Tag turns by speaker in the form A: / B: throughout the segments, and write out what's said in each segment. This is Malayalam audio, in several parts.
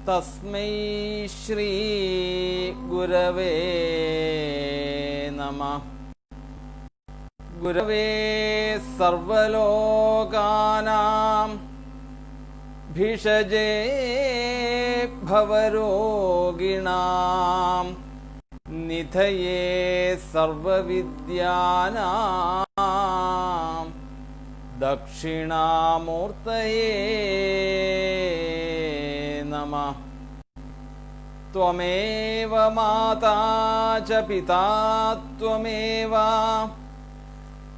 A: തസ്മൈ ശ്രീ ഗുരവേ നമഃ. ഗുരവേ സർവലോകാനാം ഭിഷജേ ഭവരോഗിണാം നിധയേ സർവവിദ്യാനാം ദക്ഷിണാമൂർത്തയേ നമഃ. ത്വമേവ മാതാ ച പിതാ ത്വമേവ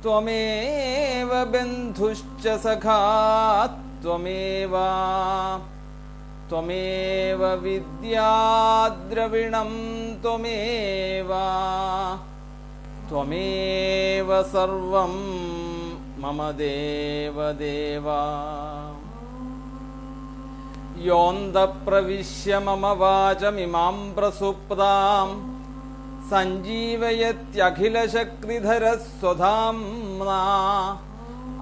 A: ത്വമേവ ബന്ധുശ്ച സഖാ ത്വമേവ ത്വമേവ വിദ്യാദ്രവിണം ത്വമേവ ത്വമേവ സർവം മമ ദേവദേവ. യോന്തപ്രവിശ്യ മമ വാചമിമാം പ്രസുപ്താം സഞ്ജീവയത്യഖിലശക്തിധരസ്വധാംനാ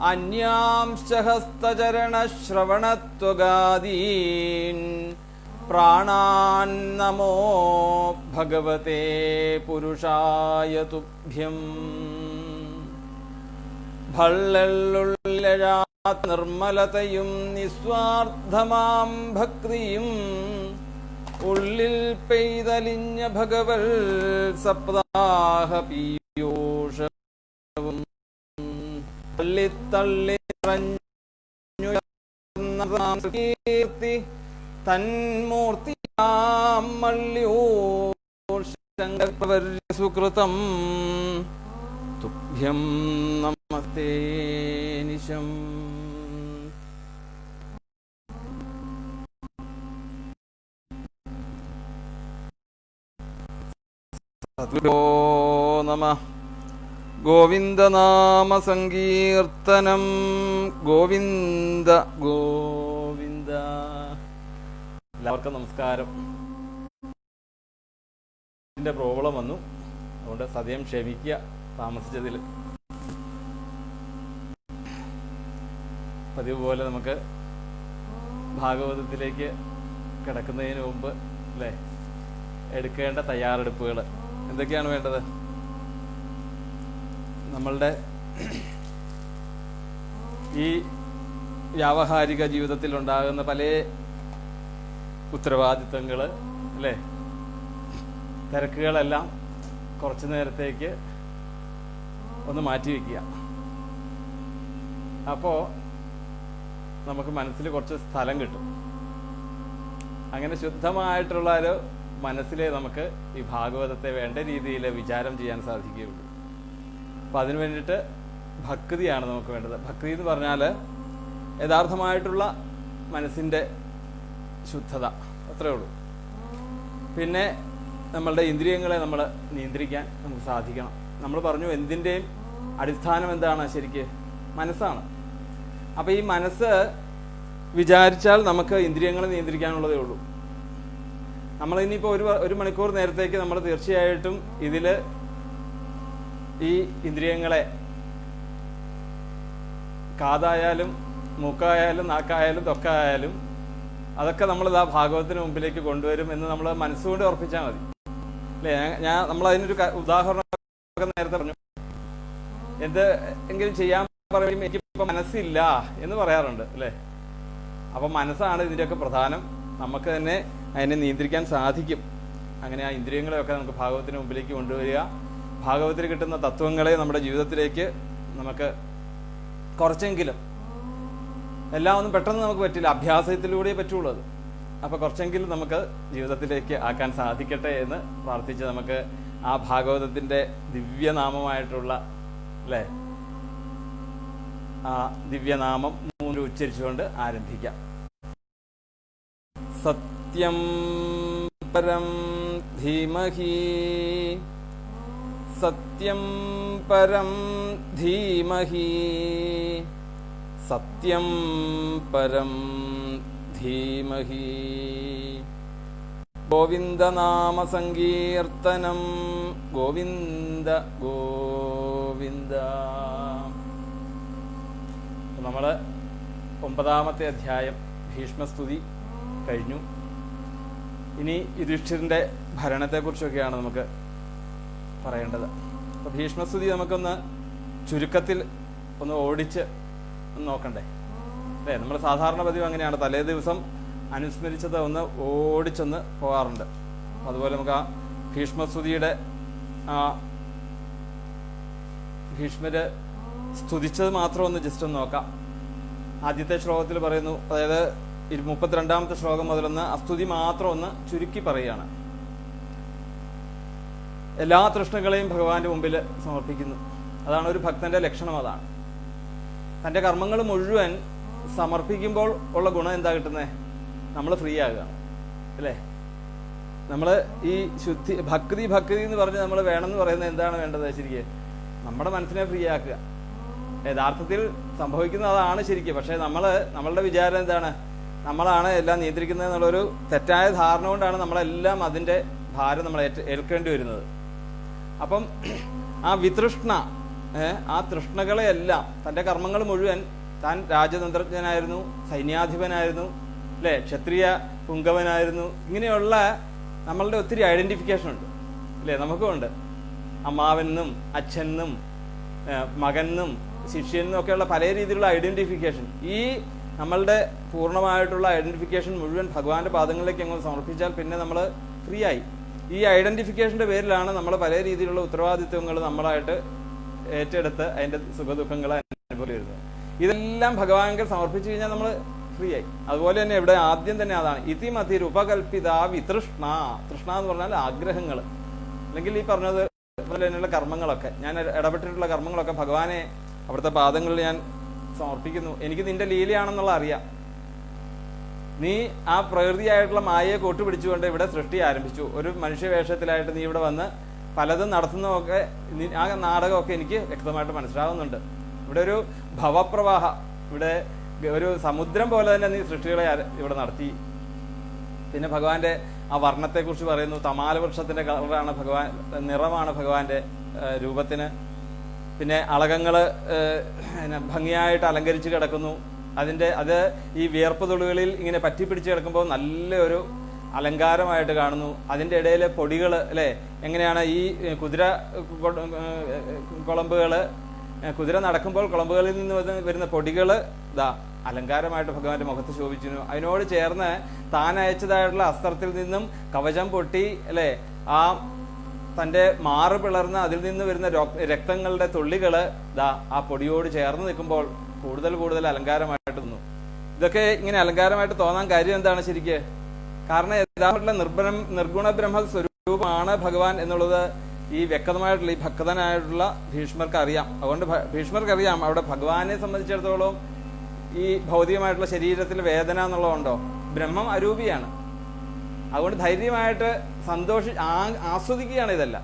A: അന്യാംശ്ച ഹസ്തചരണശ്രവണത്വഗാദീൻ പ്രാണാൻ നമോ ഭഗവതേ പുരുഷായ തുഭ്യം. ഭള്ളെള്ളുള്ളിഴാ നിർമ്മലതയും നിസ്വാർത്ഥമാം ഭക്തിയും ഉള്ളിൽ പെയ്തലിഞ്ഞ ഭഗവൽ സപ്താഹ പീയൂഷവും തള്ളിത്തള്ളി കീർത്തി തന്മൂർത്തിയാം മള്ളിയൂർ ശങ്കരസുകൃതം തുഭ്യം നമസ്തേ നിശം. നമഃ. ഗോവിന്ദനാമ സങ്കീർത്തനം. ഗോവിന്ദ ഗോവിന്ദ. എല്ലാവർക്കും നമസ്കാരം. ഇതിന്റെ പ്രോബ്ലം വന്നു, അതുകൊണ്ട് സദ്യം ക്ഷമിക്കുക താമസിച്ചതിൽ. പതിവ് പോലെ നമുക്ക് ഭാഗവതത്തിലേക്ക് കിടക്കുന്നതിന് മുമ്പ് അല്ലേ എടുക്കേണ്ട തയ്യാറെടുപ്പുകൾ എന്തൊക്കെയാണ് വേണ്ടത്? നമ്മളുടെ ഈ വ്യാവഹാരിക ജീവിതത്തിൽ ഉണ്ടാകുന്ന പല ഉത്തരവാദിത്തങ്ങൾ അല്ലേ, തിരക്കുകളെല്ലാം കുറച്ചു നേരത്തേക്ക് ഒന്ന് മാറ്റിവെക്കുക. അപ്പോൾ നമുക്ക് മനസ്സിൽ കുറച്ച് സ്ഥലം കിട്ടും. അങ്ങനെ ശുദ്ധമായിട്ടുള്ള ഒരു മനസ്സിലെ നമുക്ക് ഈ ഭാഗവതത്തെ വേണ്ട രീതിയിൽ വിചാരം ചെയ്യാൻ സാധിക്കുകയുള്ളൂ. അപ്പം അതിനു വേണ്ടിയിട്ട് ഭക്തിയാണ് നമുക്ക് വേണ്ടത്. ഭക്തി എന്ന് പറഞ്ഞാൽ യഥാർത്ഥമായിട്ടുള്ള മനസ്സിൻ്റെ ശുദ്ധത, അത്രയേ ഉള്ളൂ. പിന്നെ നമ്മളുടെ ഇന്ദ്രിയങ്ങളെ നമ്മൾ നിയന്ത്രിക്കാൻ നമുക്ക് സാധിക്കണം. നമ്മൾ പറഞ്ഞു എന്തിൻ്റെയും അടിസ്ഥാനം എന്താണ്? ശരിക്ക് മനസ്സാണ്. അപ്പം ഈ മനസ്സ് വിചാരിച്ചാൽ നമുക്ക് ഇന്ദ്രിയങ്ങളെ നിയന്ത്രിക്കാനുള്ളതേ ഉള്ളൂ. നമ്മൾ ഇനിയിപ്പോൾ ഒരു മണിക്കൂർ നേരത്തേക്ക് നമ്മൾ തീർച്ചയായിട്ടും ഇതിൽ ഈ ഇന്ദ്രിയങ്ങളെ കാതായാലും മൂക്കായാലും നാക്കായാലും തൊക്കായാലും അതൊക്കെ നമ്മളിതാ ഭാഗവതത്തിന് മുമ്പിലേക്ക് കൊണ്ടുവരും എന്ന് നമ്മൾ മനസ്സുകൊണ്ട് ഉറപ്പിച്ചാൽ മതി അല്ലേ. നമ്മളതിനൊരു ഉദാഹരണം നേരത്തെ പറഞ്ഞു. എന്ത് എങ്കിലും ചെയ്യാൻ പറയുമ്പോൾ എനിക്കിപ്പോൾ മനസ്സില്ല എന്ന് പറയാറുണ്ട് അല്ലേ. അപ്പം മനസ്സാണ് ഇതിൻ്റെയൊക്കെ പ്രധാനം. നമുക്ക് തന്നെ അതിനെ നിയന്ത്രിക്കാൻ സാധിക്കും. അങ്ങനെ ആ ഇന്ദ്രിയങ്ങളെയൊക്കെ നമുക്ക് ഭാഗവതത്തിന് മുമ്പിലേക്ക് കൊണ്ടുവരിക. ഭാഗവതത്തിൽ കിട്ടുന്ന തത്വങ്ങളെ നമ്മുടെ ജീവിതത്തിലേക്ക് നമുക്ക് കുറച്ചെങ്കിലും, എല്ലാം ഒന്നും പെട്ടെന്ന് നമുക്ക് പറ്റില്ല, അഭ്യാസത്തിലൂടെ പറ്റുള്ളൂ അത്. അപ്പോൾ കുറച്ചെങ്കിലും നമുക്ക് ജീവിതത്തിലേക്ക് ആക്കാൻ സാധിക്കട്ടെ എന്ന് പ്രാർത്ഥിച്ച് നമുക്ക് ആ ഭാഗവതത്തിൻ്റെ ദിവ്യനാമമായിട്ടുള്ള അല്ലേ ആ ദിവ്യനാമം 3 ഉച്ചരിച്ചുകൊണ്ട് ആരംഭിക്കാം. സത്യം പരം ധീമഹി സത്യം പരം ധീമഹി സത്യം പരം ധീമഹി. ഗോവിന്ദനാമ സങ്കീർത്തനം. ഗോവിന്ദ ഗോവിന്ദ. നമ്മൾ 9-ാമത്തെ അധ്യായം ഭീഷ്മസ്തുതി കഴിഞ്ഞു. ഇനി യുധിഷ്ഠിരന്റെ ഭരണത്തെക്കുറിച്ചൊക്കെയാണ് നമുക്ക് പറയേണ്ടത്. അപ്പൊ ഭീഷ്മസ്തുതി നമുക്കൊന്ന് ചുരുക്കത്തിൽ ഒന്ന് ഓടിച്ച് നോക്കണ്ടേ അല്ലേ? നമ്മൾ സാധാരണ പതിവ് അങ്ങനെയാണ്, തലേ ദിവസം അനുസ്മരിച്ചത് ഒന്ന് ഓടിച്ചൊന്ന് പോകാറുണ്ട്. അതുപോലെ നമുക്ക് ആ ഭീഷ്മസ്തുതിയുടെ ഭീഷ്മര് സ്തുതിച്ചത് മാത്രം ഒന്ന് ജസ്റ്റ് ഒന്ന് നോക്കാം. ആദ്യത്തെ ശ്ലോകത്തിൽ പറയുന്നു, അതായത് 32ാമത്തെ ശ്ലോകം മുതലൊന്ന് അസ്തുതി മാത്രം ഒന്ന് ചുരുക്കി പറയുകയാണ്. എല്ലാ തൃഷ്ണകളെയും ഭഗവാന്റെ മുമ്പിൽ സമർപ്പിക്കുന്നു. അതാണ് ഒരു ഭക്തന്റെ ലക്ഷണം. അതാണ് തന്റെ കർമ്മങ്ങൾ മുഴുവൻ സമർപ്പിക്കുമ്പോൾ ഉള്ള ഗുണം എന്താ കിട്ടുന്നത്? നമ്മൾ ഫ്രീ ആകുക അല്ലേ? നമ്മൾ ഈ ഭക്തി എന്ന് പറഞ്ഞ് നമ്മൾ വേണമെന്ന് പറയുന്നത് എന്താണ് വേണ്ടത്? ശരിക്കും നമ്മുടെ മനസ്സിനെ ഫ്രീ ആക്കുക. യഥാർത്ഥത്തിൽ സംഭവിക്കുന്നത് അതാണ് ശരിക്കും. പക്ഷെ നമ്മളുടെ വിചാരം എന്താണ്? നമ്മളാണ് എല്ലാം നിയന്ത്രിക്കുന്നത് എന്നുള്ളൊരു തെറ്റായ ധാരണ കൊണ്ടാണ് നമ്മളെല്ലാം അതിന്റെ ഭാരം നമ്മൾ ഏൽക്കേണ്ടി വരുന്നത്. അപ്പം ആ വിതൃഷ്ണ, ആ തൃഷ്ണകളെയെല്ലാം, തന്റെ കർമ്മങ്ങൾ മുഴുവൻ, താൻ രാജതന്ത്രജ്ഞനായിരുന്നു, സൈന്യാധിപനായിരുന്നു അല്ലെ, ക്ഷത്രിയ പുങ്കവനായിരുന്നു, ഇങ്ങനെയുള്ള നമ്മളുടെ ഒത്തിരി ഐഡന്റിഫിക്കേഷൻ ഉണ്ട് അല്ലെ? നമുക്കും ഉണ്ട്. അമ്മാവെന്നും അച്ഛനും മകനും ശിഷ്യനും ഒക്കെയുള്ള പല രീതിയിലുള്ള ഐഡന്റിഫിക്കേഷൻ. ഈ നമ്മളുടെ പൂർണ്ണമായിട്ടുള്ള ഐഡന്റിഫിക്കേഷൻ മുഴുവൻ ഭഗവാന്റെ പാദങ്ങളിലേക്ക് അങ്ങ് സമർപ്പിച്ചാൽ പിന്നെ നമ്മൾ ഫ്രീ ആയി. ഈ ഐഡന്റിഫിക്കേഷന്റെ പേരിലാണ് നമ്മൾ പല രീതിയിലുള്ള ഉത്തരവാദിത്വങ്ങൾ നമ്മളായിട്ട് ഏറ്റെടുത്ത് അതിന്റെ സുഖദുഃഖങ്ങൾ അനുഭവിക്കുന്നത്. ഇതെല്ലാം ഭഗവാൻക്ക് സമർപ്പിച്ചു കഴിഞ്ഞാൽ നമ്മൾ ഫ്രീ ആയി. അതുപോലെ തന്നെ ഇവിടെ ആദ്യം തന്നെ അതാണ്, ഇതിമതിർ ഉപകൽപ്പിത വിതൃഷ്ണ. തൃഷ്ണ എന്ന് പറഞ്ഞാൽ ആഗ്രഹങ്ങൾ, അല്ലെങ്കിൽ ഈ പറഞ്ഞത് തന്നെയുള്ള കർമ്മങ്ങളൊക്കെ, ഞാൻ ഇടപെട്ടിട്ടുള്ള കർമ്മങ്ങളൊക്കെ ഭഗവാനെ അവിടുത്തെ പാദങ്ങളിൽ ഞാൻ സമർപ്പിക്കുന്നു. എനിക്ക് നിന്റെ ലീലയാണെന്നുള്ള അറിയാം. നീ ആ പ്രകൃതിയായിട്ടുള്ള മായയെ കൂട്ടുപിടിച്ചുകൊണ്ട് ഇവിടെ സൃഷ്ടി ആരംഭിച്ചു. ഒരു മനുഷ്യവേഷത്തിലായിട്ട് നീ ഇവിടെ വന്ന് പലതും നടത്തുന്നതൊക്കെ, ആ നാടകമൊക്കെ എനിക്ക് വ്യക്തമായിട്ട് മനസ്സിലാവുന്നുണ്ട്. ഇവിടെ ഒരു ഭവപ്രവാഹ, ഇവിടെ ഒരു സമുദ്രം പോലെ തന്നെ നീ സൃഷ്ടികളെ ഇവിടെ നടത്തി. പിന്നെ ഭഗവാന്റെ ആ വർണ്ണത്തെക്കുറിച്ച് പറയുന്നു. തമാല വൃക്ഷത്തിന്റെ കളറാണ് ഭഗവാൻ, നിറമാണ് ഭഗവാന്റെ രൂപത്തിന്. പിന്നെ അളകങ്ങള് ഭംഗിയായിട്ട് അലങ്കരിച്ച് കിടക്കുന്നു. അത് ഈ വിയർപ്പ് തുള്ളികളിൽ ഇങ്ങനെ പറ്റിപ്പിടിച്ച് കിടക്കുമ്പോൾ നല്ലൊരു അലങ്കാരമായിട്ട് കാണുന്നു. അതിന്റെ ഇടയിലെ പൊടികൾ അല്ലെ, എങ്ങനെയാണ് ഈ കുതിര കുളമ്പുകള്, കുതിര നടക്കുമ്പോൾ കുളമ്പുകളിൽ നിന്ന് വരുന്ന പൊടികള് ഇതാ അലങ്കാരമായിട്ട് ഭഗവാന്റെ മുഖത്ത് ശോഭിച്ചിരുന്നു. അതിനോട് ചേർന്ന് താൻ അയച്ചതായിട്ടുള്ള അസ്ത്രത്തിൽ നിന്നും കവചം പൊട്ടി അല്ലെ, ആ തന്റെ മാറ് പിളർന്ന് അതിൽ നിന്ന് വരുന്ന രക്തങ്ങളുടെ തുള്ളികള് ദാ ആ പൊടിയോട് ചേർന്ന് നിൽക്കുമ്പോൾ കൂടുതൽ അലങ്കാരമായിട്ട് തോന്നുന്നു. ഇതൊക്കെ ഇങ്ങനെ അലങ്കാരമായിട്ട് തോന്നാൻ കാര്യം എന്താണ് ശരിക്ക്? കാരണം യഥാർത്ഥ നിർഗുണ ബ്രഹ്മ സ്വരൂപമാണ് ഭഗവാൻ എന്നുള്ളത് ഈ വ്യക്തമായിട്ടുള്ള ഈ ഭക്തനായിട്ടുള്ള ഭീഷ്മർക്ക് അറിയാം. അതുകൊണ്ട് ഭീഷ്മർക്ക് അറിയാം അവിടെ ഭഗവാനെ സംബന്ധിച്ചിടത്തോളം ഈ ഭൗതികമായിട്ടുള്ള ശരീരത്തിൽ വേദന എന്നുള്ളതുണ്ടോ? ബ്രഹ്മം അരൂപിയാണ്. അതുകൊണ്ട് ധൈര്യമായിട്ട് ആസ്വദിക്കുകയാണ് ഇതെല്ലാം.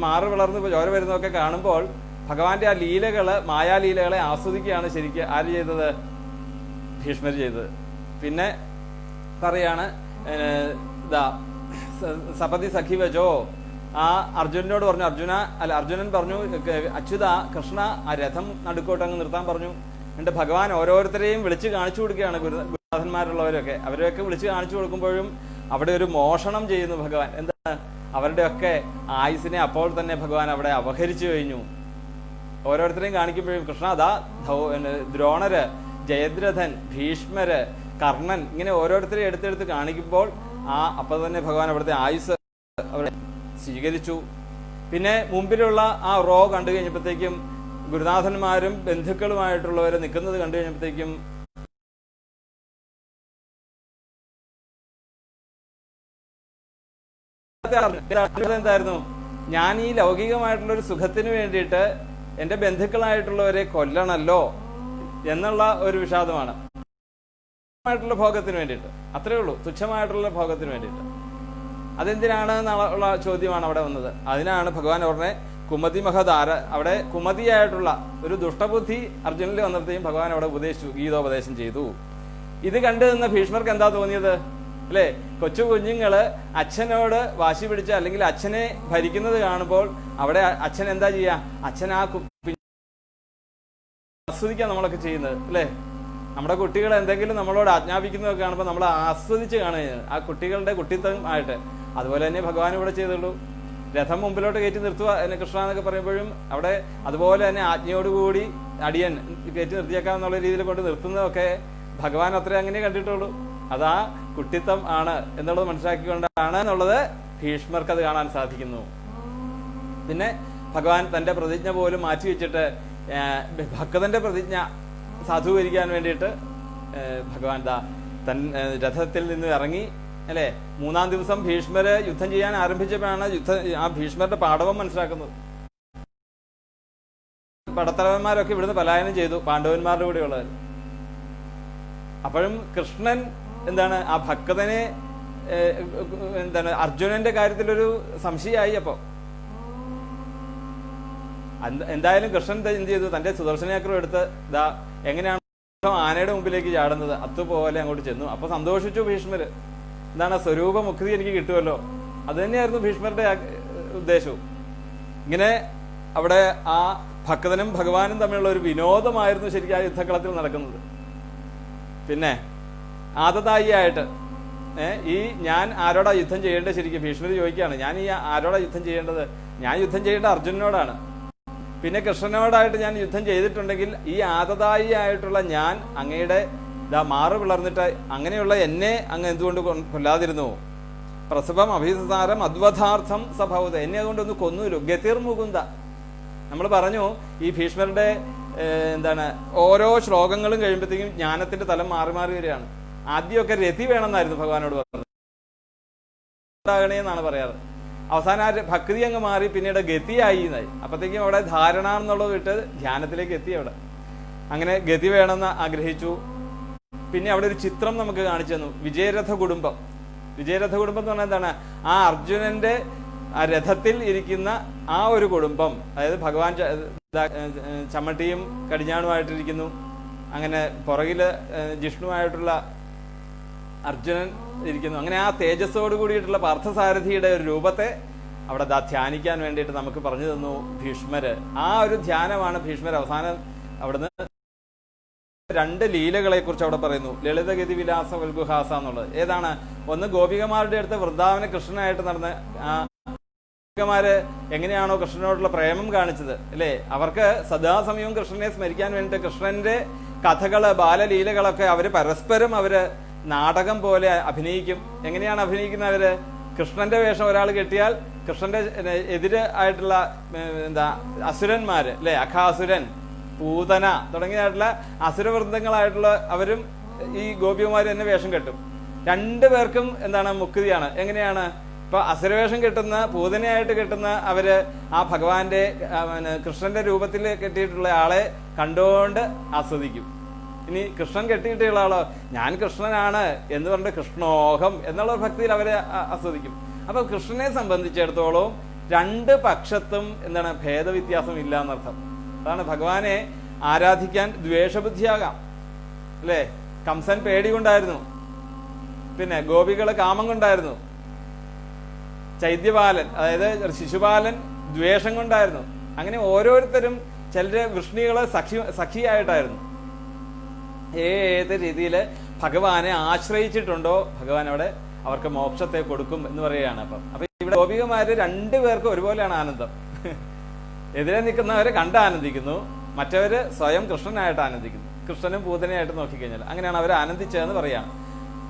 A: മാറ് വളർന്ന് ചോര വരുന്നതൊക്കെ കാണുമ്പോൾ ഭഗവാന്റെ ആ ലീലകള്, മായാലീലകളെ ആസ്വദിക്കുകയാണ് ശരിക്കും ആര് ചെയ്തത്? ഭീഷ്മർ ചെയ്തത്. പിന്നെ പറയാണ് സപതി സഖിവജോ, ആ അർജുനനോട് പറഞ്ഞു, അർജുനൻ പറഞ്ഞു, അച്യുത കൃഷ്ണ ആ രഥം നടുക്കോട്ട് അങ്ങ് നിർത്താൻ പറഞ്ഞു. എന്നിട്ട് ഭഗവാൻ ഓരോരുത്തരെയും വിളിച്ച് കാണിച്ചു കൊടുക്കുകയാണ്. ഗുരുനാഥന്മാരുള്ളവരൊക്കെ അവരെയൊക്കെ വിളിച്ച് കാണിച്ചു കൊടുക്കുമ്പോഴും അവിടെ ഒരു മോഷണം ചെയ്യുന്നു ഭഗവാൻ. എന്താണ്? അവരുടെയൊക്കെ ആയുസിനെ അപ്പോൾ തന്നെ ഭഗവാൻ അവിടെ അപഹരിച്ചു കഴിഞ്ഞു. ഓരോരുത്തരെയും കാണിക്കുമ്പോഴും കൃഷ്ണ അതാ ദ്രോണര്, ജയദ്രഥൻ, ഭീഷ്മര്, കർണൻ, ഇങ്ങനെ ഓരോരുത്തരെയും എടുത്തെടുത്ത് കാണിക്കുമ്പോൾ അപ്പൊ തന്നെ ഭഗവാൻ അവിടുത്തെ ആയുസ് അവിടെ സ്വീകരിച്ചു. പിന്നെ മുമ്പിലുള്ള ആ റോ കണ്ടു കഴിഞ്ഞപ്പോഴത്തേക്കും ഗുരുനാഥന്മാരും ബന്ധുക്കളുമായിട്ടുള്ളവരെ നിൽക്കുന്നത് കണ്ടു കഴിഞ്ഞപ്പോഴത്തേക്കും എന്തായിരുന്നു? ഞാൻ ഈ ലൗകികമായിട്ടുള്ള ഒരു സുഖത്തിന് വേണ്ടിയിട്ട് എന്റെ ബന്ധുക്കളായിട്ടുള്ളവരെ കൊല്ലണല്ലോ എന്നുള്ള ഒരു വിഷാദമാണ്. ഭോഗത്തിന് വേണ്ടിയിട്ട്, അത്രേ ഉള്ളൂ, തുച്ഛമായിട്ടുള്ള ഭോഗത്തിന് വേണ്ടിയിട്ട്. അതെന്തിനാണ് എന്നുള്ള ചോദ്യമാണ് അവിടെ വന്നത്. അതിനാണ് ഭഗവാൻ പറഞ്ഞ കുമതി മഹധാര, അവിടെ കുമതിയായിട്ടുള്ള ഒരു ദുഷ്ടബുദ്ധി അർജുനനിൽ വന്നപ്പോഴത്തേക്കും ഭഗവാൻ അവിടെ ഉപദേശിച്ചു, ഗീതോപദേശം ചെയ്തു. ഇത് കണ്ടു നിന്ന ഭീഷ്മർക്ക് എന്താ തോന്നിയത് അല്ലെ? കൊച്ചു കുഞ്ഞുങ്ങള് അച്ഛനോട് വാശി പിടിച്ച് അല്ലെങ്കിൽ അച്ഛനെ ഭരിക്കുന്നത് കാണുമ്പോൾ അവിടെ അച്ഛൻ എന്താ ചെയ്യാ? അച്ഛൻ ആ ആസ്വദിക്കാൻ നമ്മളൊക്കെ ചെയ്യുന്നത് അല്ലെ? നമ്മുടെ കുട്ടികൾ എന്തെങ്കിലും നമ്മളോട് ആജ്ഞാപിക്കുന്നതൊക്കെ കാണുമ്പോൾ നമ്മൾ ആസ്വദിച്ച് കാണുകയാണ് ആ കുട്ടികളുടെ കുട്ടിത്തമായിട്ട്. അതുപോലെ തന്നെ ഭഗവാൻ ഇവിടെ ചെയ്തുള്ളൂ. രഥം മുമ്പിലോട്ട് കയറ്റി നിർത്തുക കൃഷ്ണ എന്നൊക്കെ പറയുമ്പോഴും അവിടെ അതുപോലെ തന്നെ ആജ്ഞയോടുകൂടി അടിയൻ കയറ്റി നിർത്തിയേക്കാന്നുള്ള രീതിയിൽ കൊണ്ട് നിർത്തുന്നതൊക്കെ ഭഗവാൻ അത്രേ അങ്ങനെ കണ്ടിട്ടുള്ളൂ. അതാ കുട്ടിത്തം ആണ് എന്നുള്ളത് മനസ്സിലാക്കിക്കൊണ്ടാണ് എന്നുള്ളത് ഭീഷ്മർക്ക് അത് കാണാൻ സാധിക്കുന്നു. പിന്നെ ഭഗവാൻ തന്റെ പ്രതിജ്ഞ പോലും മാറ്റി വെച്ചിട്ട് ഭക്തന്റെ പ്രതിജ്ഞ സാധൂകരിക്കാൻ വേണ്ടിയിട്ട് ഭഗവാൻ രഥത്തിൽ നിന്ന് ഇറങ്ങി അല്ലെ. 3-ാം ദിവസം ഭീഷ്മര് യുദ്ധം ചെയ്യാൻ ആരംഭിച്ചപ്പോഴാണ് ആ ഭീഷ്മരുടെ പാടവം മനസ്സിലാക്കുന്നത്. പടത്തലവന്മാരൊക്കെ ഇവിടുന്ന് പലായനം ചെയ്തു, പാണ്ഡവന്മാരുടെ കൂടെ ഉള്ളത്. അപ്പോഴും കൃഷ്ണൻ എന്താണ് ആ ഭക്തനെ അർജുനന്റെ കാര്യത്തിലൊരു സംശയമായി. അപ്പോ എന്തായാലും കൃഷ്ണൻ എന്ത് ചെയ്തു, തന്റെ സുദർശനചക്രം എടുത്ത് എങ്ങനെയാണ് ആനയുടെ മുമ്പിലേക്ക് ചാടുന്നത് അതുപോലെ അങ്ങോട്ട് ചെന്നു. അപ്പൊ സന്തോഷിച്ചു ഭീഷ്മര്. എന്താണ്, സ്വരൂപമുക്തി എനിക്ക് കിട്ടുമല്ലോ. അത് തന്നെയായിരുന്നു ഭീഷ്മരുടെ ഉദ്ദേശവും. ഇങ്ങനെ അവിടെ ആ ഭക്തനും ഭഗവാനും തമ്മിലുള്ള ഒരു വിനോദമായിരുന്നു ശരിക്കും ആ യുദ്ധക്കളത്തിൽ നടക്കുന്നത്. പിന്നെ ആദതായിയായിട്ട് ഈ ഞാൻ ആരോടാ യുദ്ധം ചെയ്യേണ്ടത്, ശരിക്കും ഭീഷ്മര് ചോദിക്കുകയാണ്, ഞാൻ ഈ ആരോടാ യുദ്ധം ചെയ്യേണ്ടത്? ഞാൻ യുദ്ധം ചെയ്യേണ്ട അർജുനനോടാണ്. പിന്നെ കൃഷ്ണനോടായിട്ട് ഞാൻ യുദ്ധം ചെയ്തിട്ടുണ്ടെങ്കിൽ ഈ ആദതായി ആയിട്ടുള്ള ഞാൻ അങ്ങയുടെ മാറ് പിളർന്നിട്ട് അങ്ങനെയുള്ള എന്നെ അങ്ങ് എന്തുകൊണ്ട് കൊല്ലാതിരുന്നു? പ്രസവം അഭിസാരം അദ്വഥാർത്ഥം സഭവത, എന്നെ അതുകൊണ്ടൊന്ന് കൊന്നുല്ലോ. ഗതിർ മുകുന്ദ, നമ്മൾ പറഞ്ഞു ഈ ഭീഷ്മരുടെ ഓരോ ശ്ലോകങ്ങളും കഴിയുമ്പോഴത്തേക്കും ജ്ഞാനത്തിന്റെ തലം മാറി മാറി വരികയാണ്. ആദ്യമൊക്കെ രതി വേണമെന്നായിരുന്നു ഭഗവാനോട് പറഞ്ഞത്, എന്നാണ് പറയാറ്. അവസാനം ആ ഭക്തി അങ്ങ് മാറി പിന്നീട് ഗതിയായി എന്നായി. അപ്പത്തേക്കും അവിടെ ധാരണ എന്നുള്ളത് വിട്ട് ധ്യാനത്തിലേക്ക് എത്തി. അവിടെ അങ്ങനെ ഗതി വേണമെന്ന് ആഗ്രഹിച്ചു. പിന്നെ അവിടെ ഒരു ചിത്രം നമുക്ക് കാണിച്ചു തന്നു, വിജയരഥ കുടുംബം. വിജയരഥ കുടുംബം എന്ന് പറഞ്ഞാൽ എന്താണ്, ആ അർജുനന്റെ ആ രഥത്തിൽ ഇരിക്കുന്ന ആ ഒരു കുടുംബം. അതായത് ഭഗവാൻ ചമ്മട്ടിയും കടിഞ്ഞാണുമായിട്ടിരിക്കുന്നു, അങ്ങനെ പുറകില് ജിഷ്ണുവായിട്ടുള്ള അർജുനൻ ഇരിക്കുന്നു. അങ്ങനെ ആ തേജസ്സോട് കൂടിയിട്ടുള്ള പാർത്ഥസാരഥിയുടെ ഒരു രൂപത്തെ അവിടെ ധ്യാനിക്കാൻ വേണ്ടിയിട്ട് നമുക്ക് പറഞ്ഞു തന്നു ഭീഷ്മര്. ആ ഒരു ധ്യാനമാണ് ഭീഷ്മർ അവസാനം അവിടുന്ന് 2 ലീലകളെ കുറിച്ച് അവിടെ പറയുന്നു. ലളിതഗതി വിലാസ വൽഗുഹാസ എന്നുള്ളത് ഏതാണ്? ഒന്ന് ഗോപികമാരുടെ അടുത്ത് വൃന്ദാവന കൃഷ്ണനായിട്ട് നടന്ന ഗോപികമാര് എങ്ങനെയാണോ കൃഷ്ണനോടുള്ള പ്രേമം കാണിച്ചത് അല്ലെ, അവർക്ക് സദാസമയവും കൃഷ്ണനെ സ്മരിക്കാൻ വേണ്ടിയിട്ട് കൃഷ്ണന്റെ കഥകള് ബാലലീലകളൊക്കെ അവര് പരസ്പരം നാടകം പോലെ അഭിനയിക്കും. എങ്ങനെയാണ് അഭിനയിക്കുന്നത് അവര്? കൃഷ്ണന്റെ വേഷം ഒരാൾ കെട്ടിയാൽ കൃഷ്ണന്റെ എതിര് ആയിട്ടുള്ള അസുരന്മാര് അല്ലെ, അഖാസുരൻ, പൂതന തുടങ്ങിയതായിട്ടുള്ള അസുരവൃന്ദങ്ങളായിട്ടുള്ള അവരും ഈ ഗോപികുമാര് തന്നെ വേഷം കെട്ടും. 2 പേർക്കും മുക്തിയാണ്. എങ്ങനെയാണ്? ഇപ്പൊ അസുരവേഷം കെട്ടുന്ന, പൂതനയായിട്ട് കെട്ടുന്ന അവര് ആ ഭഗവാന്റെ കൃഷ്ണന്റെ രൂപത്തിൽ കെട്ടിയിട്ടുള്ള ആളെ കണ്ടുകൊണ്ട് ആസ്വദിക്കും. ഇനി കൃഷ്ണൻ കെട്ടിയിട്ടുള്ള ആളോ ഞാൻ കൃഷ്ണനാണ് എന്ന് പറഞ്ഞിട്ട് കൃഷ്ണോഹം എന്നുള്ള ഭക്തിയിൽ അവരെ ആസ്വദിക്കും. അപ്പൊ കൃഷ്ണനെ സംബന്ധിച്ചിടത്തോളം 2 പക്ഷത്തും ഭേദവ്യത്യാസം ഇല്ല എന്നർത്ഥം. അതാണ് ഭഗവാനെ ആരാധിക്കാൻ ദ്വേഷബുദ്ധിയാകാം അല്ലെ. കംസൻ പേടി കൊണ്ടായിരുന്നു, പിന്നെ ഗോപികള് കാമം കൊണ്ടായിരുന്നു, ചൈത്യപാലൻ അതായത് ശിശുപാലൻ ദ്വേഷം കൊണ്ടായിരുന്നു. അങ്ങനെ ഓരോരുത്തരും ചിലര് വൃഷ്ണികള് സഖിയായിട്ടായിരുന്നു. ഏത് രീതിയിൽ ഭഗവാനെ ആശ്രയിച്ചിട്ടുണ്ടോ ഭഗവാൻ അവിടെ അവർക്ക് മോക്ഷത്തെ കൊടുക്കും എന്ന് പറയുകയാണ്. അപ്പൊ ഇവിടെ ഗോപികമാര് 2 പേർക്കും ഒരുപോലെയാണ് ആനന്ദം. എതിരെ നിൽക്കുന്നവരെ കണ്ട് ആനന്ദിക്കുന്നു, മറ്റവര് സ്വയം കൃഷ്ണനായിട്ട് ആനന്ദിക്കുന്നു. കൃഷ്ണനും പൂതനയായിട്ട് നോക്കിക്കഴിഞ്ഞാൽ അങ്ങനെയാണ് അവർ ആനന്ദിച്ചതെന്ന് പറയാണ്.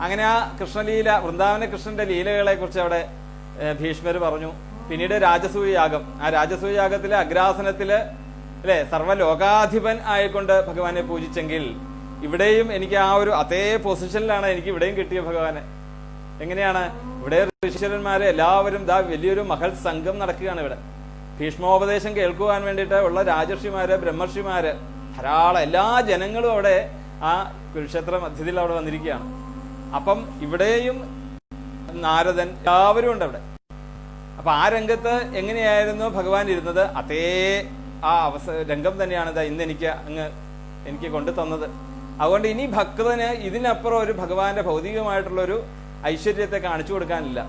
A: അങ്ങനെ ആ കൃഷ്ണലീല, വൃന്ദാവന കൃഷ്ണന്റെ ലീലകളെ കുറിച്ച് അവിടെ ഭീഷ്മര് പറഞ്ഞു. പിന്നീട് രാജസൂയയാഗം, ആ രാജസൂയയാഗത്തിലെ അഗ്രാസനത്തില് അല്ലെ സർവ്വലോകാധിപൻ ആയിക്കൊണ്ട് ഭഗവാനെ പൂജിച്ചെങ്കിൽ ഇവിടെയും എനിക്ക് ആ ഒരു അതേ പൊസിഷനിലാണ് എനിക്ക് ഇവിടെയും കിട്ടിയ ഭഗവാനെ. എങ്ങനെയാണ്? ഇവിടെ ഋഷീശ്വരന്മാരെ എല്ലാവരും വലിയൊരു മഹൽ സംഘം നടക്കുകയാണ്. ഇവിടെ ഭീഷ്മോപദേശം കേൾക്കുവാൻ വേണ്ടിയിട്ട് ഉള്ള രാജർഷിമാര്, ബ്രഹ്മർഷിമാര്, ധാരാളം എല്ലാ ജനങ്ങളും അവിടെ ആ കുരുക്ഷേത്ര മധ്യത്തിൽ അവിടെ വന്നിരിക്കുകയാണ്. അപ്പം ഇവിടെയും നാരദൻ എല്ലാവരും ഉണ്ട് അവിടെ. അപ്പൊ ആ രംഗത്ത് എങ്ങനെയായിരുന്നു ഭഗവാൻ ഇരുന്നത്, അതേ ആ രംഗം തന്നെയാണ് ഇന്ന് എനിക്ക് കൊണ്ടു തന്നത്. അതുകൊണ്ട് ഇനി ഭക്തന് ഇതിനപ്പുറം ഒരു ഭഗവാന്റെ ഭൗതികമായിട്ടുള്ള ഒരു ഐശ്വര്യത്തെ കാണിച്ചു കൊടുക്കാനില്ല.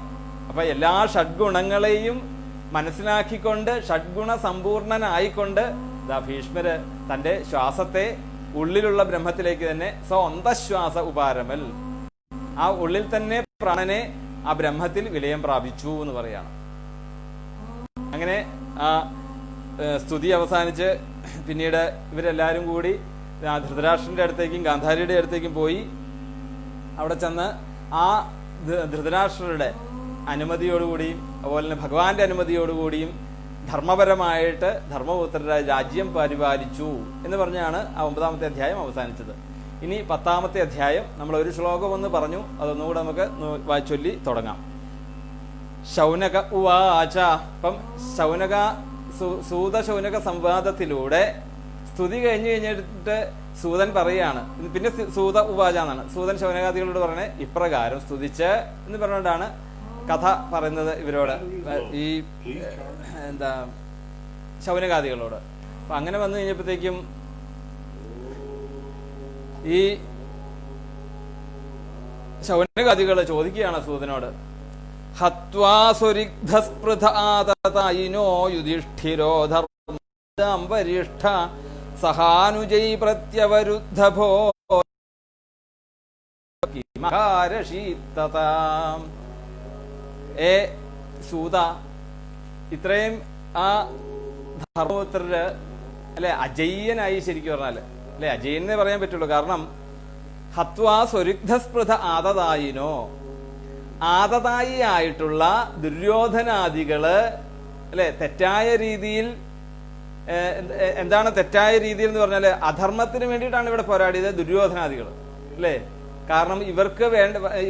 A: അപ്പൊ എല്ലാ ഷഡ്ഗുണങ്ങളെയും മനസ്സിലാക്കിക്കൊണ്ട് ഷഡ്ഗുണ സമ്പൂർണനായിക്കൊണ്ട് ഭീഷ്മര് തന്റെ ശ്വാസത്തെ ഉള്ളിലുള്ള ബ്രഹ്മത്തിലേക്ക് തന്നെ സ്വന്തശ്വാസ ഉപാരമൽ, ആ ഉള്ളിൽ തന്നെ പ്രാണനെ ആ ബ്രഹ്മത്തിൽ വിലയം പ്രാപിച്ചു എന്ന് പറയാണ്. അങ്ങനെ ആ സ്തുതി അവസാനിച്ച് പിന്നീട് ഇവരെല്ലാവരും കൂടി ധൃതരാഷ്ട്രന്റെ അടുത്തേക്കും ഗാന്ധാരിയുടെ അടുത്തേക്കും പോയി. അവിടെ ചെന്ന് ആ ധൃതരാഷ്ട്രരുടെ അനുമതിയോടുകൂടിയും അതുപോലെ തന്നെ ഭഗവാന്റെ അനുമതിയോടുകൂടിയും ധർമ്മപരമായിട്ട് ധർമ്മപുത്രരുടെ രാജ്യം പരിപാലിച്ചു എന്ന് പറഞ്ഞാണ് ആ 9ാമത്തെ അധ്യായം അവസാനിച്ചത്. ഇനി 10ാമത്തെ അധ്യായം നമ്മൾ ഒരു ശ്ലോകം ഒന്ന് പറഞ്ഞു, അതൊന്നുകൂടെ നമുക്ക് ചൊല്ലി തുടങ്ങാം. ശൗനക ഉവാച. അപ്പം സൂത ശൗനക സംവാദത്തിലൂടെ സ്തുതി കഴിഞ്ഞിട്ട് സൂതൻ പറയാണ്, പിന്നെ സൂത ഉവാച എന്നാണ്. സൂതൻ ശൗനകാദികളോട് പറഞ്ഞ ഇപ്രകാരം സ്തുതിച്ച് എന്ന് പറഞ്ഞുകൊണ്ടാണ് കഥ പറയുന്നത് ഇവരോട്, ഈ ശൗനകാദികളോട്. അപ്പൊ അങ്ങനെ വന്നു കഴിഞ്ഞപ്പോഴത്തേക്കും ഈ ശൗനകാദികള് ചോദിക്കുകയാണ് സൂതനോട്, ഹത്വാ സ്വരിഗ്ധസ്പൃഥാതതായിനോ യുധിഷ്ഠിരോ ധർമ്മം വരിഷ്ഠ സഹാനുജൈ പ്രത്യവരുദ്ധഭോ കിമകാരശീത്തതാം. ഏ സൂത, ഇത്രയും ആ ധർമ്മപുത്രര് അല്ലെ അജയ്യനായി, ശരിക്കും പറഞ്ഞാല് അല്ലെ അജയ്യനെ പറയാൻ പറ്റുള്ളൂ. കാരണം ഹത്വാ സ്വരുഗ്ധസ്പൃഥ ആതതായിനോ, ആതതായി ആയിട്ടുള്ള ദുര്യോധനാദികള് അല്ലെ തെറ്റായ രീതിയിൽ, എന്താണ് തെറ്റായ രീതിയിൽ എന്ന് പറഞ്ഞാല് അധർമ്മത്തിന് വേണ്ടിയിട്ടാണ് ഇവിടെ പോരാടിയത് ദുര്യോധനാദികൾ അല്ലെ. കാരണം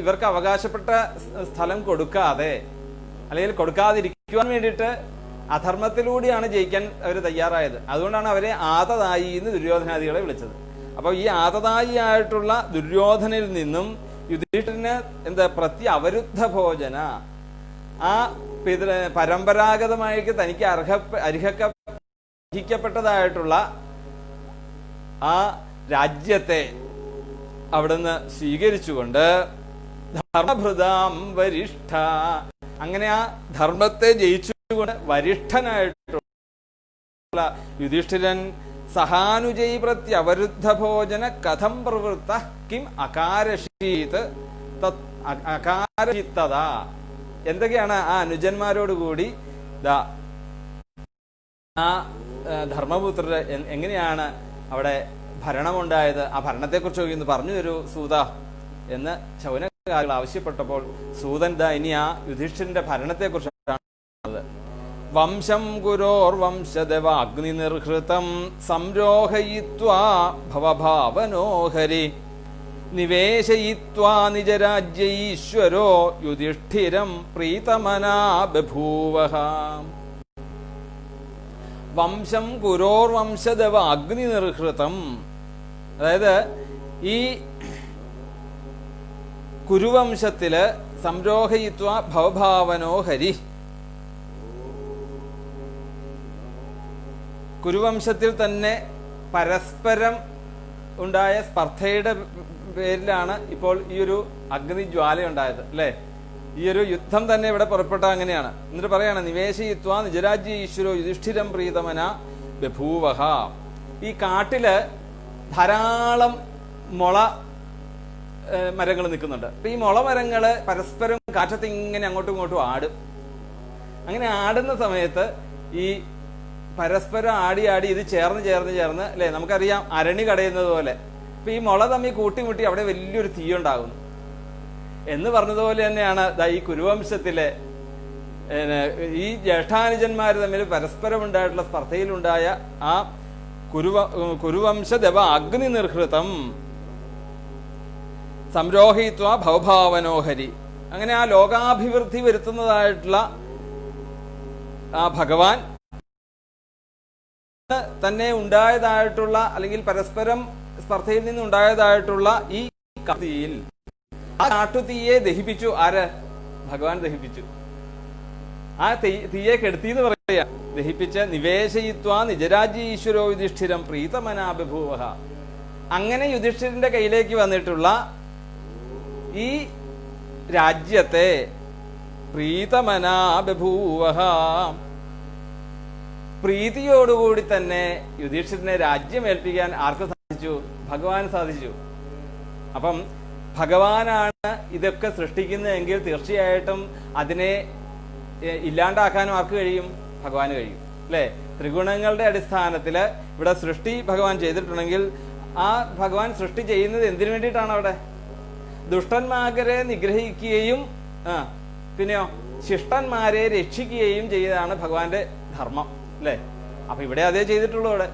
A: ഇവർക്ക് അവകാശപ്പെട്ട സ്ഥലം കൊടുക്കാതെ അല്ലെങ്കിൽ കൊടുക്കാതിരിക്കുവാൻ വേണ്ടിയിട്ട് അധർമ്മത്തിലൂടെയാണ് ജയിക്കാൻ അവർ തയ്യാറായത്. അതുകൊണ്ടാണ് അവരെ ആതതായി എന്ന് ദുര്യോധനാദികളെ വിളിച്ചത്. അപ്പൊ ഈ ആതതായി ആയിട്ടുള്ള ദുര്യോധനിൽ നിന്നും യുധിഷ്ഠിരന് അവരുദ്ധ ഭോജന, ആ പരമ്പരാഗതമായി തനിക്ക് അർഹിക്കപ്പെട്ടതായിട്ടുള്ള ആ രാജ്യത്തെ അവിടുന്ന് സ്വീകരിച്ചുകൊണ്ട് ധർമ്മഭൃതാം വരിഷ്ഠ, അങ്ങനെ ആ ധർമ്മത്തെ ജയിച്ചുകൊണ്ട് വരിഷ്ഠനായിട്ടുള്ള യുധിഷ്ഠിരൻ സഹാനുജൈ പ്രത്യവരുദ്ധ ഭോജന കഥം പ്രവൃത്ത കിം അകാരശീത് അകാരശീത്തത. എന്തൊക്കെയാണ് ആ അനുജന്മാരോടുകൂടി ആ ധർമ്മപുത്രര് എങ്ങനെയാണ് അവിടെ ഭരണമുണ്ടായത്, ആ ഭരണത്തെക്കുറിച്ച് ഇന്ന് പറഞ്ഞു തരൂ സൂത എന്ന് ശൗനകാദികൾ ആവശ്യപ്പെട്ടപ്പോൾ സൂതൻ ഇനി ആ യുധിഷ്ഠിരന്റെ ഭരണത്തെക്കുറിച്ചാണ്. വംശം ഗുരോർവംശദേവ അഗ്നിനിർഹൃതം സംരോഹയിത്വാ ഭവഭാവനോഹരി നിവേശയിത്വാ നിജരാജ്യൈശ്വരോ യുധിഷ്ഠിരം പ്രീതമനാ ബഭൂവഃ. വംശം ഗുരോർവംശദേവ അഗ്നിനിർഹൃതം, അതായത് ഈ കുരുവംശത്തില് സംരോഹയിത്വാ ഭവഭാവനോഹരി, കുരുവംശത്തിൽ തന്നെ പരസ്പരം ഉണ്ടായ സ്പർദ്ധയുടെ പേരിലാണ് ഇപ്പോൾ ഈ ഒരു അഗ്നിജ്വാല ഉണ്ടായത് അല്ലെ. ഈ ഒരു യുദ്ധം തന്നെ ഇവിടെ പുറപ്പെട്ട അങ്ങനെയാണ്. എന്നിട്ട് പറയാണ് നിവേശയിത്വാ നിജരാജ്യ ഈശ്വരോ യുധിഷ്ഠിരം പ്രീതമന ബഭൂവഃ. ഈ കാട്ടില് ധാരാളം മുള മരങ്ങൾ നിൽക്കുന്നുണ്ട്. അപ്പൊ ഈ മുളമരങ്ങള് പരസ്പരം കാറ്റത്ത് ഇങ്ങനെ അങ്ങോട്ടും ഇങ്ങോട്ടും ആടും. അങ്ങനെ ആടുന്ന സമയത്ത് ഈ പരസ്പരം ആടി ഇത് ചേർന്ന് അല്ലെ, നമുക്കറിയാം അരണി കടയുന്നത് പോലെ. അപ്പൊ ഈ മുള തമ്മിൽ കൂട്ടിമുട്ടി അവിടെ വലിയൊരു തീയുണ്ടാകുന്നു എന്ന് പറഞ്ഞതുപോലെ തന്നെയാണ് ഈ കുരുവംശത്തിലെ ഈ ജ്യേഷ്ഠാനുജന്മാര് തമ്മിൽ പരസ്പരം ഉണ്ടായിട്ടുള്ള സ്പർദ്ധയിലുണ്ടായ ആ കുരുവംശദേവ അഗ്നി നിർഹൃതം സംരോഹിത്വ ഭവഭാവനോഹരി. അങ്ങനെ ആ ലോകാഭിവൃദ്ധി വരുത്തുന്നതായിട്ടുള്ള ആ ഭഗവാൻ തന്നെ ഉണ്ടായതായിട്ടുള്ള അല്ലെങ്കിൽ പരസ്പരം സ്പർദ്ധയിൽ നിന്നുണ്ടായതായിട്ടുള്ള ഈ കാട്ടുതീയിൽ ആ കാട്ടുതീയെ ദഹിപ്പിച്ചു. ആര്? ഭഗവാൻ ദഹിപ്പിച്ചു. ആ തീയെ കെടുത്തി എന്ന് പറയാ. ദഹിപ്പിച്ച് നിവേശയിത്വാ നിജരാജ്യ ഈശ്വരോ യുധിഷ്ഠിരം പ്രീതമനാ ബഭൂവഃ. അങ്ങനെ യുധിഷ്ഠിരന്റെ കയ്യിലേക്ക് വന്നിട്ടുള്ള ഈ രാജ്യത്തെ പ്രീതമനാ ബഭൂവഃ, പ്രീതിയോടുകൂടി തന്നെ യുധിഷ്ഠിരനെ രാജ്യം ഏൽപ്പിക്കാൻ ആർക്ക് സാധിച്ചു? സാധിച്ചു? ഭഗവാന് സാധിച്ചു. അപ്പം ഭഗവാനാണ് ഇതൊക്കെ സൃഷ്ടിക്കുന്നതെങ്കിൽ തീർച്ചയായിട്ടും അതിനെ ഇല്ലാണ്ടാക്കാനും ആർക്ക് കഴിയും? ഭഗവാന് കഴിയും, അല്ലേ? ത്രിഗുണങ്ങളുടെ അടിസ്ഥാനത്തിൽ ഇവിടെ സൃഷ്ടി ഭഗവാൻ ചെയ്തിട്ടുണ്ടെങ്കിൽ ആ ഭഗവാൻ സൃഷ്ടി ചെയ്യുന്നത് എന്തിനു വേണ്ടിയിട്ടാണ്? അവിടെ ദുഷ്ടന്മാരെ നിഗ്രഹിക്കുകയും പിന്നെയോ ശിഷ്ടന്മാരെ രക്ഷിക്കുകയും ചെയ്തതാണ് ഭഗവാന്റെ ധർമ്മം, അല്ലേ? അപ്പൊ ഇവിടെ അതേ ചെയ്തിട്ടുള്ളൂ. അവിടെ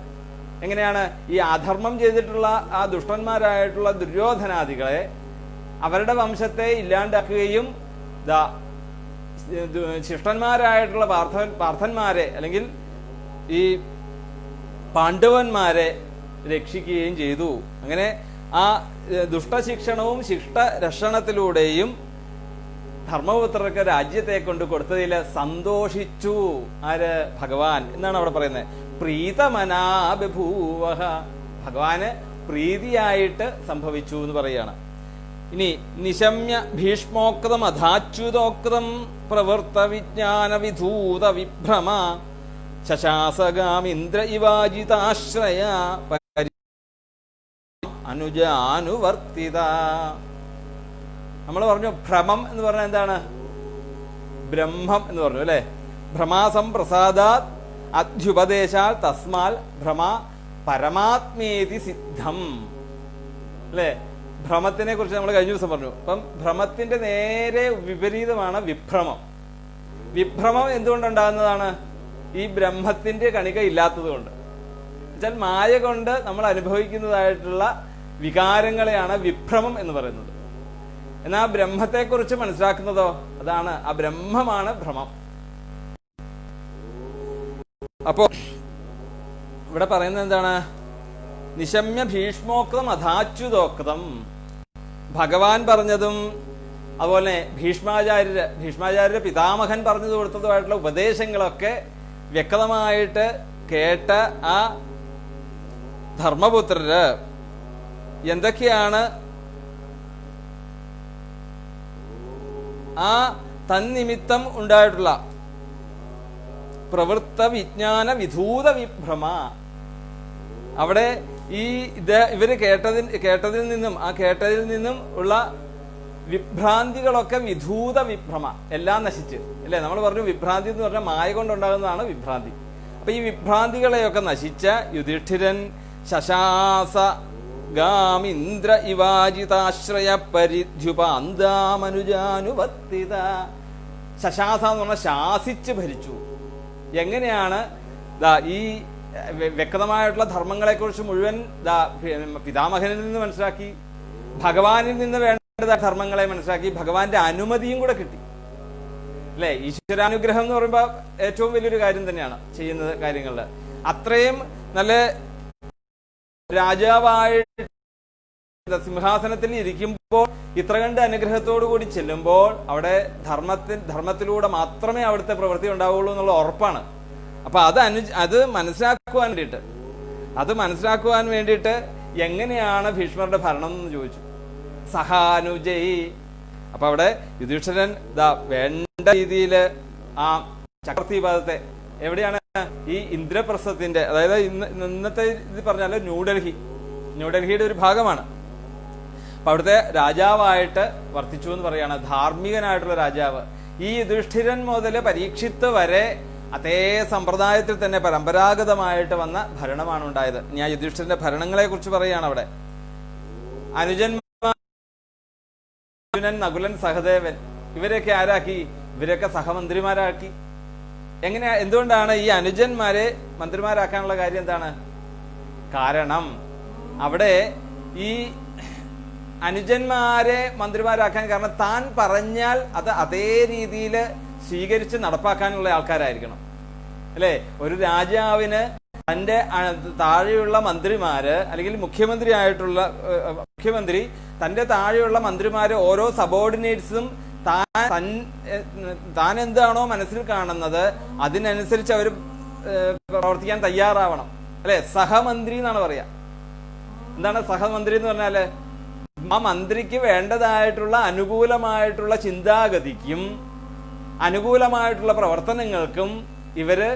A: എങ്ങനെയാണ് ഈ അധർമ്മം ചെയ്തിട്ടുള്ള ആ ദുഷ്ടന്മാരായിട്ടുള്ള ദുര്യോധനാദികളെ, അവരുടെ വംശത്തെ ഇല്ലാണ്ടാക്കുകയും ശിഷ്ടന്മാരായിട്ടുള്ള പാർത്ഥന്മാരെ അല്ലെങ്കിൽ ഈ പാണ്ഡവന്മാരെ രക്ഷിക്കുകയും ചെയ്തു. അങ്ങനെ ആ ദുഷ്ടശിക്ഷണവും ശിഷ്ടരക്ഷണത്തിലൂടെയും ധർമ്മപുത്രർക്ക് രാജ്യത്തെ കൊണ്ട് കൊടുത്തതിൽ സന്തോഷിച്ചു ആര്? ഭഗവാൻ എന്നാണ് അവിടെ പറയുന്നത്. പ്രീതമനാ ബഭൂവഃ, ഭഗവാന് പ്രീതിയായിട്ട് സംഭവിച്ചു എന്ന് പറയാണ്. ഇനി നിശമ്യ ഭീഷ്മോക്തം അധാച്യുതോക്തം പ്രവൃത്ത വിജ്ഞാന വിധൂത വിഭ്രമ ശശാസഗാമിന്ദ്ര ഇവാജിതാശ്രയ അനുജാനുവർത്തിത. നമ്മൾ പറഞ്ഞു ഭ്രമം എന്ന് പറഞ്ഞാൽ എന്താണ്? ബ്രഹ്മം എന്ന് പറഞ്ഞു, അല്ലെ? ഭ്രമാസം പ്രസാദാത് അധ്യുപദേശാൽ തസ്മാൽ ഭ്രമ പരമാത്മേതി സിദ്ധം, അല്ലെ? ഭ്രമത്തിനെ കുറിച്ച് നമ്മൾ കഴിഞ്ഞ ദിവസം പറഞ്ഞു. അപ്പം ഭ്രമത്തിന്റെ നേരെ വിപരീതമാണ് വിഭ്രമം. വിഭ്രമം എന്തുകൊണ്ടുണ്ടാകുന്നതാണ്? ഈ ബ്രഹ്മത്തിന്റെ കണിക ഇല്ലാത്തത് കൊണ്ട്. എന്നുവെച്ചാൽ മായ കൊണ്ട് നമ്മൾ അനുഭവിക്കുന്നതായിട്ടുള്ള വികാരങ്ങളെയാണ് വിഭ്രമം എന്ന് പറയുന്നത്. എന്നാൽ ബ്രഹ്മത്തെക്കുറിച്ച് മനസ്സിലാക്കുന്നതോ അതാണ്, ആ ബ്രഹ്മമാണ് ഭ്രമം. അപ്പോ ഇവിടെ പറയുന്നത് എന്താണ്? നിശമ്യ ഭീഷ്മോക്തം അധാച്യുതോക്തം, ഭഗവാൻ പറഞ്ഞതും അതുപോലെ ഭീഷ്മാചാര്യര് പിതാമഹൻ പറഞ്ഞു കൊടുത്തതുമായിട്ടുള്ള ഉപദേശങ്ങളൊക്കെ വ്യക്തമായിട്ട് കേട്ട ആ ധർമ്മപുത്രര് എന്തൊക്കെയാണ് ആ തന്നിമിത്തം ഉണ്ടായിട്ടുള്ള പ്രവൃത്ത വിജ്ഞാന വിധൂത വിഭ്രമ, അവിടെ ഈ ഇവര് കേട്ടതിൽ നിന്നും ഉള്ള വിഭ്രാന്തികളൊക്കെ വിധൂത വിഭ്രമ, എല്ലാം നശിച്ച്, അല്ലെ? നമ്മൾ പറഞ്ഞു വിഭ്രാന്തി എന്ന് പറഞ്ഞാൽ മായ കൊണ്ടുണ്ടാകുന്നതാണ് വിഭ്രാന്തി. അപ്പൊ ഈ വിഭ്രാന്തികളെയൊക്കെ നശിച്ച യുധിഷ്ഠിരൻ ശശാസ ഗാമിന്ദ്ര ഇവാജിതാശ്രയ പരിധ്യുപാന്താമനുജാനുവർത്തിത. ശശാസ എന്ന് പറഞ്ഞാൽ ശാസിച്ച് ഭരിച്ചു. എങ്ങനെയാണ്? ഈ വ്യക്തമായിട്ടുള്ള ധർമ്മങ്ങളെക്കുറിച്ച് മുഴുവൻ പിതാമഹനിൽ നിന്ന് മനസ്സിലാക്കി, ഭഗവാനിൽ നിന്ന് വേണ്ട ധർമ്മങ്ങളെ മനസ്സിലാക്കി, ഭഗവാന്റെ അനുമതിയും കൂടെ കിട്ടി, അല്ലെ? ഈശ്വരാനുഗ്രഹം എന്ന് പറയുമ്പോൾ ഏറ്റവും വലിയൊരു കാര്യം തന്നെയാണ് ചെയ്യുന്ന കാര്യങ്ങളിൽ. അത്രയും നല്ല രാജാവായിട്ട് സിംഹാസനത്തിൽ ഇരിക്കുമ്പോൾ ഇത്ര കണ്ട് അനുഗ്രഹത്തോടു കൂടി ചെല്ലുമ്പോൾ അവിടെ ധർമ്മത്തിലൂടെ മാത്രമേ അവിടുത്തെ പ്രവൃത്തി ഉണ്ടാവുള്ളൂ എന്നുള്ള ഉറപ്പാണ്. അപ്പൊ അത് മനസ്സിലാക്കുവാൻ വേണ്ടിയിട്ട് എങ്ങനെയാണ് ഭീഷ്മരുടെ ഭരണം എന്ന് ചോദിച്ചു. സഹാനുജയി. അപ്പൊ അവിടെ യുധിഷ്ഠിരൻ വേണ്ട രീതിയിൽ ആ ചക്രവർത്തിപദത്തെ എവിടെയാണ്? ഈ ഇന്ദ്രപ്രസ്ഥത്തിന്റെ, അതായത് ഇന്നത്തെ ഇത് പറഞ്ഞാല് ന്യൂഡൽഹിയുടെ ഒരു ഭാഗമാണ്. അപ്പൊ അവിടുത്തെ രാജാവായിട്ട് വർത്തിച്ചു എന്ന് പറയാണ്. ധാർമ്മികനായിട്ടുള്ള രാജാവ്. ഈ യുധിഷ്ഠിരൻ മുതൽ പരീക്ഷിത്ത് വരെ അതേ സമ്പ്രദായത്തിൽ തന്നെ പരമ്പരാഗതമായിട്ട് വന്ന ഭരണമാണ് ഉണ്ടായത്. ഞാൻ യുധിഷ്ഠിരന്റെ ഭരണങ്ങളെ കുറിച്ച് പറയുകയാണ്. അവിടെ അനുജന്മാർ നകുലൻ, സഹദേവൻ, ഇവരെയൊക്കെ ആരാക്കി? ഇവരൊക്കെ സഹമന്ത്രിമാരാക്കി. എന്തുകൊണ്ടാണ് ഈ അനുജന്മാരെ മന്ത്രിമാരാക്കാനുള്ള കാര്യം എന്താണ്? കാരണം അവിടെ ഈ അനുജന്മാരെ മന്ത്രിമാരാക്കാൻ കാരണം താൻ പറഞ്ഞാൽ അത് അതേ രീതിയിൽ സ്വീകരിച്ച് നടപ്പാക്കാനുള്ള ആൾക്കാരായിരിക്കണം, അല്ലെ? ഒരു രാജാവിന് തന്റെ താഴെയുള്ള മന്ത്രിമാര് അല്ലെങ്കിൽ മുഖ്യമന്ത്രി തന്റെ താഴെയുള്ള മന്ത്രിമാര് ഓരോ സബോർഡിനേറ്റ്സും താൻ എന്താണോ മനസ്സിൽ കാണുന്നത് അതിനനുസരിച്ച് അവർ പ്രവർത്തിക്കാൻ തയ്യാറാവണം, അല്ലെ? സഹമന്ത്രി എന്നാണ് പറയാ. എന്താണ് സഹമന്ത്രി എന്ന് പറഞ്ഞാല്? ആ മന്ത്രിക്ക് വേണ്ടതായിട്ടുള്ള അനുകൂലമായിട്ടുള്ള ചിന്താഗതിക്കും അനുകൂലമായിട്ടുള്ള പ്രവർത്തനങ്ങൾക്കും ഇവര്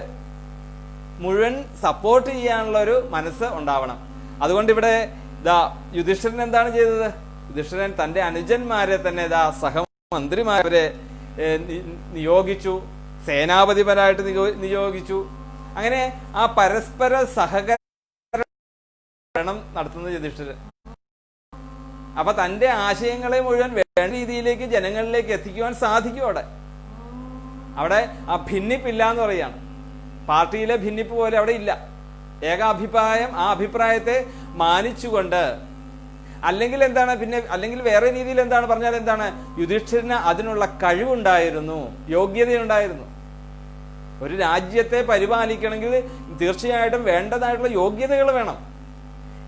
A: മുഴുവൻ സപ്പോർട്ട് ചെയ്യാനുള്ള ഒരു മനസ്സ് ഉണ്ടാവണം. അതുകൊണ്ട് ഇവിടെ യുധിഷ്ഠിരൻ എന്താണ് ചെയ്തത്? യുധിഷ്ഠിരൻ തന്റെ അനുജന്മാരെ തന്നെ സഹമന്ത്രിമാരെ നിയോഗിച്ചു, സേനാപതിമാരായിട്ട് നിയോഗിച്ചു. അങ്ങനെ ആ പരസ്പര സഹകരണം നടത്തുന്നത് യുധിഷ്ഠിരൻ. അപ്പൊ തന്റെ ആശയങ്ങളെ മുഴുവൻ വേണ്ട രീതിയിലേക്ക് ജനങ്ങളിലേക്ക് എത്തിക്കുവാൻ സാധിക്കും. അവിടെ ആ ഭിന്നിപ്പില്ല എന്ന് പറയാണ്. പാർട്ടിയിലെ ഭിന്നിപ്പ് പോലെ അവിടെ ഇല്ല. ഏകാഭിപ്രായം, ആ അഭിപ്രായത്തെ മാനിച്ചുകൊണ്ട്. അല്ലെങ്കിൽ എന്താണ്, അല്ലെങ്കിൽ വേറെ രീതിയിൽ എന്താണ് പറഞ്ഞാൽ എന്താണ്, യുധിഷ്ഠിരന് അതിനുള്ള കഴിവുണ്ടായിരുന്നു, യോഗ്യതയുണ്ടായിരുന്നു. ഒരു രാജ്യത്തെ പരിപാലിക്കണമെങ്കിൽ തീർച്ചയായിട്ടും വേണ്ടതായിട്ടുള്ള യോഗ്യതകൾ വേണം.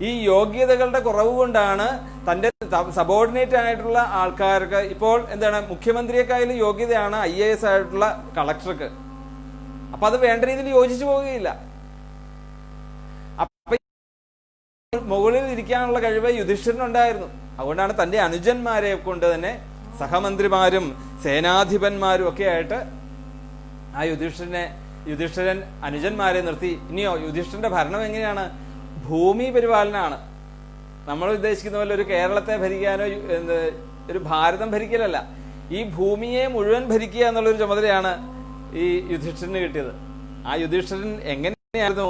A: ഈ യോഗ്യതകളുടെ കുറവ് കൊണ്ടാണ് തന്റെ സബോർഡിനേറ്റ് ആയിട്ടുള്ള ആൾക്കാർക്ക് ഇപ്പോൾ എന്താണ്, മുഖ്യമന്ത്രിയെക്കായാലും യോഗ്യതയാണ് IAS ആയിട്ടുള്ള കളക്ടർക്ക്. അപ്പൊ അത് വേണ്ട രീതിയിൽ യോജിച്ചു പോവുകയില്ല. അപ്പൊ മുകളിൽ ഇരിക്കാനുള്ള കഴിവ് യുധിഷ്ഠിരനുണ്ടായിരുന്നു. അതുകൊണ്ടാണ് തന്റെ അനുജന്മാരെ കൊണ്ട് തന്നെ സഹമന്ത്രിമാരും സേനാധിപന്മാരും ഒക്കെ ആയിട്ട് ആ യുധിഷ്ഠിരൻ അനുജന്മാരെ നിർത്തി. ഇനിയോ യുധിഷ്ഠിരന്റെ ഭരണം എങ്ങനെയാണ്? ഭൂമി പരിപാലനമാണ്. നമ്മൾ ഉദ്ദേശിക്കുന്ന പോലെ ഒരു കേരളത്തെ ഭരിക്കാനോ ഒരു ഭാരതം ഭരിക്കലല്ല. ഈ ഭൂമിയെ മുഴുവൻ ഭരിക്കുക എന്നുള്ളൊരു ചുമതലയാണ് ഈ യുധിഷ്ഠിരന് കിട്ടിയത്. ആ യുധിഷ്ഠിരൻ എങ്ങനെയായിരുന്നു?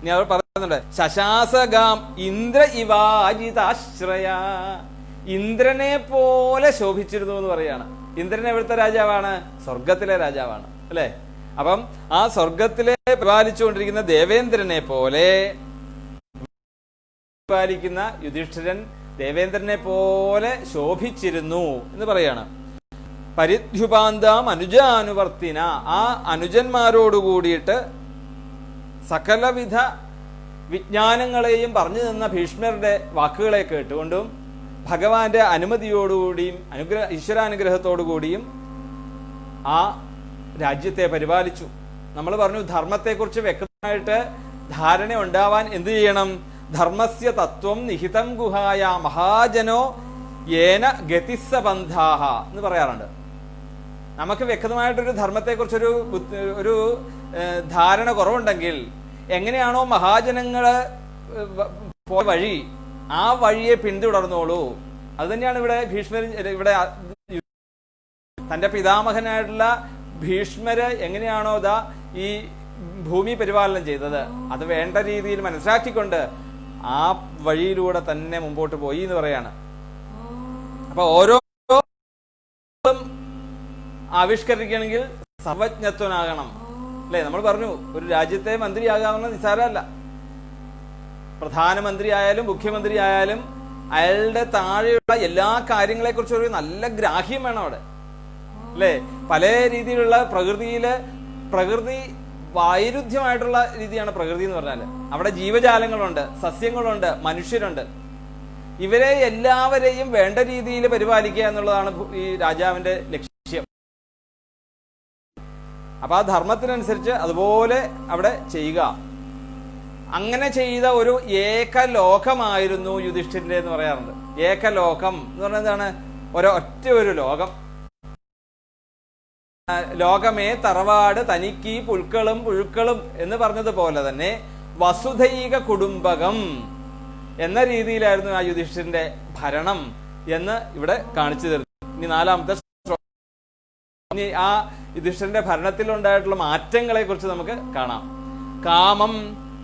A: ഇനി അവർ പറയുന്നുണ്ട്, ശശാസഗാം ഇന്ദ്ര ഇവാജിതാശ്രയ, ഇന്ദ്രനെ പോലെ ശോഭിച്ചിരുന്നു എന്ന് പറയാണ്. ഇന്ദ്രൻ എവിടുത്തെ രാജാവാണ്? സ്വർഗത്തിലെ രാജാവാണ്, അല്ലെ? അപ്പം ആ സ്വർഗത്തിലെ പരിപാലിച്ചുകൊണ്ടിരിക്കുന്ന ദേവേന്ദ്രനെ പോലെ പരിപാലിക്കുന്ന യുധിഷ്ഠിരൻ ദേവേന്ദ്രനെ പോലെ ശോഭിച്ചിരുന്നു എന്ന് പറയാണ്. പരിദ്യുപാന്താം അനുജാനുവർത്തിന, ആ അനുജന്മാരോട് കൂടിയിട്ട് സകലവിധ വിജ്ഞാനങ്ങളെയും പറഞ്ഞു തന്ന ഭീഷ്മരുടെ വാക്കുകളെ കേട്ടുകൊണ്ടും ഭഗവാന്റെ അനുമതിയോടുകൂടിയും ഈശ്വരാനുഗ്രഹത്തോടുകൂടിയും ആ രാജ്യത്തെ പരിപാലിച്ചു. നമ്മൾ പറഞ്ഞു, ധർമ്മത്തെക്കുറിച്ച് വ്യക്തമായിട്ട് ധാരണ ഉണ്ടാവാൻ എന്ത് ചെയ്യണം? ധർമ്മസ്യ തത്വം നിഹിതം ഗുഹായ മഹാജനോ യേന ഗതിസ്സബന്ധാഹ എന്ന് പറയാറുണ്ട്. നമുക്ക് വ്യക്തമായിട്ടൊരു ധർമ്മത്തെക്കുറിച്ചൊരു ഒരു ധാരണ കുറവുണ്ടെങ്കിൽ എങ്ങനെയാണോ മഹാജനങ്ങള് പോയ വഴി, ആ വഴിയെ പിന്തുടർന്നോളൂ. അത് തന്നെയാണ് ഇവിടെ ഇവിടെ തന്റെ പിതാമഹനായിട്ടുള്ള ഭീഷ്മര് എങ്ങനെയാണോ ഈ ഭൂമി പരിപാലനം ചെയ്തത്, അത് വേണ്ട രീതിയിൽ മനസ്സിലാക്കിക്കൊണ്ട് ആ വഴിയിലൂടെ തന്നെ മുമ്പോട്ട് പോയി എന്ന് പറയാണ്. അപ്പൊ ഓരോ ആവിഷ്കരിക്കണമെങ്കിൽ സർവജ്ഞത്വനാകണം, അല്ലെ? നമ്മൾ പറഞ്ഞു, ഒരു രാജ്യത്തെ മന്ത്രിയാകാവുന്ന നിസ്സാരമല്ല. പ്രധാനമന്ത്രി ആയാലും മുഖ്യമന്ത്രി ആയാലും അയാളുടെ താഴെയുള്ള എല്ലാ കാര്യങ്ങളെ കുറിച്ചും ഒരു നല്ല ഗ്രാഹ്യം വേണം അവിടെ, അല്ലെ? പല രീതിയിലുള്ള പ്രകൃതി വൈരുദ്ധ്യമായിട്ടുള്ള രീതിയാണ് പ്രകൃതി എന്ന് പറഞ്ഞാല്. അവിടെ ജീവജാലങ്ങളുണ്ട്, സസ്യങ്ങളുണ്ട്, മനുഷ്യരുണ്ട്. ഇവരെ എല്ലാവരെയും വേണ്ട രീതിയിൽ പരിപാലിക്കുക എന്നുള്ളതാണ് ഈ രാജാവിന്റെ ലക്ഷ്യം. അപ്പൊ ആ ധർമ്മത്തിനനുസരിച്ച് അതുപോലെ അവിടെ ചെയ്യുക. അങ്ങനെ ചെയ്ത ഒരു ഏകലോകമായിരുന്നു യുധിഷ്ഠിരന്റെ എന്ന് പറയാറുണ്ട്. ഏകലോകം എന്ന് പറഞ്ഞാൽ എന്താണ്? ഒരൊറ്റ ഒരു ലോകം. ലോകമേ തറവാട് തനിക്ക് പുൽക്കളും പുഴുക്കളും എന്ന് പറഞ്ഞതുപോലെ തന്നെ വസുധൈക കുടുംബകം എന്ന രീതിയിലായിരുന്നു ആ യുധിഷ്ഠിരന്റെ ഭരണം എന്ന് ഇവിടെ കാണിച്ചു തരുന്നു. ഇനി നാലാമത്തെ ഇനി ആ യുധിഷ്ഠിരന്റെ ഭരണത്തിൽ ഉണ്ടായിട്ടുള്ള മാറ്റങ്ങളെ കുറിച്ച് നമുക്ക് കാണാം. കാമം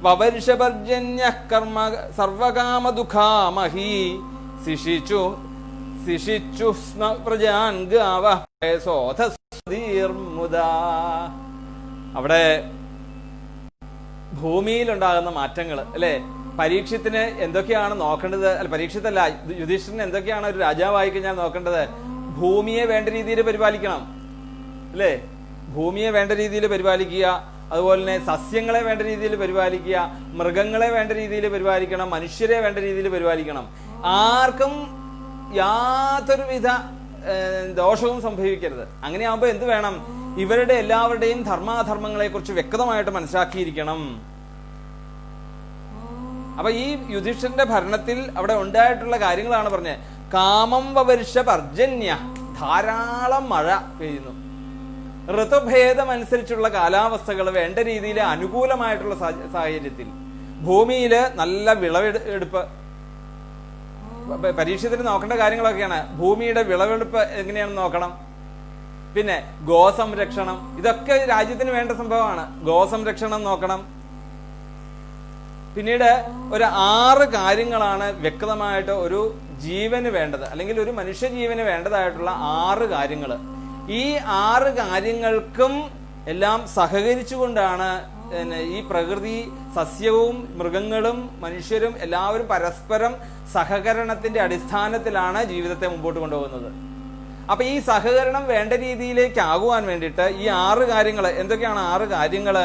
A: വവർഷപർജന്യ കർമ്മ സർവകാമ ദുഃഖാമഹി ശിഷിച്ചു പ്രജാൻ ഗാവ അവിടെ ഭൂമിയിലുണ്ടാകുന്ന മാറ്റങ്ങൾ, അല്ലെ? പരീക്ഷത്തിന് എന്തൊക്കെയാണ് നോക്കേണ്ടത്? അല്ല, പരീക്ഷത്തല്ല, യുധിഷ്ഠിരൻ എന്തൊക്കെയാണ് ഒരു രാജാവായി കഴിഞ്ഞാൽ നോക്കേണ്ടത്? ഭൂമിയെ വേണ്ട രീതിയിൽ പരിപാലിക്കണം, അല്ലെ? ഭൂമിയെ വേണ്ട രീതിയിൽ പരിപാലിക്കുക, അതുപോലെ തന്നെ സസ്യങ്ങളെ വേണ്ട രീതിയിൽ പരിപാലിക്കുക, മൃഗങ്ങളെ വേണ്ട രീതിയിൽ പരിപാലിക്കണം, മനുഷ്യരെ വേണ്ട രീതിയിൽ പരിപാലിക്കണം. ആർക്കും യാതൊരുവിധ ദോഷവും സംഭവിക്കരുത്. അങ്ങനെയാകുമ്പോ എന്ത് വേണം? ഇവരുടെ എല്ലാവരുടെയും ധർമാധർമ്മങ്ങളെ കുറിച്ച് വ്യക്തമായിട്ട് മനസ്സിലാക്കിയിരിക്കണം. അപ്പൊ ഈ യുധിഷ്ഠിരന്റെ ഭരണത്തിൽ അവിടെ ഉണ്ടായിട്ടുള്ള കാര്യങ്ങളാണ് പറഞ്ഞത്. കാമം വവർഷ പർജന്യ, ധാരാളം മഴ പെയ്യുന്നു. ഋതുഭേദം അനുസരിച്ചുള്ള കാലാവസ്ഥകൾ വേണ്ട രീതിയിൽ അനുകൂലമായിട്ടുള്ള സാഹചര്യത്തിൽ ഭൂമിയില് നല്ല വിളവെടുപ്പ്, പരീക്ഷത്തിന് നോക്കേണ്ട കാര്യങ്ങളൊക്കെയാണ്. ഭൂമിയുടെ വിളവെടുപ്പ് എങ്ങനെയാണെന്ന് നോക്കണം. പിന്നെ ഗോസംരക്ഷണം, ഇതൊക്കെ രാജ്യത്തിന് വേണ്ട സംഭവമാണ്. ഗോസംരക്ഷണം നോക്കണം. പിന്നീട് ഒരു 6 കാര്യങ്ങളാണ് വ്യക്തമായിട്ട് ഒരു ജീവന് വേണ്ടത്, അല്ലെങ്കിൽ ഒരു മനുഷ്യജീവന് വേണ്ടതായിട്ടുള്ള 6 കാര്യങ്ങൾ. ഈ 6 കാര്യങ്ങൾക്കും എല്ലാം സഹകരിച്ചുകൊണ്ടാണ് ഈ പ്രകൃതി, സസ്യവും മൃഗങ്ങളും മനുഷ്യരും എല്ലാവരും പരസ്പരം സഹകരണത്തിന്റെ അടിസ്ഥാനത്തിലാണ് ജീവിതത്തെ മുമ്പോട്ട് കൊണ്ടുപോകുന്നത്. അപ്പൊ ഈ സഹകരണം വേണ്ട രീതിയിലേക്ക് ആകുവാൻ വേണ്ടിയിട്ട് ഈ 6 കാര്യങ്ങൾ എന്തൊക്കെയാണ്? 6 കാര്യങ്ങള്: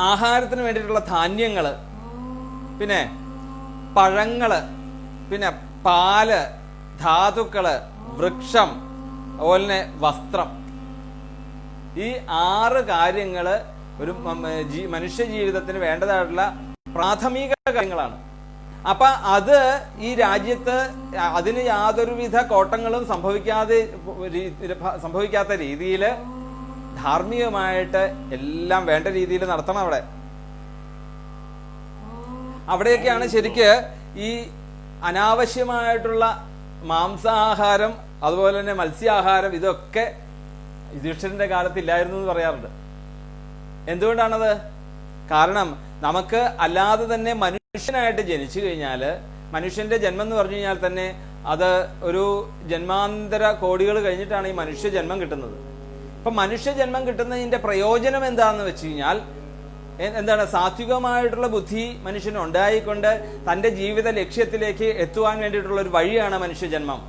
A: ആഹാരത്തിന് വേണ്ടിയിട്ടുള്ള ധാന്യങ്ങള്, പിന്നെ പഴങ്ങള്, പിന്നെ പാല്, ധാതുക്കള്, വൃക്ഷം, അതുപോലെ തന്നെ വസ്ത്രം. ഈ 6 കാര്യങ്ങള് ഒരു മനുഷ്യ ജീവിതത്തിന് വേണ്ടതായിട്ടുള്ള പ്രാഥമിക കാര്യങ്ങളാണ്. അപ്പൊ അത് ഈ രാജ്യത്ത് അതിന് യാതൊരുവിധ കോട്ടങ്ങളും സംഭവിക്കാത്ത രീതിയിൽ ധാർമ്മികമായിട്ട് എല്ലാം വേണ്ട രീതിയിൽ നടത്തണം. അവിടെയൊക്കെയാണ് ശരിക്ക് ഈ അനാവശ്യമായിട്ടുള്ള മാംസാഹാരം, അതുപോലെ തന്നെ മത്സ്യാഹാരം, ഇതൊക്കെ യുധിഷ്ഠിരന്റെ കാലത്ത് ഇല്ലായിരുന്നു എന്ന് പറയാറുണ്ട്. എന്തുകൊണ്ടാണത്? കാരണം നമുക്ക് അല്ലാതെ തന്നെ മനുഷ്യനായിട്ട് ജനിച്ചു കഴിഞ്ഞാല്, മനുഷ്യന്റെ ജന്മം എന്ന് പറഞ്ഞു കഴിഞ്ഞാൽ തന്നെ അത് ഒരു ജന്മാന്തര കോടികൾ കഴിഞ്ഞിട്ടാണ് ഈ മനുഷ്യ ജന്മം കിട്ടുന്നത്. ഇപ്പൊ മനുഷ്യ ജന്മം കിട്ടുന്നതിന്റെ പ്രയോജനം എന്താണെന്ന് വെച്ച് കഴിഞ്ഞാൽ എന്താണ്? സാത്വികമായിട്ടുള്ള ബുദ്ധി മനുഷ്യന് ഉണ്ടായിക്കൊണ്ട് തന്റെ ജീവിത ലക്ഷ്യത്തിലേക്ക് എത്തുവാൻ വേണ്ടിയിട്ടുള്ള ഒരു വഴിയാണ് മനുഷ്യജന്മം.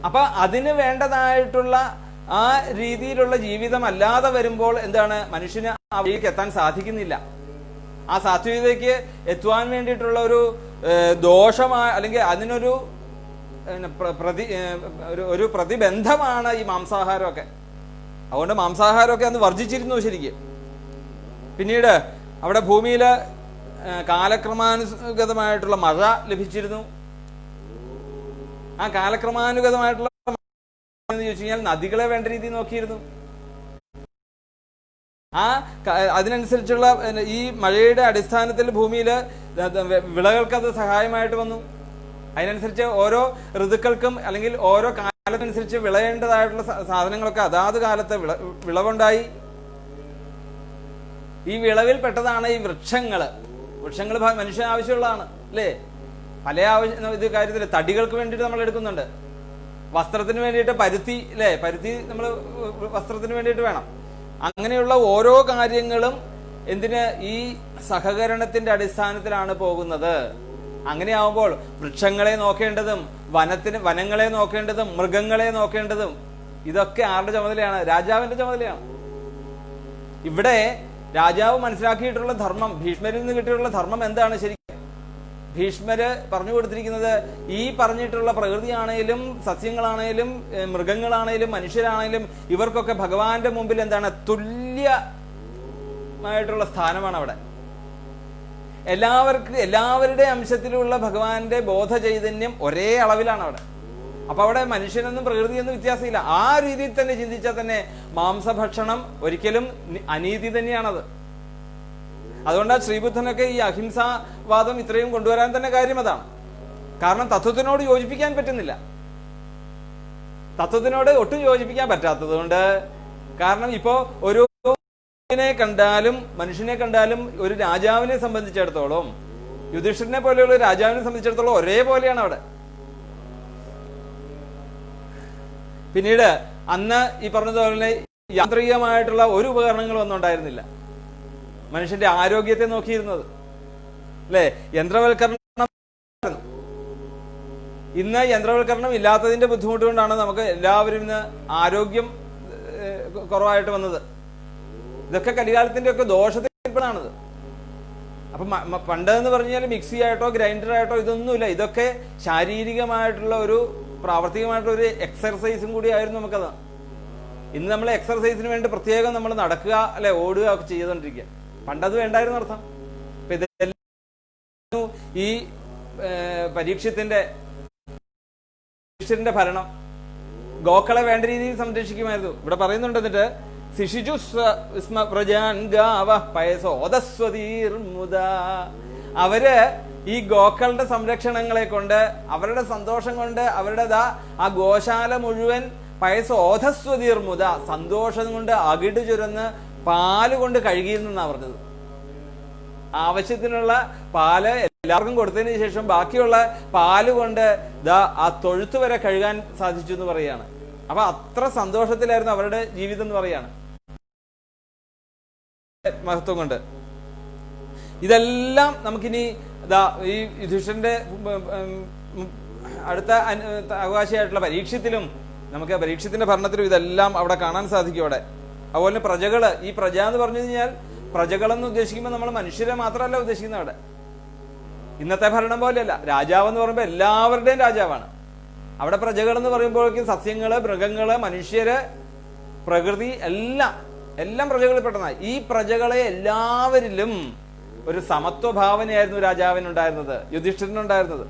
A: അപ്പൊ അതിന് വേണ്ടതായിട്ടുള്ള ആ രീതിയിലുള്ള ജീവിതം അല്ലാതെ വരുമ്പോൾ എന്താണ്? മനുഷ്യന് ആ വഴിക്ക് എത്താൻ സാധിക്കുന്നില്ല. ആ സാത്വികതയ്ക്ക് എത്തുവാൻ വേണ്ടിയിട്ടുള്ള ഒരു ദോഷമായ, അല്ലെങ്കിൽ അതിനൊരു ഒരു പ്രതിബന്ധമാണ് ഈ മാംസാഹാരമൊക്കെ. അതുകൊണ്ട് മാംസാഹാരമൊക്കെ അന്ന് വർജിച്ചിരുന്നു ശരിക്കും. പിന്നീട് അവിടെ ഭൂമിയിൽ കാലക്രമാനുഗതമായിട്ടുള്ള മഴ ലഭിച്ചിരുന്നു. ആ കാലക്രമാനുഗതമായിട്ടുള്ള എന്ന് ചോദിച്ചു കഴിഞ്ഞാൽ നദികളെ വേണ്ട രീതിയിൽ നോക്കിയിരുന്നു. അതിനനുസരിച്ചുള്ള ഈ മഴയുടെ അടിസ്ഥാനത്തിൽ ഭൂമിയിൽ വിളകൾക്ക് അത് സഹായമായിട്ട് വന്നു. അതിനനുസരിച്ച് ഓരോ ഋതുക്കൾക്കും അല്ലെങ്കിൽ ഓരോ കാലത്തനുസരിച്ച് വിളയേണ്ടതായിട്ടുള്ള സാധനങ്ങളൊക്കെ അതാത് കാലത്ത് വിളവുണ്ടായി. ഈ വിളവിൽ പെട്ടതാണ് ഈ വൃക്ഷങ്ങള്. വൃക്ഷങ്ങൾ മനുഷ്യന് ആവശ്യമുള്ളതാണ് അല്ലേ? പല ഇത് കാര്യത്തിൽ തടികൾക്ക് വേണ്ടിയിട്ട് നമ്മൾ എടുക്കുന്നുണ്ട്. വസ്ത്രത്തിന് വേണ്ടിയിട്ട് പരുത്തി അല്ലേ? പരുത്തി നമ്മൾ വസ്ത്രത്തിന് വേണ്ടിയിട്ട് വേണം. അങ്ങനെയുള്ള ഓരോ കാര്യങ്ങളും എന്തിന്? ഈ സഹകരണത്തിന്റെ അടിസ്ഥാനത്തിലാണ് പോകുന്നത്. അങ്ങനെയാവുമ്പോൾ വൃക്ഷങ്ങളെ നോക്കേണ്ടതും വനങ്ങളെ നോക്കേണ്ടതും മൃഗങ്ങളെ നോക്കേണ്ടതും ഇതൊക്കെ ആരുടെ ചുമതലയാണ്? രാജാവിന്റെ ചുമതലയാണ്. ഇവിടെ രാജാവ് മനസ്സിലാക്കിയിട്ടുള്ള ധർമ്മം, ഭീഷ്മരിൽ നിന്ന് കിട്ടിയിട്ടുള്ള ധർമ്മം എന്താണ്? ശരിക്കും ഭീഷ്മര് പറഞ്ഞു കൊടുത്തിരിക്കുന്നത് ഈ പറഞ്ഞിട്ടുള്ള പ്രകൃതിയാണേലും സസ്യങ്ങളാണേലും മൃഗങ്ങളാണേലും മനുഷ്യരാണേലും ഇവർക്കൊക്കെ ഭഗവാന്റെ മുമ്പിൽ എന്താണ്? തുല്യമായിട്ടുള്ള സ്ഥാനമാണ് അവിടെ. എല്ലാവരുടെ അംശത്തിലുള്ള ഭഗവാന്റെ ബോധ ചൈതന്യം ഒരേ അളവിലാണ് അവിടെ. അപ്പൊ അവിടെ മനുഷ്യനെന്നും പ്രകൃതിയെന്നും വ്യത്യാസമില്ല. ആ രീതിയിൽ തന്നെ ചിന്തിച്ചാൽ തന്നെ മാംസഭക്ഷണം ഒരിക്കലും അനീതി തന്നെയാണത്. അതുകൊണ്ട് ശ്രീബുദ്ധനൊക്കെ ഈ അഹിംസാവാദം ഇത്രയും കൊണ്ടുവരാൻ തന്നെ കാര്യം അതാണ്. കാരണം തത്വത്തിനോട് യോജിപ്പിക്കാൻ പറ്റുന്നില്ല. തത്വത്തിനോട് ഒട്ടും യോജിപ്പിക്കാൻ പറ്റാത്തത് കൊണ്ട്. കാരണം ഇപ്പോ ഒരു മനുഷ്യനെ കണ്ടാലും ഒരു രാജാവിനെ സംബന്ധിച്ചിടത്തോളം, യുധിഷ്ഠിരനെ പോലെയുള്ള രാജാവിനെ സംബന്ധിച്ചിടത്തോളം ഒരേപോലെയാണ് അവിടെ. പിന്നീട് അന്ന് ഈ പറഞ്ഞതുപോലെ യാന്ത്രികമായിട്ടുള്ള ഒരു ഉപകരണങ്ങളും ഒന്നും ഉണ്ടായിരുന്നില്ല. മനുഷ്യന്റെ ആരോഗ്യത്തെ നോക്കിയിരുന്നത് അല്ലെ? യന്ത്രവൽക്കരണം. ഇന്ന് യന്ത്രവൽക്കരണം ഇല്ലാത്തതിന്റെ ബുദ്ധിമുട്ട് കൊണ്ടാണ് നമുക്ക് എല്ലാവരും ഇന്ന് ആരോഗ്യം കുറവായിട്ട് വന്നത്. ഇതൊക്കെ കലികാലത്തിന്റെ ഒക്കെ ദോഷത്തിൽപ്പെടാണത്. അപ്പൊ പണ്ടെന്ന് പറഞ്ഞാൽ മിക്സി ആയിട്ടോ ഗ്രൈൻഡർ ആയിട്ടോ ഇതൊന്നുമില്ല. ഇതൊക്കെ ശാരീരികമായിട്ടുള്ള ഒരു പ്രാവർത്തികമായിട്ടുള്ള ഒരു എക്സർസൈസും കൂടി ആയിരുന്നു നമുക്കത്. ഇന്ന് നമ്മൾ എക്സർസൈസിന് വേണ്ടി പ്രത്യേകം നമ്മൾ നടക്കുക അല്ലെ, ഓടുക ഒക്കെ ചെയ്തുകൊണ്ടിരിക്കുക. പണ്ടത് വേണ്ടായിരുന്നു അർത്ഥം. അപ്പൊ ഇതെല്ലാം ഈ പരീക്ഷത്തിന്റെ ഭരണം ഗോക്കളെ വേണ്ട രീതിയിൽ സംരക്ഷിക്കുമായിരുന്നു. ഇവിടെ പറയുന്നുണ്ട്, എന്നിട്ട് സിഷിജു സ്മ പ്രജാൻ ഗാവ പയസോദസ്വതീർമുദ. അവര് ഈ ഗോക്കളുടെ സംരക്ഷണങ്ങളെ കൊണ്ട്, അവരുടെ സന്തോഷം കൊണ്ട്, അവരുടെ ആ ഗോശാല മുഴുവൻ പയസോധസ്വതീർമുദ, സന്തോഷം കൊണ്ട് അകിട് ചുരന്ന് പാല് കൊണ്ട് കഴുകിയിരുന്നാ പറഞ്ഞത്. ആവശ്യത്തിനുള്ള പാല് എല്ലാവർക്കും കൊടുത്തതിന് ശേഷം ബാക്കിയുള്ള പാല് കൊണ്ട് ആ തൊഴുത്ത് വരെ കഴുകാൻ സാധിച്ചു എന്ന് പറയാണ്. അപ്പൊ അത്ര സന്തോഷത്തിലായിരുന്നു അവരുടെ ജീവിതം എന്ന് പറയാണ്. മഹത്വം കൊണ്ട് ഇതെല്ലാം നമുക്കിനി ഈ യുധിഷ്ഠിരന്റെ അടുത്ത അവകാശിയായിട്ടുള്ള പരീക്ഷത്തിലും, നമുക്ക് പരീക്ഷത്തിന്റെ ഭരണത്തിലും ഇതെല്ലാം അവിടെ കാണാൻ സാധിക്കും. അവിടെ അതുപോലെ പ്രജകള്, ഈ പ്രജ എന്ന് പറഞ്ഞു കഴിഞ്ഞാൽ പ്രജകളെന്ന് ഉദ്ദേശിക്കുമ്പോൾ നമ്മൾ മനുഷ്യരെ മാത്രമല്ല ഉദ്ദേശിക്കുന്നത്. അവിടെ ഇന്നത്തെ ഭരണം പോലെയല്ല. രാജാവ് എന്ന് പറയുമ്പോൾ എല്ലാവരുടെയും രാജാവാണ്. അവിടെ പ്രജകൾ എന്ന് പറയുമ്പോഴേക്കും സസ്യങ്ങള്, മൃഗങ്ങള്, മനുഷ്യര്, പ്രകൃതി എല്ലാം പ്രജകളിൽ പെട്ടെന്നായി. ഈ പ്രജകളെ എല്ലാവരിലും ഒരു സമത്വ ഭാവനയായിരുന്നു രാജാവിനുണ്ടായിരുന്നത്, യുധിഷ്ഠിരനുണ്ടായിരുന്നത്.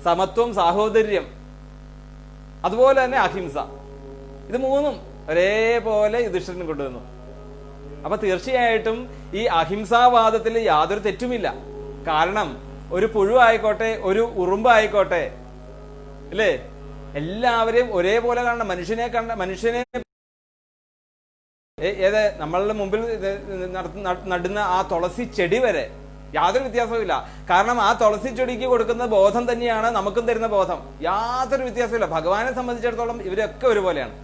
A: സമത്വം, സാഹോദര്യം, അതുപോലെ തന്നെ അഹിംസ, ഇത് മൂന്നും ഒരേപോലെ യുധിഷ്ഠിരനും കൊണ്ടുവന്നു. അപ്പൊ തീർച്ചയായിട്ടും ഈ അഹിംസാവാദത്തിൽ യാതൊരു തെറ്റുമില്ല. കാരണം ഒരു പുഴു ആയിക്കോട്ടെ, ഒരു ഉറുമ്പായിക്കോട്ടെ, അല്ലേ, എല്ലാവരെയും ഒരേപോലെ കാണണം. മനുഷ്യനെ ഏത് നമ്മളുടെ മുമ്പിൽ നടുന്ന ആ തുളസി ചെടി വരെ യാതൊരു വ്യത്യാസവുമില്ല. കാരണം ആ തുളസി ചെടിക്ക് കൊടുക്കുന്ന ബോധം തന്നെയാണ് നമുക്കും തരുന്ന ബോധം. യാതൊരു വ്യത്യാസമില്ല. ഭഗവാനെ സംബന്ധിച്ചിടത്തോളം ഇവരൊക്കെ ഒരുപോലെയാണ്.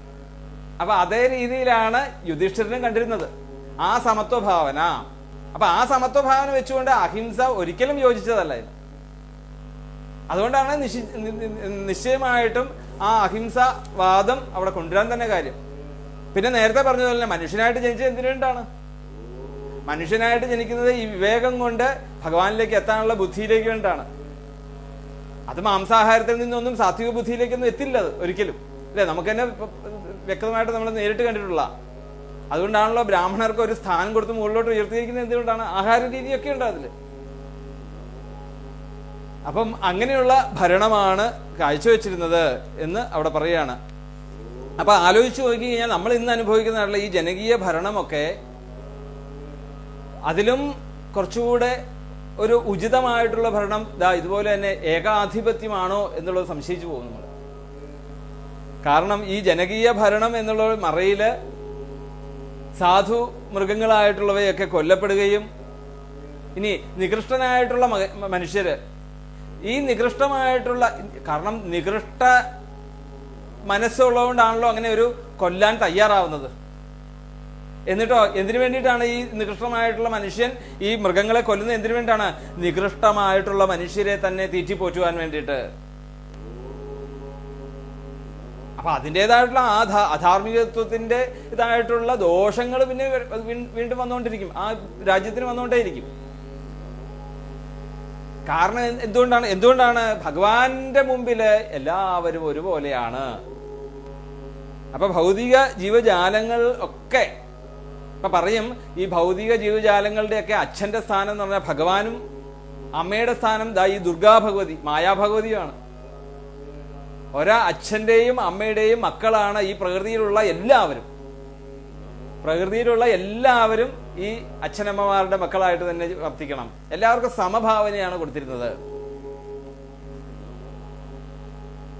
A: അപ്പൊ അതേ രീതിയിലാണ് യുധിഷ്ഠിരനും കണ്ടിരുന്നത്, ആ സമത്വഭാവന. അപ്പൊ ആ സമത്വഭാവന വെച്ചുകൊണ്ട് അഹിംസ ഒരിക്കലും യോജിച്ചതല്ല. അതുകൊണ്ടാണ് നിശ്ചയമായിട്ടും ആ അഹിംസവാദം അവിടെ കൊണ്ടുവരാൻ തന്നെ കാര്യം. പിന്നെ നേരത്തെ പറഞ്ഞതുപോലെ മനുഷ്യനായിട്ട് ജനിച്ചത് എന്തിനു വേണ്ടിയാണ്? മനുഷ്യനായിട്ട് ജനിക്കുന്നത് ഈ വിവേകം കൊണ്ട് ഭഗവാനിലേക്ക് എത്താനുള്ള ബുദ്ധിയിലേക്ക് വേണ്ടിയിട്ടാണ്. അത് മാംസാഹാരത്തിൽ നിന്നൊന്നും സാത്വിക ബുദ്ധിയിലേക്കൊന്നും എത്തില്ല അത് ഒരിക്കലും, അല്ലെ? നമുക്ക് തന്നെ വ്യക്തമായിട്ട് നമ്മൾ നേരിട്ട് കണ്ടിട്ടുള്ള. അതുകൊണ്ടാണല്ലോ ബ്രാഹ്മണർക്ക് ഒരു സ്ഥാനം കൊടുത്ത് മുകളിലോട്ട് ഉയർത്തിയിരിക്കുന്നത്. എന്തുകൊണ്ടാണ്? ആഹാര രീതിയൊക്കെ ഉണ്ട് അതില്. അപ്പം അങ്ങനെയുള്ള ഭരണമാണ് കാഴ്ചവെച്ചിരുന്നത് എന്ന് അവിടെ പറയുകയാണ്. അപ്പൊ ആലോചിച്ചു നോക്കി കഴിഞ്ഞാൽ നമ്മൾ ഇന്ന് അനുഭവിക്കുന്നതായിട്ടുള്ള ഈ ജനകീയ ഭരണമൊക്കെ അതിലും കുറച്ചുകൂടെ ഒരു ഉചിതമായിട്ടുള്ള ഭരണം ഇതുപോലെ തന്നെ ഏകാധിപത്യമാണോ എന്നുള്ളത് സംശയിച്ചു പോകും നമ്മൾ. കാരണം ഈ ജനകീയ ഭരണം എന്നുള്ള മറയില് സാധു മൃഗങ്ങളായിട്ടുള്ളവയൊക്കെ കൊല്ലപ്പെടുകയും, ഇനി നികൃഷ്ടനായിട്ടുള്ള മനുഷ്യര്, ഈ നികൃഷ്ടമായിട്ടുള്ള, കാരണം നികൃഷ്ട മനസ്സുള്ളതുകൊണ്ടാണല്ലോ അങ്ങനെ ഒരു കൊല്ലാൻ തയ്യാറാവുന്നത്. എന്നിട്ടോ എന്തിനു വേണ്ടിയിട്ടാണ് ഈ നികൃഷ്ടമായിട്ടുള്ള മനുഷ്യൻ ഈ മൃഗങ്ങളെ കൊല്ലുന്നത്? എന്തിനു വേണ്ടിയിട്ടാണ്? നികൃഷ്ടമായിട്ടുള്ള മനുഷ്യരെ തന്നെ തീറ്റിപ്പോറ്റുവാൻ വേണ്ടിയിട്ട്. അപ്പൊ അതിൻ്റെതായിട്ടുള്ള അധാർമികത്വത്തിന്റെ ഇതായിട്ടുള്ള ദോഷങ്ങൾ പിന്നെ വീണ്ടും വന്നുകൊണ്ടിരിക്കും, ആ രാജ്യത്തിന് വന്നുകൊണ്ടേയിരിക്കും. കാരണം എന്തുകൊണ്ടാണ് ഭഗവാന്റെ മുമ്പില് എല്ലാവരും ഒരുപോലെയാണ്. അപ്പൊ ഭൗതിക ജീവജാലങ്ങൾ ഒക്കെ ഇപ്പൊ പറയും, ഈ ഭൗതിക ജീവജാലങ്ങളുടെയൊക്കെ അച്ഛന്റെ സ്ഥാനം എന്ന് പറഞ്ഞാൽ ഭഗവാനും അമ്മയുടെ സ്ഥാനം ഈ ദുർഗാ ഭഗവതി, മായാഭഗവതിയുമാണ്. അച്ഛന്റെയും അമ്മയുടെയും മക്കളാണ് ഈ പ്രകൃതിയിലുള്ള എല്ലാവരും. പ്രകൃതിയിലുള്ള എല്ലാവരും ഈ അച്ഛനമ്മമാരുടെ മക്കളായിട്ട് തന്നെ വർത്തിക്കണം. എല്ലാവർക്കും സമഭാവനയാണ് കൊടുത്തിരുന്നത്.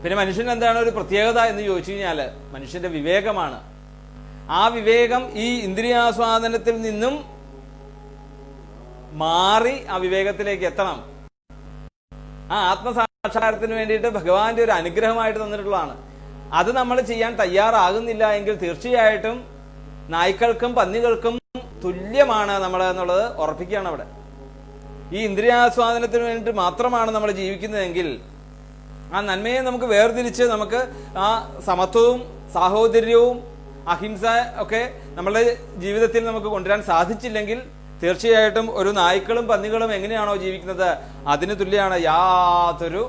A: പിന്നെ മനുഷ്യന് എന്താണ് ഒരു പ്രത്യേകത എന്ന് ചോദിച്ചു കഴിഞ്ഞാല് മനുഷ്യന്റെ വിവേകമാണ്. ആ വിവേകം ഈ ഇന്ദ്രിയാസ്വാദനത്തിൽ നിന്നും മാറി ആ വിവേകത്തിലേക്ക് എത്തണം. ആ ആത്മസാക്ഷാത്കാരത്തിന് വേണ്ടിയിട്ട് ഭഗവാന്റെ ഒരു അനുഗ്രഹമായിട്ട് തന്നിട്ടുള്ളതാണ്. അത് നമ്മൾ ചെയ്യാൻ തയ്യാറാകുന്നില്ല എങ്കിൽ തീർച്ചയായിട്ടും നായ്ക്കൾക്കും പന്നികൾക്കും തുല്യമാണ് നമ്മൾ എന്നുള്ളത് ഉറപ്പിക്കുകയാണ് അവിടെ. ഈ ഇന്ദ്രിയാസ്വാദനത്തിന് വേണ്ടിയിട്ട് മാത്രമാണ് നമ്മൾ ജീവിക്കുന്നതെങ്കിൽ ആ നന്മയെ നമുക്ക് വേർതിരിച്ച് നമുക്ക് ആ സമത്വവും സാഹോദര്യവും അഹിംസ ഒക്കെ നമ്മളുടെ ജീവിതത്തിൽ നമുക്ക് കൊണ്ടുവരാൻ സാധിച്ചില്ലെങ്കിൽ തീർച്ചയായിട്ടും ഒരു നായ്ക്കളും പന്നികളും എങ്ങനെയാണോ ജീവിക്കുന്നത് അതിന് തുല്യമാണ്. യാതൊരു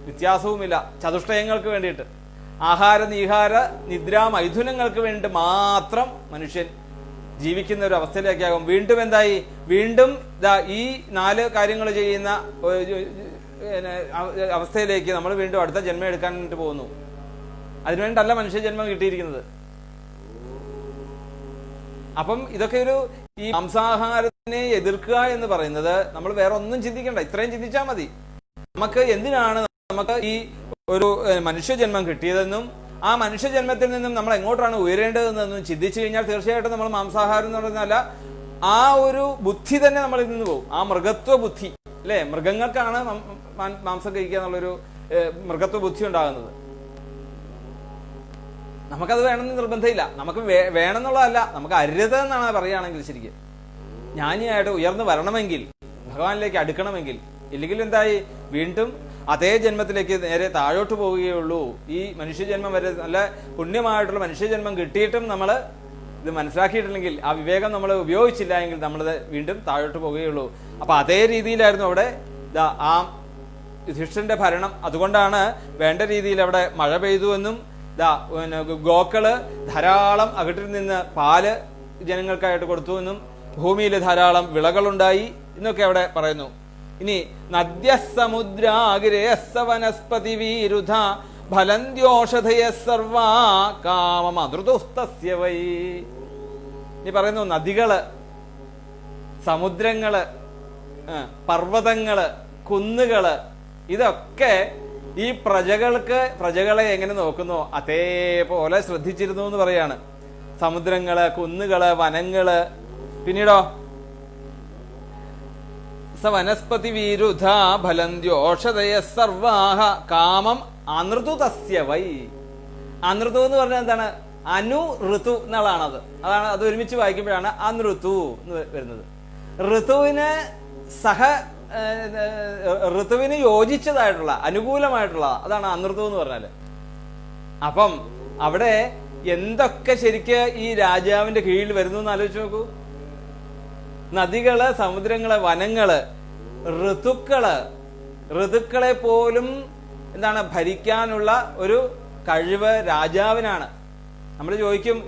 A: വ്യത്യാസവുമില്ല. ചതുഷ്ടയങ്ങൾക്ക് വേണ്ടിയിട്ട്, ആഹാര നീഹാര നിദ്ര മൈഥുനങ്ങൾക്ക് വേണ്ടി മാത്രം മനുഷ്യൻ ജീവിക്കുന്ന ഒരു അവസ്ഥയിലേക്കാകും. വീണ്ടും എന്തായി? വീണ്ടും ഈ 4 കാര്യങ്ങൾ ചെയ്യുന്ന അവസ്ഥയിലേക്ക് നമ്മൾ വീണ്ടും അടുത്ത ജന്മം എടുക്കാൻ വേണ്ടി പോകുന്നു. അതിനുവേണ്ടല്ല മനുഷ്യ ജന്മം കിട്ടിയിരിക്കുന്നത്. അപ്പം ഇതൊക്കെ ഈ മാംസാഹാരത്തിനെ എതിർക്കുക എന്ന് പറയുന്നത് നമ്മൾ വേറെ ഒന്നും ചിന്തിക്കണ്ട, ഇത്രയും ചിന്തിച്ചാൽ മതി. നമുക്ക് എന്തിനാണ് നമുക്ക് ഈ ഒരു മനുഷ്യജന്മം കിട്ടിയതെന്നും ആ മനുഷ്യജന്മത്തിൽ നിന്നും നമ്മൾ എങ്ങോട്ടാണ് ഉയരേണ്ടതെന്നും ചിന്തിച്ചു കഴിഞ്ഞാൽ തീർച്ചയായിട്ടും നമ്മൾ മാംസാഹാരം എന്ന് പറയുന്നതല്ല, ആ ഒരു ബുദ്ധി തന്നെ നമ്മളിൽ നിന്ന് പോകും. ആ മൃഗത്വ ബുദ്ധി, അല്ലെ? മൃഗങ്ങൾക്കാണ് മാംസം കഴിക്കുക എന്നുള്ളൊരു മൃഗത്വ ബുദ്ധി ഉണ്ടാകുന്നത്. നമുക്കത് വേണമെന്ന് നിർബന്ധമില്ല, നമുക്ക് വേണമെന്നുള്ളതല്ല, നമുക്ക് അരുത് എന്നാണ് പറയുകയാണെങ്കിൽ ശരിക്കും. ജ്ഞാനിയായിട്ട് ഉയർന്നു വരണമെങ്കിൽ, ഭഗവാനിലേക്ക് അടുക്കണമെങ്കിൽ, ഇല്ലെങ്കിൽ എന്തായി വീണ്ടും അതേ ജന്മത്തിലേക്ക് നേരെ താഴോട്ട് പോവുകയുള്ളൂ. ഈ മനുഷ്യജന്മം വരെ നല്ല പുണ്യമായിട്ടുള്ള മനുഷ്യജന്മം കിട്ടിയിട്ടും നമ്മൾ ഇത് മനസ്സിലാക്കിയിട്ടില്ലെങ്കിൽ, ആ വിവേകം നമ്മൾ ഉപയോഗിച്ചില്ല എങ്കിൽ നമ്മളത് വീണ്ടും താഴോട്ട് പോവുകയുള്ളൂ. അപ്പൊ അതേ രീതിയിലായിരുന്നു അവിടെ ആ യുധിഷ്ഠിരന്റെ ഭരണം. അതുകൊണ്ടാണ് വേണ്ട രീതിയിൽ അവിടെ മഴ പെയ്തു എന്നും ഗോക്കള് ധാരാളം അകട്ടിൽ നിന്ന് പാല് ജനങ്ങൾക്കായിട്ട് കൊടുത്തു എന്നും ഭൂമിയിൽ ധാരാളം വിളകളുണ്ടായി എന്നൊക്കെ അവിടെ പറയുന്നു. ഇനി നദ്യ സമുദ്രാഗിരേസ്സ വനസ്പതി വീരുധ ഫലന്ത്യോഷധയ സർവാ കാമമധൃതുസ്തസ്യ വൈ. ഇനി പറയുന്നു നദികള്, സമുദ്രങ്ങള്, പർവ്വതങ്ങള്, കുന്നുകള്, ഇതൊക്കെ ഈ പ്രജകളെ എങ്ങനെ നോക്കുന്നോ അതേപോലെ ശ്രദ്ധിച്ചിരുന്നു എന്ന് പറയാണ്. സമുദ്രങ്ങള്, കുന്നുകള്, വനങ്ങള്, പിന്നീടോ സ വനസ്പതി വീരുധ ഫലന്ത്യോഷധയ സർവാഹ കാമം അനൃതുതസ്യ വൈ. അനൃതു എന്ന് പറഞ്ഞാൽ എന്താണ്? അനു ഋതു എന്നുള്ളതാണത്. അത് ഒരുമിച്ച് വായിക്കുമ്പോഴാണ് അനൃതു എന്ന് വരുന്നത്. ഋതുവിന് യോജിച്ചതായിട്ടുള്ള, അനുകൂലമായിട്ടുള്ള, അതാണ് അനൃതു എന്ന് പറഞ്ഞാല്. അപ്പം അവിടെ എന്തൊക്കെ ശരിക്ക് ഈ രാജാവിന്റെ കീഴിൽ വരുന്നു എന്ന് ആലോചിച്ച് നോക്കൂ. നദികള്, സമുദ്രങ്ങള്, വനങ്ങള്, ഋതുക്കളെ പോലും എന്താണ് ഭരിക്കാനുള്ള ഒരു കഴിവ് രാജാവിനാണ്. നമ്മൾ ചോദിക്കും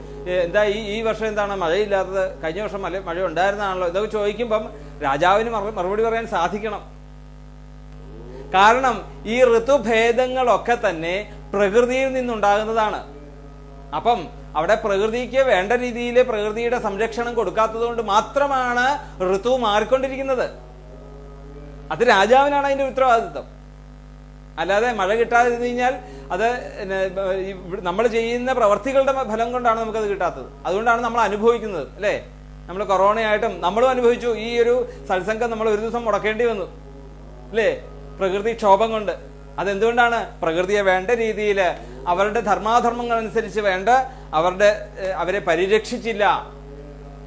A: എന്താ ഈ വർഷം എന്താണ് മഴയില്ലാത്തത്, കഴിഞ്ഞ വർഷം മഴ ഉണ്ടായിരുന്നാണല്ലോ, ഇതൊക്കെ ചോദിക്കുമ്പം രാജാവിന് മറുപടി പറയാൻ സാധിക്കണം. കാരണം ഈ ഋതുഭേദങ്ങളൊക്കെ തന്നെ പ്രകൃതിയിൽ നിന്നുണ്ടാകുന്നതാണ്. അപ്പം അവിടെ പ്രകൃതിക്ക് വേണ്ട രീതിയിൽ പ്രകൃതിയുടെ സംരക്ഷണം കൊടുക്കാത്തത് കൊണ്ട് മാത്രമാണ് ഋതു മാറിക്കൊണ്ടിരിക്കുന്നത്. അത് രാജാവിനാണ് അതിന്റെ ഉത്തരവാദിത്വം. അല്ലാതെ മഴ കിട്ടാതിരുന്നു കഴിഞ്ഞാൽ അത് നമ്മൾ ചെയ്യുന്ന പ്രവർത്തികളുടെ ഫലം കൊണ്ടാണ് നമുക്കത് കിട്ടാത്തത്. അതുകൊണ്ടാണ് നമ്മൾ അനുഭവിക്കുന്നത്, അല്ലേ? നമ്മൾ കൊറോണയായിട്ടും നമ്മളും അനുഭവിച്ചു. ഈ ഒരു സത്സംഗം നമ്മൾ ഒരു ദിവസം മുടക്കേണ്ടി വന്നു, അല്ലേ? പ്രകൃതിക്ഷോഭം കൊണ്ട്. അതെന്തുകൊണ്ടാണ്? പ്രകൃതിയെ വേണ്ട രീതിയിൽ അവരുടെ ധർമാധർമ്മങ്ങൾ അനുസരിച്ച് അവരെ പരിരക്ഷിച്ചില്ല.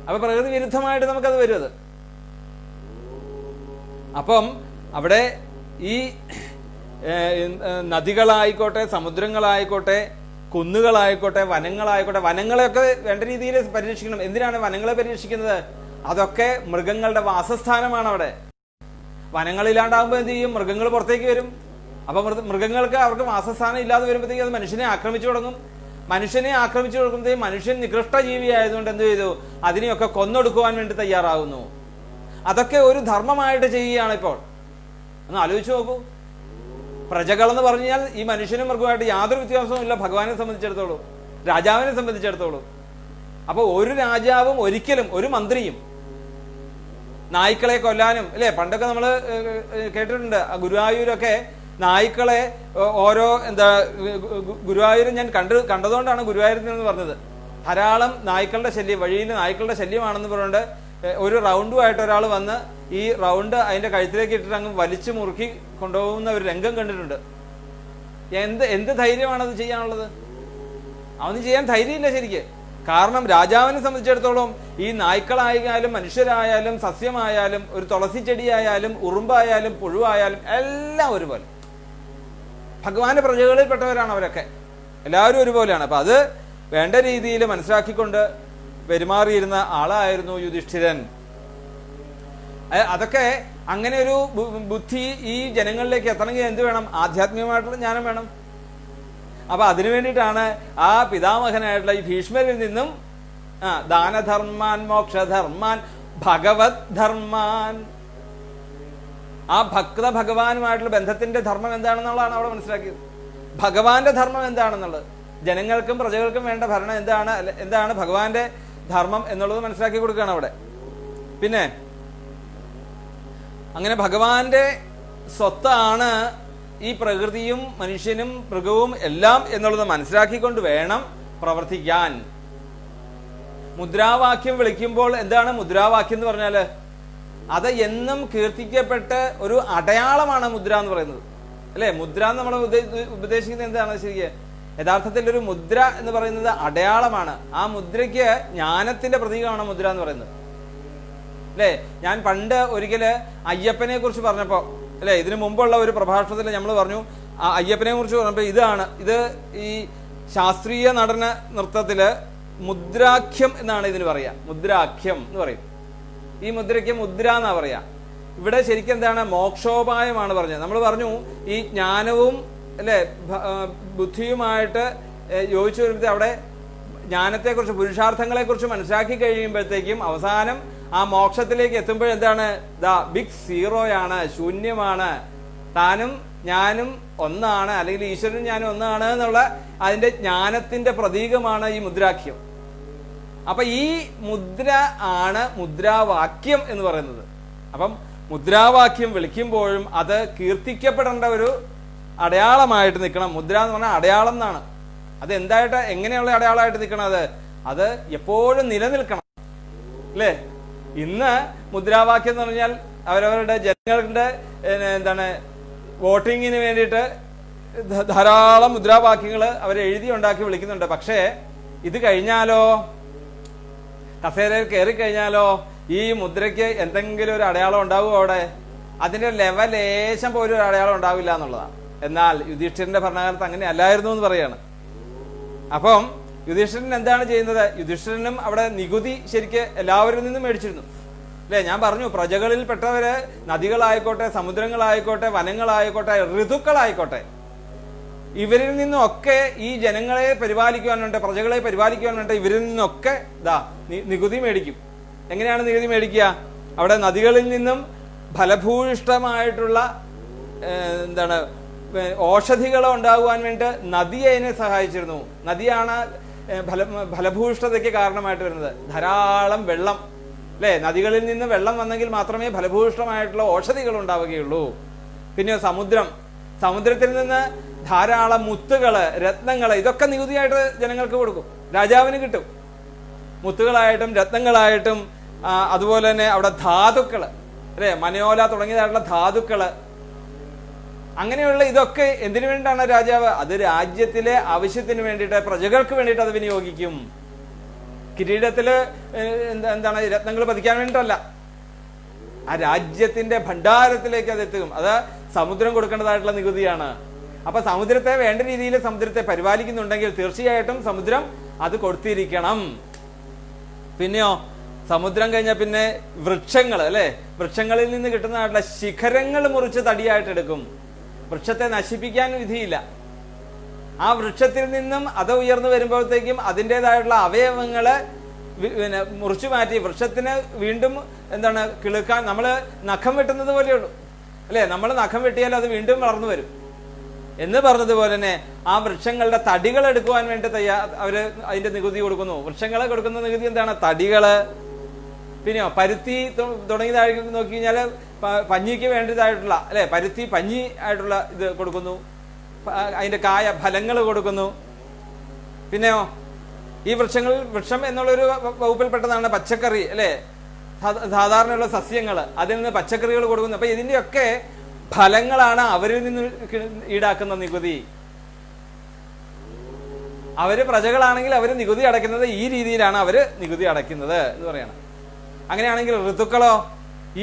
A: അപ്പൊ പ്രകൃതി വിരുദ്ധമായിട്ട് നമുക്കത് വരും. അത് അപ്പം അവിടെ ഈ നദികളായിക്കോട്ടെ, സമുദ്രങ്ങളായിക്കോട്ടെ, കുന്നുകളായിക്കോട്ടെ, വനങ്ങളായിക്കോട്ടെ, വനങ്ങളെയൊക്കെ വേണ്ട രീതിയിൽ പരിരക്ഷിക്കണം. എന്തിനാണ് വനങ്ങളെ പരിരക്ഷിക്കുന്നത്? അതൊക്കെ മൃഗങ്ങളുടെ വാസസ്ഥാനമാണ്. അവിടെ വനങ്ങളില്ലാണ്ടാകുമ്പോൾ എന്ത് ചെയ്യും? മൃഗങ്ങൾ പുറത്തേക്ക് വരും. അപ്പൊ മൃഗങ്ങൾക്ക് അവർക്ക് വാസസ്ഥാനം ഇല്ലാതെ വരുമ്പോഴത്തേക്ക് അത് മനുഷ്യനെ ആക്രമിച്ചു തുടങ്ങും. മനുഷ്യനെ ആക്രമിച്ചു കൊടുക്കുമ്പോഴത്തേക്ക് മനുഷ്യൻ നികൃഷ്ട ജീവി ആയതുകൊണ്ട് എന്ത് ചെയ്തു? അതിനെയൊക്കെ കൊന്നൊടുക്കുവാൻ വേണ്ടി തയ്യാറാകുന്നു. അതൊക്കെ ഒരു ധർമ്മമായിട്ട് ചെയ്യുകയാണ് ഇപ്പോൾ. ഒന്ന് ആലോചിച്ച് നോക്കൂ. പ്രജകൾ എന്ന് പറഞ്ഞാൽ ഈ മനുഷ്യനും മൃഗമായിട്ട് യാതൊരു വ്യത്യാസവും ഇല്ല ഭഗവാനെ സംബന്ധിച്ചിടത്തോളം, രാജാവിനെ സംബന്ധിച്ചിടത്തോളം. അപ്പൊ ഒരു രാജാവും ഒരിക്കലും, ഒരു മന്ത്രിയും നായ്ക്കളെ കൊല്ലാനും, അല്ലെ? പണ്ടൊക്കെ നമ്മൾ കേട്ടിട്ടുണ്ട് ഗുരുവായൂരൊക്കെ നായ്ക്കളെ ഓരോ ഗുരുവായൂർ ഞാൻ കണ്ടതുകൊണ്ടാണ് ഗുരുവായൂരിൽ നിന്ന് പറഞ്ഞത്. ധാരാളം നായ്ക്കളുടെ ശല്യം, വഴിയിൽ നായ്ക്കളുടെ ശല്യമാണെന്ന് പറഞ്ഞുകൊണ്ട് ഒരു റൗണ്ടുമായിട്ട് ഒരാൾ വന്ന് ഈ റൗണ്ട് അതിന്റെ കഴുത്തിലേക്ക് ഇട്ടിട്ട് അങ്ങ് വലിച്ചു മുറുക്കി കൊണ്ടുപോകുന്ന ഒരു രംഗം കണ്ടിട്ടുണ്ട്. എന്ത് ധൈര്യമാണത് ചെയ്യാനുള്ളത്? അവന് ചെയ്യാൻ ധൈര്യമില്ല ശരിക്ക്. കാരണം രാജാവിനെ സംബന്ധിച്ചിടത്തോളം ഈ നായ്ക്കളായാലും മനുഷ്യരായാലും സസ്യമായാലും ഒരു തുളസി ചെടിയായാലും ഉറുമ്പായാലും പുഴുവായാലും എല്ലാം ഒരുപോലെ. ഭഗവാന്റെ പ്രജകളിൽ പെട്ടവരാണ് അവരൊക്കെ, എല്ലാവരും ഒരുപോലെയാണ്. അപ്പൊ അത് വേണ്ട രീതിയിൽ മനസ്സിലാക്കിക്കൊണ്ട് പെരുമാറിയിരുന്ന ആളായിരുന്നു യുധിഷ്ഠിരൻ. അതൊക്കെ അങ്ങനെ ഒരു ബുദ്ധി ഈ ജനങ്ങളിലേക്ക് എത്തണമെങ്കിൽ എന്ത് വേണം? ആധ്യാത്മികമായിട്ടുള്ള ജ്ഞാനം വേണം. അപ്പൊ അതിനു വേണ്ടിയിട്ടാണ് ആ പിതാമഹനായിട്ടുള്ള ഈ ഭീഷ്മരിൽ നിന്നും ദാനധർമാൻ, മോക്ഷധർമാൻ, ഭഗവത് ധർമാൻ, ആ ഭഗവാനുമായിട്ടുള്ള ബന്ധത്തിന്റെ ധർമ്മം എന്താണെന്നുള്ളതാണ് അവിടെ മനസ്സിലാക്കിയത്. ഭഗവാന്റെ ധർമ്മം എന്താണെന്നുള്ളത്, ജനങ്ങൾക്കും പ്രജകൾക്കും വേണ്ട ഭരണം എന്താണ് ഭഗവാന്റെ ധർമ്മം എന്നുള്ളത് മനസ്സിലാക്കി കൊടുക്കുകയാണ് അവിടെ. പിന്നെ അങ്ങനെ ഭഗവാന്റെ സ്വത്താണ് ഈ പ്രകൃതിയും മനുഷ്യനും മൃഗവും എല്ലാം എന്നുള്ളത് മനസ്സിലാക്കിക്കൊണ്ട് വേണം പ്രവർത്തിക്കാൻ. മുദ്രാവാക്യം വിളിക്കുമ്പോൾ എന്താണ് മുദ്രാവാക്യം എന്ന് പറഞ്ഞാല്? അത് എന്നും കീർത്തിക്കപ്പെട്ട് ഒരു അടയാളമാണ് മുദ്ര എന്ന് പറയുന്നത്, അല്ലെ? മുദ്ര എന്ന് നമ്മൾ ഉപദേശിക്കുന്നത് എന്താണ് ശരിക്കും? യഥാർത്ഥത്തിൽ ഒരു മുദ്ര എന്ന് പറയുന്നത് അടയാളമാണ്. ആ മുദ്രയ്ക്ക് ജ്ഞാനത്തിന്റെ പ്രതീകമാണ് മുദ്ര എന്ന് പറയുന്നത്, അല്ലെ? ഞാൻ പണ്ട് ഒരിക്കല് അയ്യപ്പനെ കുറിച്ച് പറഞ്ഞപ്പോ, അല്ലെ, ഇതിനു മുമ്പുള്ള ഒരു പ്രഭാഷണത്തിൽ നമ്മൾ പറഞ്ഞു, അയ്യപ്പനെ കുറിച്ച് പറഞ്ഞപ്പോ ഇത് ഈ ശാസ്ത്രീയ നടന നൃത്തത്തില് മുദ്രാഖ്യം എന്നാണ് ഇതിന് പറയാ. മുദ്രാഖ്യം എന്ന് പറയും. ഈ മുദ്രയ്ക്ക് മുദ്ര എന്നാ പറയാ. ഇവിടെ ശരിക്കും എന്താണ്? മോക്ഷോപായമാണ് പറഞ്ഞത്. നമ്മൾ പറഞ്ഞു ഈ ജ്ഞാനവും, അല്ലെ, ബുദ്ധിയുമായിട്ട് യോജിച്ചു വരുമ്പോഴത്തേ അവിടെ ജ്ഞാനത്തെക്കുറിച്ച്, പുരുഷാർത്ഥങ്ങളെ കുറിച്ച് മനസ്സിലാക്കി കഴിയുമ്പോഴത്തേക്കും അവസാനം ആ മോക്ഷത്തിലേക്ക് എത്തുമ്പോഴെന്താണ്? ബിഗ് സീറോയാണ്, ശൂന്യമാണ്. താനും ഞാനും ഒന്നാണ്, അല്ലെങ്കിൽ ഈശ്വരനും ഞാനും ഒന്നാണ് എന്നുള്ള അതിന്റെ ജ്ഞാനത്തിന്റെ പ്രതീകമാണ് ഈ മുദ്രാഖ്യം. അപ്പൊ ഈ മുദ്ര ആണ് മുദ്രാവാക്യം എന്ന് പറയുന്നത്. അപ്പം മുദ്രാവാക്യം വിളിക്കുമ്പോഴും അത് കീർത്തിക്കപ്പെടേണ്ട ഒരു അടയാളമായിട്ട് നിൽക്കണം. മുദ്ര എന്ന് പറഞ്ഞാൽ അടയാളം എന്നാണ്. അത് എന്തായിട്ട്, എങ്ങനെയുള്ള അടയാളമായിട്ട് നിൽക്കണം? അത് എപ്പോഴും നിലനിൽക്കണം, അല്ലേ? ഇന്ന് മുദ്രാവാക്യം എന്ന് പറഞ്ഞാൽ അവരവരുടെ ജനങ്ങളുടെ എന്താണ് വോട്ടിങ്ങിന് വേണ്ടിയിട്ട് ധാരാളം മുദ്രാവാക്യങ്ങൾ അവർ എഴുതി ഉണ്ടാക്കി വിളിക്കുന്നുണ്ട്. പക്ഷേ ഇത് കഴിഞ്ഞാലോ, കസേരയിൽ കയറി കഴിഞ്ഞാലോ ഈ മുദ്രയ്ക്ക് എന്തെങ്കിലും ഒരു അടയാളം ഉണ്ടാവുമോ? അവിടെ അതിന്റെ ലെവലേശം പോലും ഒരു അടയാളം ഉണ്ടാവില്ല എന്നുള്ളതാണ്. എന്നാൽ യുധിഷ്ഠിരന്റെ ഭരണകാലത്ത് അങ്ങനെ അല്ലായിരുന്നു എന്ന് പറയാണ്. അപ്പം യുധിഷ്ഠിരൻ എന്താണ് ചെയ്യുന്നത്? യുധിഷ്ഠിരനും അവിടെ നികുതി ശരിക്ക് എല്ലാവരിൽ നിന്നും മേടിച്ചിരുന്നു, അല്ലെ? ഞാൻ പറഞ്ഞു, പ്രജകളിൽ പെട്ടവര് നദികളായിക്കോട്ടെ, സമുദ്രങ്ങളായിക്കോട്ടെ, വനങ്ങളായിക്കോട്ടെ, ഋതുക്കളായിക്കോട്ടെ, ഇവരിൽ നിന്നൊക്കെ ഈ ജനങ്ങളെ പരിപാലിക്കുവാൻ വേണ്ട, പ്രജകളെ പരിപാലിക്കുവാൻ വേണ്ട ഇവരിൽ നിന്നൊക്കെ നികുതി മേടിക്കും. എങ്ങനെയാണ് നികുതി മേടിക്കുക? അവിടെ നദികളിൽ നിന്നും ഫലഭൂയിഷ്ടമായിട്ടുള്ള എന്താണ് ഔഷധികൾ ഉണ്ടാകുവാൻ വേണ്ടി നദി അതിനെ സഹായിച്ചിരുന്നു. നദിയാണ് ഫലഭൂയിഷ്ഠതയ്ക്ക് കാരണമായിട്ട് വരുന്നത്. ധാരാളം വെള്ളം, അല്ലെ? നദികളിൽ നിന്ന് വെള്ളം വന്നെങ്കിൽ മാത്രമേ ഫലഭൂയിഷ്ഠമായിട്ടുള്ള ഔഷധികൾ ഉണ്ടാവുകയുള്ളൂ. പിന്നെ സമുദ്രത്തിൽ നിന്ന് ധാരാളം മുത്തുകള്, രത്നങ്ങള്, ഇതൊക്കെ നികുതിയായിട്ട് ജനങ്ങൾക്ക് കൊടുക്കും. രാജാവിന് കിട്ടും മുത്തുകളായിട്ടും രത്നങ്ങളായിട്ടും. അതുപോലെ തന്നെ അവിടെ ധാതുക്കള്, അല്ലെ? മനയോല തുടങ്ങിയതായിട്ടുള്ള ധാതുക്കള്, അങ്ങനെയുള്ള ഇതൊക്കെ എന്തിനു വേണ്ടിയിട്ടാണ് രാജാവ്? അത് രാജ്യത്തിലെ ആവശ്യത്തിന് വേണ്ടിയിട്ട്, പ്രജകൾക്ക് വേണ്ടിയിട്ട് അത് വിനിയോഗിക്കും. കിരീടത്തില് എന്താണ് രത്നങ്ങൾ പതിക്കാൻ വേണ്ടിയിട്ടല്ല, ആ രാജ്യത്തിന്റെ ഭണ്ഡാരത്തിലേക്ക് അത് എത്തും. അത് സമുദ്രം കൊടുക്കേണ്ടതായിട്ടുള്ള നികുതിയാണ്. അപ്പൊ സമുദ്രത്തെ വേണ്ട രീതിയിൽ സമുദ്രത്തെ പരിപാലിക്കുന്നുണ്ടെങ്കിൽ തീർച്ചയായിട്ടും സമുദ്രം അത് കൊടുത്തിരിക്കണം. പിന്നെയോ സമുദ്രം കഴിഞ്ഞാൽ പിന്നെ വൃക്ഷങ്ങൾ, അല്ലെ? വൃക്ഷങ്ങളിൽ നിന്ന് കിട്ടുന്നതായിട്ടുള്ള ശിഖരങ്ങൾ മുറിച്ച് തടിയായിട്ട് എടുക്കും. വൃക്ഷത്തെ നശിപ്പിക്കാൻ വിധിയില്ല. ആ വൃക്ഷത്തിൽ നിന്നും അത് ഉയർന്നു വരുമ്പോഴത്തേക്കും അതിൻ്റെതായിട്ടുള്ള അവയവങ്ങള് പിന്നെ മുറിച്ചു മാറ്റി വൃക്ഷത്തിന് വീണ്ടും എന്താണ് കിളുക്കാൻ, നമ്മള് നഖം വെട്ടുന്നത് പോലെയുള്ളൂ, അല്ലെ? നമ്മൾ നഖം വെട്ടിയാൽ അത് വീണ്ടും വളർന്നു വരും എന്ന് പറഞ്ഞതുപോലെ തന്നെ ആ വൃക്ഷങ്ങളുടെ തടികൾ എടുക്കുവാൻ വേണ്ടി അവര് അതിന്റെ നികുതി കൊടുക്കുന്നു. വൃക്ഷങ്ങളെ കൊടുക്കുന്ന നികുതി എന്താണ്? തടികള്. പിന്നെയോ പരുത്തി തുടങ്ങിയതായിട്ട് നോക്കി കഴിഞ്ഞാല് പഞ്ഞിക്ക് വേണ്ടതായിട്ടുള്ള, അല്ലെ, പരുത്തി പഞ്ഞി ആയിട്ടുള്ള ഇത് കൊടുക്കുന്നു. അതിന്റെ കായ ഫലങ്ങൾ കൊടുക്കുന്നു. പിന്നെയോ ഈ വൃക്ഷം എന്നുള്ളൊരു വകുപ്പിൽപ്പെട്ടതാണ് പച്ചക്കറി, അല്ലെ? സാധാരണയുള്ള സസ്യങ്ങൾ, അതിൽ നിന്ന് പച്ചക്കറികൾ കൊടുക്കുന്നു. അപ്പൊ ഇതിന്റെയൊക്കെ ഫലങ്ങളാണ് അവരിൽ നിന്ന് ഈടാക്കുന്ന നികുതി. അവര് പ്രജകളാണെങ്കിൽ അവര് നികുതി അടയ്ക്കുന്നത് ഈ രീതിയിലാണ് അവര് നികുതി അടയ്ക്കുന്നത് എന്ന് പറയണം. അങ്ങനെയാണെങ്കിൽ ഋതുക്കളോ?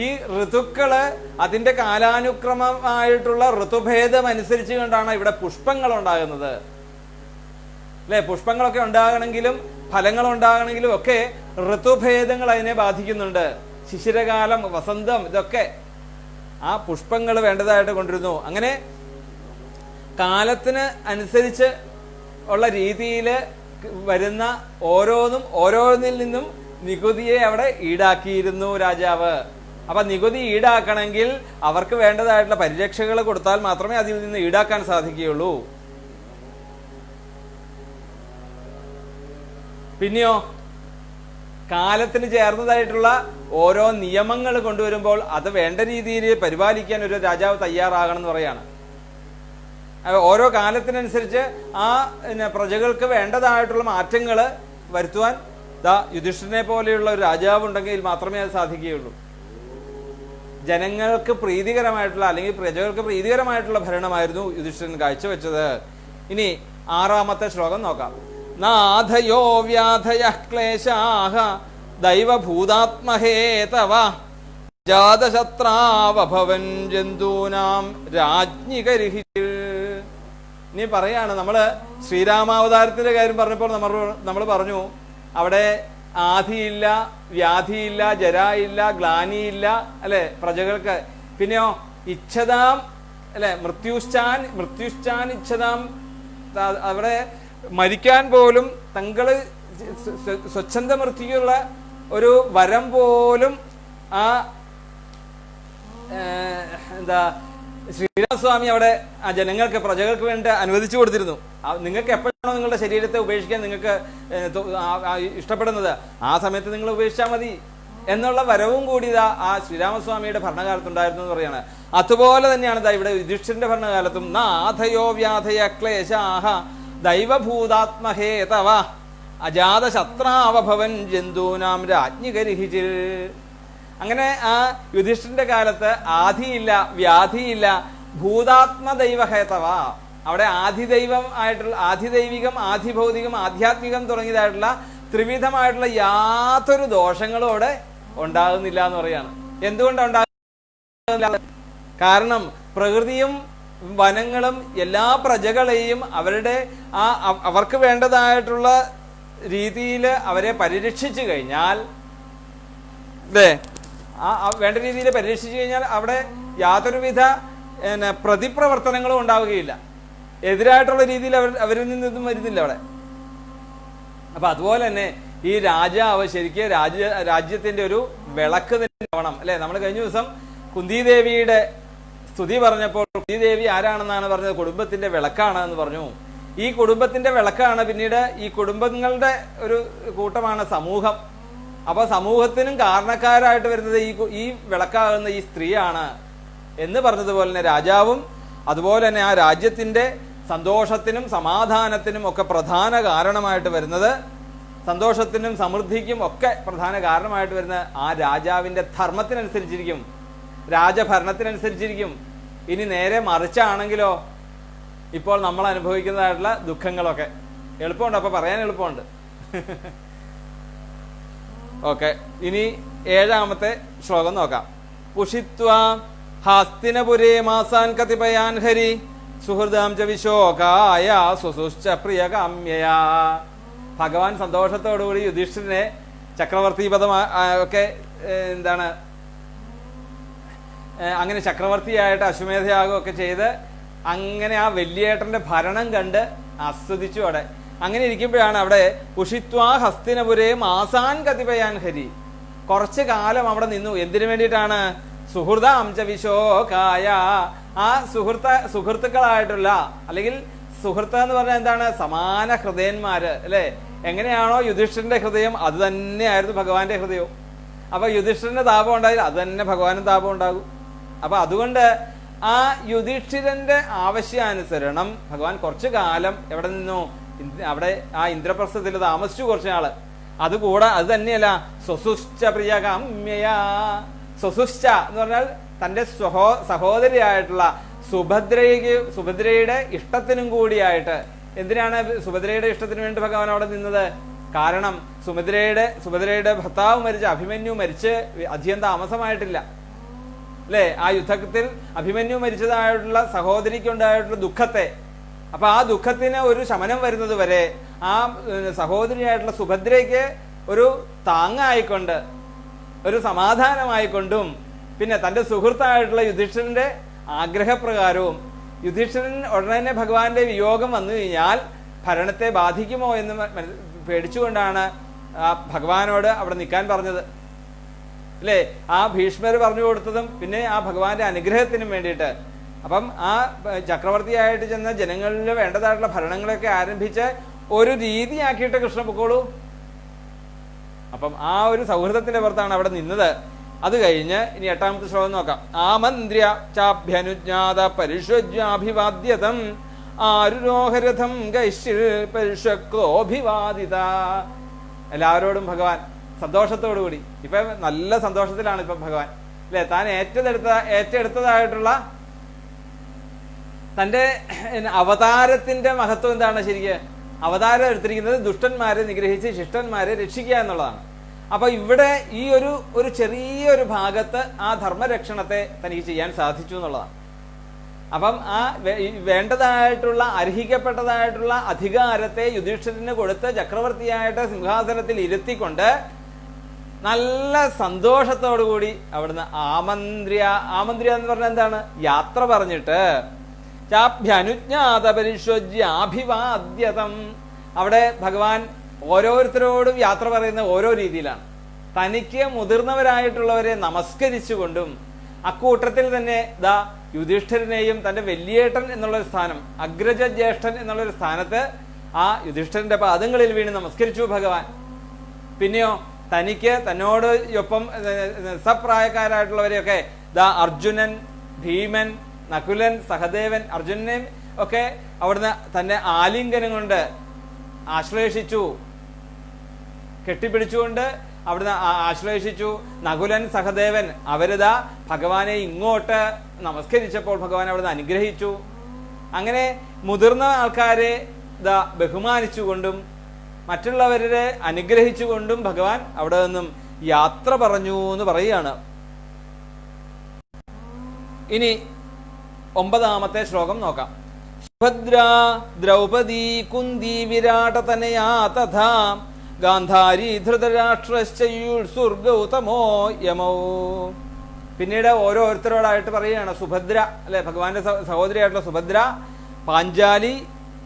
A: ഈ ഋതുക്കള് അതിന്റെ കാലാനുക്രമമായിട്ടുള്ള ഋതുഭേദം അനുസരിച്ച് കൊണ്ടാണ് ഇവിടെ പുഷ്പങ്ങൾ ഉണ്ടാകുന്നത്, അല്ലെ? പുഷ്പങ്ങളൊക്കെ ഉണ്ടാകണമെങ്കിലും ഫലങ്ങൾ ഉണ്ടാകണമെങ്കിലും ഒക്കെ ഋതുഭേദങ്ങൾ അതിനെ ബാധിക്കുന്നുണ്ട്. ശിശിരകാലം, വസന്തം, ഇതൊക്കെ ആ പുഷ്പങ്ങൾ വേണ്ടതായിട്ട് കൊണ്ടിരുന്നു. അങ്ങനെ കാലത്തിന് അനുസരിച്ച് ഉള്ള രീതിയിൽ വരുന്ന ഓരോന്നിൽ നിന്നും നികുതിയെ അവിടെ ഈടാക്കിയിരുന്നു രാജാവ്. അപ്പൊ നികുതി ഈടാക്കണമെങ്കിൽ അവർക്ക് വേണ്ടതായിട്ടുള്ള പരിരക്ഷകൾ കൊടുത്താൽ മാത്രമേ അതിൽ നിന്ന് ഈടാക്കാൻ സാധിക്കുകയുള്ളൂ. പിന്നെയോ കാലത്തിന് ചേർന്നതായിട്ടുള്ള ഓരോ നിയമങ്ങൾ കൊണ്ടുവരുമ്പോൾ അത് വേണ്ട രീതിയിൽ പരിപാലിക്കാൻ ഒരു രാജാവ് തയ്യാറാകണം എന്ന് പറയാണ്. ഓരോ കാലത്തിനനുസരിച്ച് ആ പ്രജകൾക്ക് വേണ്ടതായിട്ടുള്ള മാറ്റങ്ങൾ വരുത്തുവാൻ യുധിഷ്ഠിരനെ പോലെയുള്ള ഒരു രാജാവ് ഉണ്ടെങ്കിൽ മാത്രമേ അത് സാധിക്കുകയുള്ളൂ. ജനങ്ങൾക്ക് പ്രീതികരമായിട്ടുള്ള അല്ലെങ്കിൽ പ്രജകൾക്ക് പ്രീതികരമായിട്ടുള്ള ഭരണമായിരുന്നു യുധിഷ്ഠിരൻ കാഴ്ചവെച്ചത്. ഇനി 6ാമത്തെ ശ്ലോകം നോക്കാം. നാഥയോ വ്യാധയ ക്ലേശാഹ ദൈവഭൂതാത്മഹേതവ ജാതശത്രാവഭവൻ ജന്തൂനാം രാജ്ഞികരിഹി. ഇനി പറയാണ്, നമ്മള് ശ്രീരാമാവതാരത്തിന്റെ കാര്യം പറഞ്ഞപ്പോൾ നമ്മൾ പറഞ്ഞു അവിടെ ആധിയില്ല, വ്യാധിയില്ല, ജരായില്ല, ഗ്ലാനിയില്ല അല്ലെ പ്രജകൾക്ക്. പിന്നെയോ ഇച്ഛതാം അല്ലെ മൃത്യുശ്ചാൻ ഇച്ഛതാം, അവിടെ മരിക്കാൻ പോലും തങ്ങള് സ്വച്ഛന്ത മൃത്യുള്ള ഒരു വരം പോലും ആ ശ്രീരാമസ്വാമി അവിടെ ആ ജനങ്ങൾക്ക് പ്രജകൾക്ക് വേണ്ടി അനുവദിച്ചു കൊടുത്തിരുന്നു. നിങ്ങൾക്ക് എപ്പോഴാണോ നിങ്ങളുടെ ശരീരത്തെ ഉപേക്ഷിക്കാൻ നിങ്ങൾക്ക് ഇഷ്ടപ്പെടുന്നത് ആ സമയത്ത് നിങ്ങൾ ഉപേക്ഷിച്ചാൽ മതി എന്നുള്ള വരവും കൂടി ആ ശ്രീരാമസ്വാമിയുടെ ഭരണകാലത്തുണ്ടായിരുന്നു എന്ന് പറയാണ്. അതുപോലെ തന്നെയാണ് ഇവിടെ യുധിഷ്ഠിരന്റെ ഭരണകാലത്തും നാഥയോ വ്യാധയ ക്ലേശാഹ ദൈവഭൂതാത്മഹേതവ അജാതശത്രാവഭവൻ ജന്തൂനാം രാജ്ഞികരിഹിചിൽ. അങ്ങനെ ആ യുധിഷ്ഠിരന്റെ കാലത്ത് ആധിയില്ല, വ്യാധിയില്ല, ഭൂതാത്മദൈവഹേതവ, അവിടെ ആധിദൈവം ആയിട്ടുള്ള ആധിദൈവികം, ആധിഭൗതികം, ആധ്യാത്മികം തുടങ്ങിയതായിട്ടുള്ള ത്രിവിധമായിട്ടുള്ള യാതൊരു ദോഷങ്ങളും അവിടെ ഉണ്ടാകുന്നില്ല എന്ന് പറയാണ്. എന്തുകൊണ്ടാണ് ഉണ്ടാകുന്നില്ല? കാരണം പ്രകൃതിയും വനങ്ങളും എല്ലാ പ്രജകളെയും അവർക്ക് വേണ്ടതായിട്ടുള്ള രീതിയിൽ അവരെ പരിരക്ഷിച്ചു കഴിഞ്ഞാൽ വേണ്ട രീതിയിൽ പരിരക്ഷിച്ചു കഴിഞ്ഞാൽ അവിടെ യാതൊരുവിധ പ്രതിപ്രവർത്തനങ്ങളും ഉണ്ടാവുകയില്ല. എതിരായിട്ടുള്ള രീതിയിൽ അവരിൽ നിന്നൊന്നും വരുന്നില്ല അവിടെ. അപ്പൊ അതുപോലെ തന്നെ ഈ രാജാവ് ശരിക്കും രാജ്യത്തിന്റെ ഒരു വിളക്ക് തന്നെ ആവണം അല്ലെ. നമ്മൾ കഴിഞ്ഞ ദിവസം കുന്തിദേവിയുടെ സ്തുതി പറഞ്ഞപ്പോൾ കുന്തിദേവി ആരാണെന്നാണ് പറഞ്ഞത്? കുടുംബത്തിന്റെ വിളക്കാണ് എന്ന് പറഞ്ഞു. ഈ കുടുംബത്തിന്റെ വിളക്കാണ് പിന്നീട് ഈ കുടുംബങ്ങളുടെ ഒരു കൂട്ടമാണ് സമൂഹം. അപ്പൊ സമൂഹത്തിനും കാരണക്കാരായിട്ട് വരുന്നത് ഈ വിളക്കാകുന്ന ഈ സ്ത്രീയാണ് എന്ന് പറഞ്ഞതുപോലെ തന്നെ രാജാവും അതുപോലെ തന്നെ ആ രാജ്യത്തിന്റെ സന്തോഷത്തിനും സമാധാനത്തിനും ഒക്കെ പ്രധാന കാരണമായിട്ട് വരുന്നത്, സന്തോഷത്തിനും സമൃദ്ധിക്കും ഒക്കെ പ്രധാന കാരണമായിട്ട് വരുന്ന ആ രാജാവിന്റെ ധർമ്മത്തിനനുസരിച്ചിരിക്കും, രാജഭരണത്തിനനുസരിച്ചിരിക്കും. ഇനി നേരെ മറിച്ചാണെങ്കിലോ ഇപ്പോൾ നമ്മൾ അനുഭവിക്കുന്നതായിട്ടുള്ള ദുഃഖങ്ങളൊക്കെ എളുപ്പമുണ്ട്. അപ്പൊ പറയാൻ എളുപ്പമുണ്ട്. ഓക്കെ, ഇനി 7ാമത്തെ ശ്ലോകം നോക്കാം. ഉഷിത്വാ ഹസ്തിനപുരേ മാസാൻ കതിപയാൻ ഹരി സുഹൃദാം ച വിശോകായ സുസുശ്ച പ്രിയകാമ്യയാ. ഭഗവാൻ സന്തോഷത്തോടുകൂടി യുധിഷ്ഠിരനെ ചക്രവർത്തി പദം ഒക്കെ അങ്ങനെ ചക്രവർത്തിയായിട്ട് അശ്വമേധയാഗം ഒക്കെ ചെയ്ത് അങ്ങനെ ആ വലിയേട്ടന്റെ ഭരണം കണ്ട് ആസ്വദിച്ചു അവിടെ. അങ്ങനെ ഇരിക്കുമ്പോഴാണ് അവിടെ ഉഷിത്വാ ഹസ്തിനപുരേ മാസാൻ കതിപയാൻ ഹരി, കുറച്ചു കാലം അവിടെ നിന്നു. എന്തിനു വേണ്ടിയിട്ടാണ്? സുഹൃദാം ച വിശോകായ, ആ സുഹൃത്തുക്കളായിട്ടുള്ള അല്ലെങ്കിൽ സുഹൃത്ത് എന്ന് പറഞ്ഞാൽ എന്താണ്? സമാന ഹൃദയന്മാര് അല്ലെ. എങ്ങനെയാണോ യുധിഷ്ഠിരന്റെ ഹൃദയം അത് തന്നെയായിരുന്നു ഭഗവാന്റെ ഹൃദയവും. അപ്പൊ യുധിഷ്ഠിരന്റെ താപം ഉണ്ടായാൽ അത് തന്നെ ഭഗവാനും താപം ഉണ്ടാകും. അപ്പൊ അതുകൊണ്ട് ആ യുധിഷ്ഠിരന്റെ ആവശ്യാനുസരണം ഭഗവാൻ കുറച്ചു കാലം എവിടെ നിന്നു? അവിടെ ആ ഇന്ദ്രപ്രസ്ഥത്തിൽ താമസിച്ചു കുറച്ചു നാള്. അതുകൂടെ അത് തന്നെയല്ല, സ്വസുശ്ച പ്രിയകാമ്യയാ. സ്വസുശ്ച എന്ന് പറഞ്ഞാൽ തന്റെ സഹോദരിയായിട്ടുള്ള സുഭദ്രയുടെ ഇഷ്ടത്തിനും കൂടിയായിട്ട്. എന്തിനാണ് സുഭദ്രയുടെ ഇഷ്ടത്തിന് വേണ്ടി ഭഗവാൻ അവിടെ നിന്നത്? കാരണം സുഭദ്രയുടെ ഭർത്താവ് മരിച്ച അഭിമന്യു മരിച്ച് അധികം താമസമായിട്ടില്ല അല്ലെ. ആ യുദ്ധത്തിൽ അഭിമന്യു മരിച്ചതായിട്ടുള്ള സഹോദരിക്കുണ്ടായിട്ടുള്ള ദുഃഖത്തെ, അപ്പൊ ആ ദുഃഖത്തിന് ഒരു ശമനം വരുന്നത് വരെ ആ സഹോദരിയായിട്ടുള്ള സുഭദ്രയ്ക്ക് ഒരു താങ്ങായിക്കൊണ്ട്, ഒരു സമാധാനമായിക്കൊണ്ടും, പിന്നെ തന്റെ സുഹൃത്തായിട്ടുള്ള യുധിഷ്ഠിരന്റെ ആഗ്രഹപ്രകാരവും, യുധിഷ്ഠിരൻ ഉടനെ തന്നെ ഭഗവാന്റെ വിയോഗം വന്നു കഴിഞ്ഞാൽ ഭരണത്തെ ബാധിക്കുമോ എന്ന് പേടിച്ചുകൊണ്ടാണ് ഭഗവാനോട് അവിടെ നിൽക്കാൻ പറഞ്ഞത് അല്ലേ. ആ ഭീഷ്മർ പറഞ്ഞു കൊടുത്തതും പിന്നെ ആ ഭഗവാന്റെ അനുഗ്രഹത്തിനും വേണ്ടിയിട്ട്. അപ്പം ആ ചക്രവർത്തിയായിട്ട് ചെന്ന ജനങ്ങളിൽ വേണ്ടതായിട്ടുള്ള ഭരണങ്ങളൊക്കെ ആരംഭിച്ച് ഒരു രീതിയാക്കിയിട്ട് കൃഷ്ണ പൊക്കോളൂ അപ്പം ആ ഒരു സൗഹൃദത്തിന്റെ പുറത്താണ് അവിടെ നിന്നത്. അത് കഴിഞ്ഞ് ഇനി 8ാമത്തെ ശ്ലോകം നോക്കാം. ആമന്ത്ര്യ ചാഭ്യനുജ്ഞാത പരിഷ്വജ്യാഭിവാദ്യതം ആരുരോഹരഥം ഗൈശ്ചിൽ പരിഷ്വക്രോഭിവാദിത. എല്ലാവരോടും ഭഗവാൻ സന്തോഷത്തോടുകൂടി, ഇപ്പൊ നല്ല സന്തോഷത്തിലാണ് ഇപ്പൊ ഭഗവാൻ, അല്ലെ? താൻ ഏറ്റെടുത്തതായിട്ടുള്ള തന്റെ അവതാരത്തിന്റെ മഹത്വം എന്താണ്? ശരിക്ക് അവതാരം എടുത്തിരിക്കുന്നത് ദുഷ്ടന്മാരെ നിഗ്രഹിച്ച് ശിഷ്ടന്മാരെ രക്ഷിക്കുക എന്നുള്ളതാണ്. അപ്പൊ ഇവിടെ ഈ ഒരു ചെറിയൊരു ഭാഗത്ത് ആ ധർമ്മരക്ഷണത്തെ തനിക്ക് ചെയ്യാൻ സാധിച്ചു എന്നുള്ളതാണ്. അപ്പം ആ വേണ്ടതായിട്ടുള്ള അർഹിക്കപ്പെട്ടതായിട്ടുള്ള അധികാരത്തെ യുധിഷ്ഠിരന് കൊടുത്ത് ചക്രവർത്തിയായിട്ട് സിംഹാസനത്തിൽ ഇരുത്തിക്കൊണ്ട് നല്ല സന്തോഷത്തോടുകൂടി അവിടുന്ന് ആമന്ത്ര്യ എന്ന് പറഞ്ഞാൽ എന്താണ്? യാത്ര പറഞ്ഞിട്ട് ചാഭ്യനുജ്ഞാത പരിഷ്വജ്യാഭിവാദ്യതം. അവിടെ ഭഗവാൻ ഓരോരുത്തരോടും യാത്ര പറയുന്ന ഓരോ രീതിയിലാണ്. തനിക്ക് മുതിർന്നവരായിട്ടുള്ളവരെ നമസ്കരിച്ചുകൊണ്ടും അക്കൂട്ടത്തിൽ തന്നെ യുധിഷ്ഠിരനെയും തന്റെ വലിയേട്ടൻ എന്നുള്ളൊരു സ്ഥാനം, അഗ്രജ ജ്യേഷ്ഠൻ എന്നുള്ളൊരു സ്ഥാനത്ത് ആ യുധിഷ്ഠിരന്റെ പാദങ്ങളിൽ വീണ് നമസ്കരിച്ചു ഭഗവാൻ. പിന്നെയോ തനിക്ക് തന്നോട് ഒപ്പം സപ്രായക്കാരായിട്ടുള്ളവരെയൊക്കെ അർജുനൻ, ഭീമൻ, നകുലൻ, സഹദേവൻ, അർജുനനെയും ഒക്കെ അവിടുന്ന് തന്നെ ആലിംഗനം കൊണ്ട് ആശ്ലേഷിച്ചു, കെട്ടിപ്പിടിച്ചുകൊണ്ട് അവിടുന്ന് ആശ്ലേഷിച്ചു. നകുലൻ, സഹദേവൻ അവരിതാ ഭഗവാനെ ഇങ്ങോട്ട് നമസ്കരിച്ചപ്പോൾ ഭഗവാൻ അവിടുന്ന് അനുഗ്രഹിച്ചു. അങ്ങനെ മുതിർന്ന ആൾക്കാരെ ബഹുമാനിച്ചുകൊണ്ടും മറ്റുള്ളവരെ അനുഗ്രഹിച്ചുകൊണ്ടും ഭഗവാൻ അവിടെ നിന്നും യാത്ര പറഞ്ഞു എന്ന് പറയുകയാണ്. ഇനി 9ാമത്തെ ശ്ലോകം നോക്കാം. സുഭദ്ര ദ്രൗപദി കുന്തി വിരാടതനയാ തഥാ ഗാന്ധാരി ധൃതരാഷ്ട്രശ്ചയൂർസുർഗൗതമോ യമൗ. പിന്നീട് ഓരോരുത്തരോടായിട്ട് പറയുകയാണ്. സുഭദ്ര, അല്ലെ, ഭഗവാന്റെ സഹോദരിയായിട്ടുള്ള സുഭദ്ര, പാഞ്ചാലി,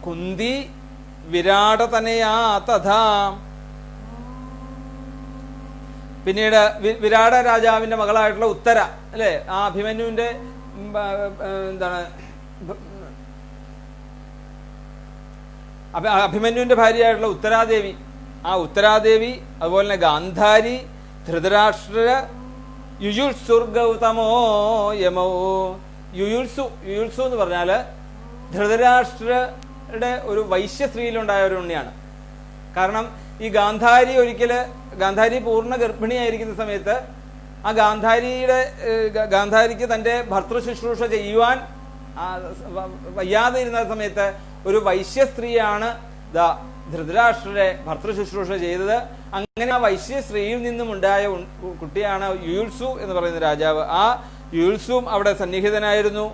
A: കുന്തി, വിരാടതനയാ തഥാ. പിന്നീട് വിരാട രാജാവിന്റെ മകളായിട്ടുള്ള ഉത്തര, അല്ലെ, ആ അഭിമന്യുവിന്റെ എന്താണ് അഭിമന്യുവിന്റെ ഭാര്യയായിട്ടുള്ള ഉത്തരാദേവി, ആ ഉത്തരാദേവി, അതുപോലെ തന്നെ ഗാന്ധാരി, ധൃതരാഷ്ട്ര, യുയുത്സുർഗൗതമോ യമോ. യുയുത്സു എന്ന് പറഞ്ഞാല് ധൃതരാഷ്ട്രയുടെ ഒരു വൈശ്യസ്ത്രീയിലുണ്ടായ ഒരു ഉണ്ണിയാണ്. കാരണം ഈ ഗാന്ധാരി പൂർണ്ണ ഗർഭിണിയായിരിക്കുന്ന സമയത്ത് ആ ഗാന്ധാരിക്ക് തന്റെ ഭർത്തൃ ശുശ്രൂഷ ചെയ്യുവാൻ വയ്യാതെ ഇരുന്ന സമയത്ത് ഒരു വൈശ്യസ്ത്രീയാണ് ധൃതരാഷ്ട്രരെ ഭർത്തൃ ശുശ്രൂഷ ചെയ്തത്. അങ്ങനെ ആ വൈശ്യസ്ത്രീയിൽ നിന്നും ഉണ്ടായ കുട്ടിയാണ് യുയുത്സു എന്ന് പറയുന്ന രാജാവ്. ആ യുയുത്സുവും അവിടെ സന്നിഹിതനായിരുന്നു.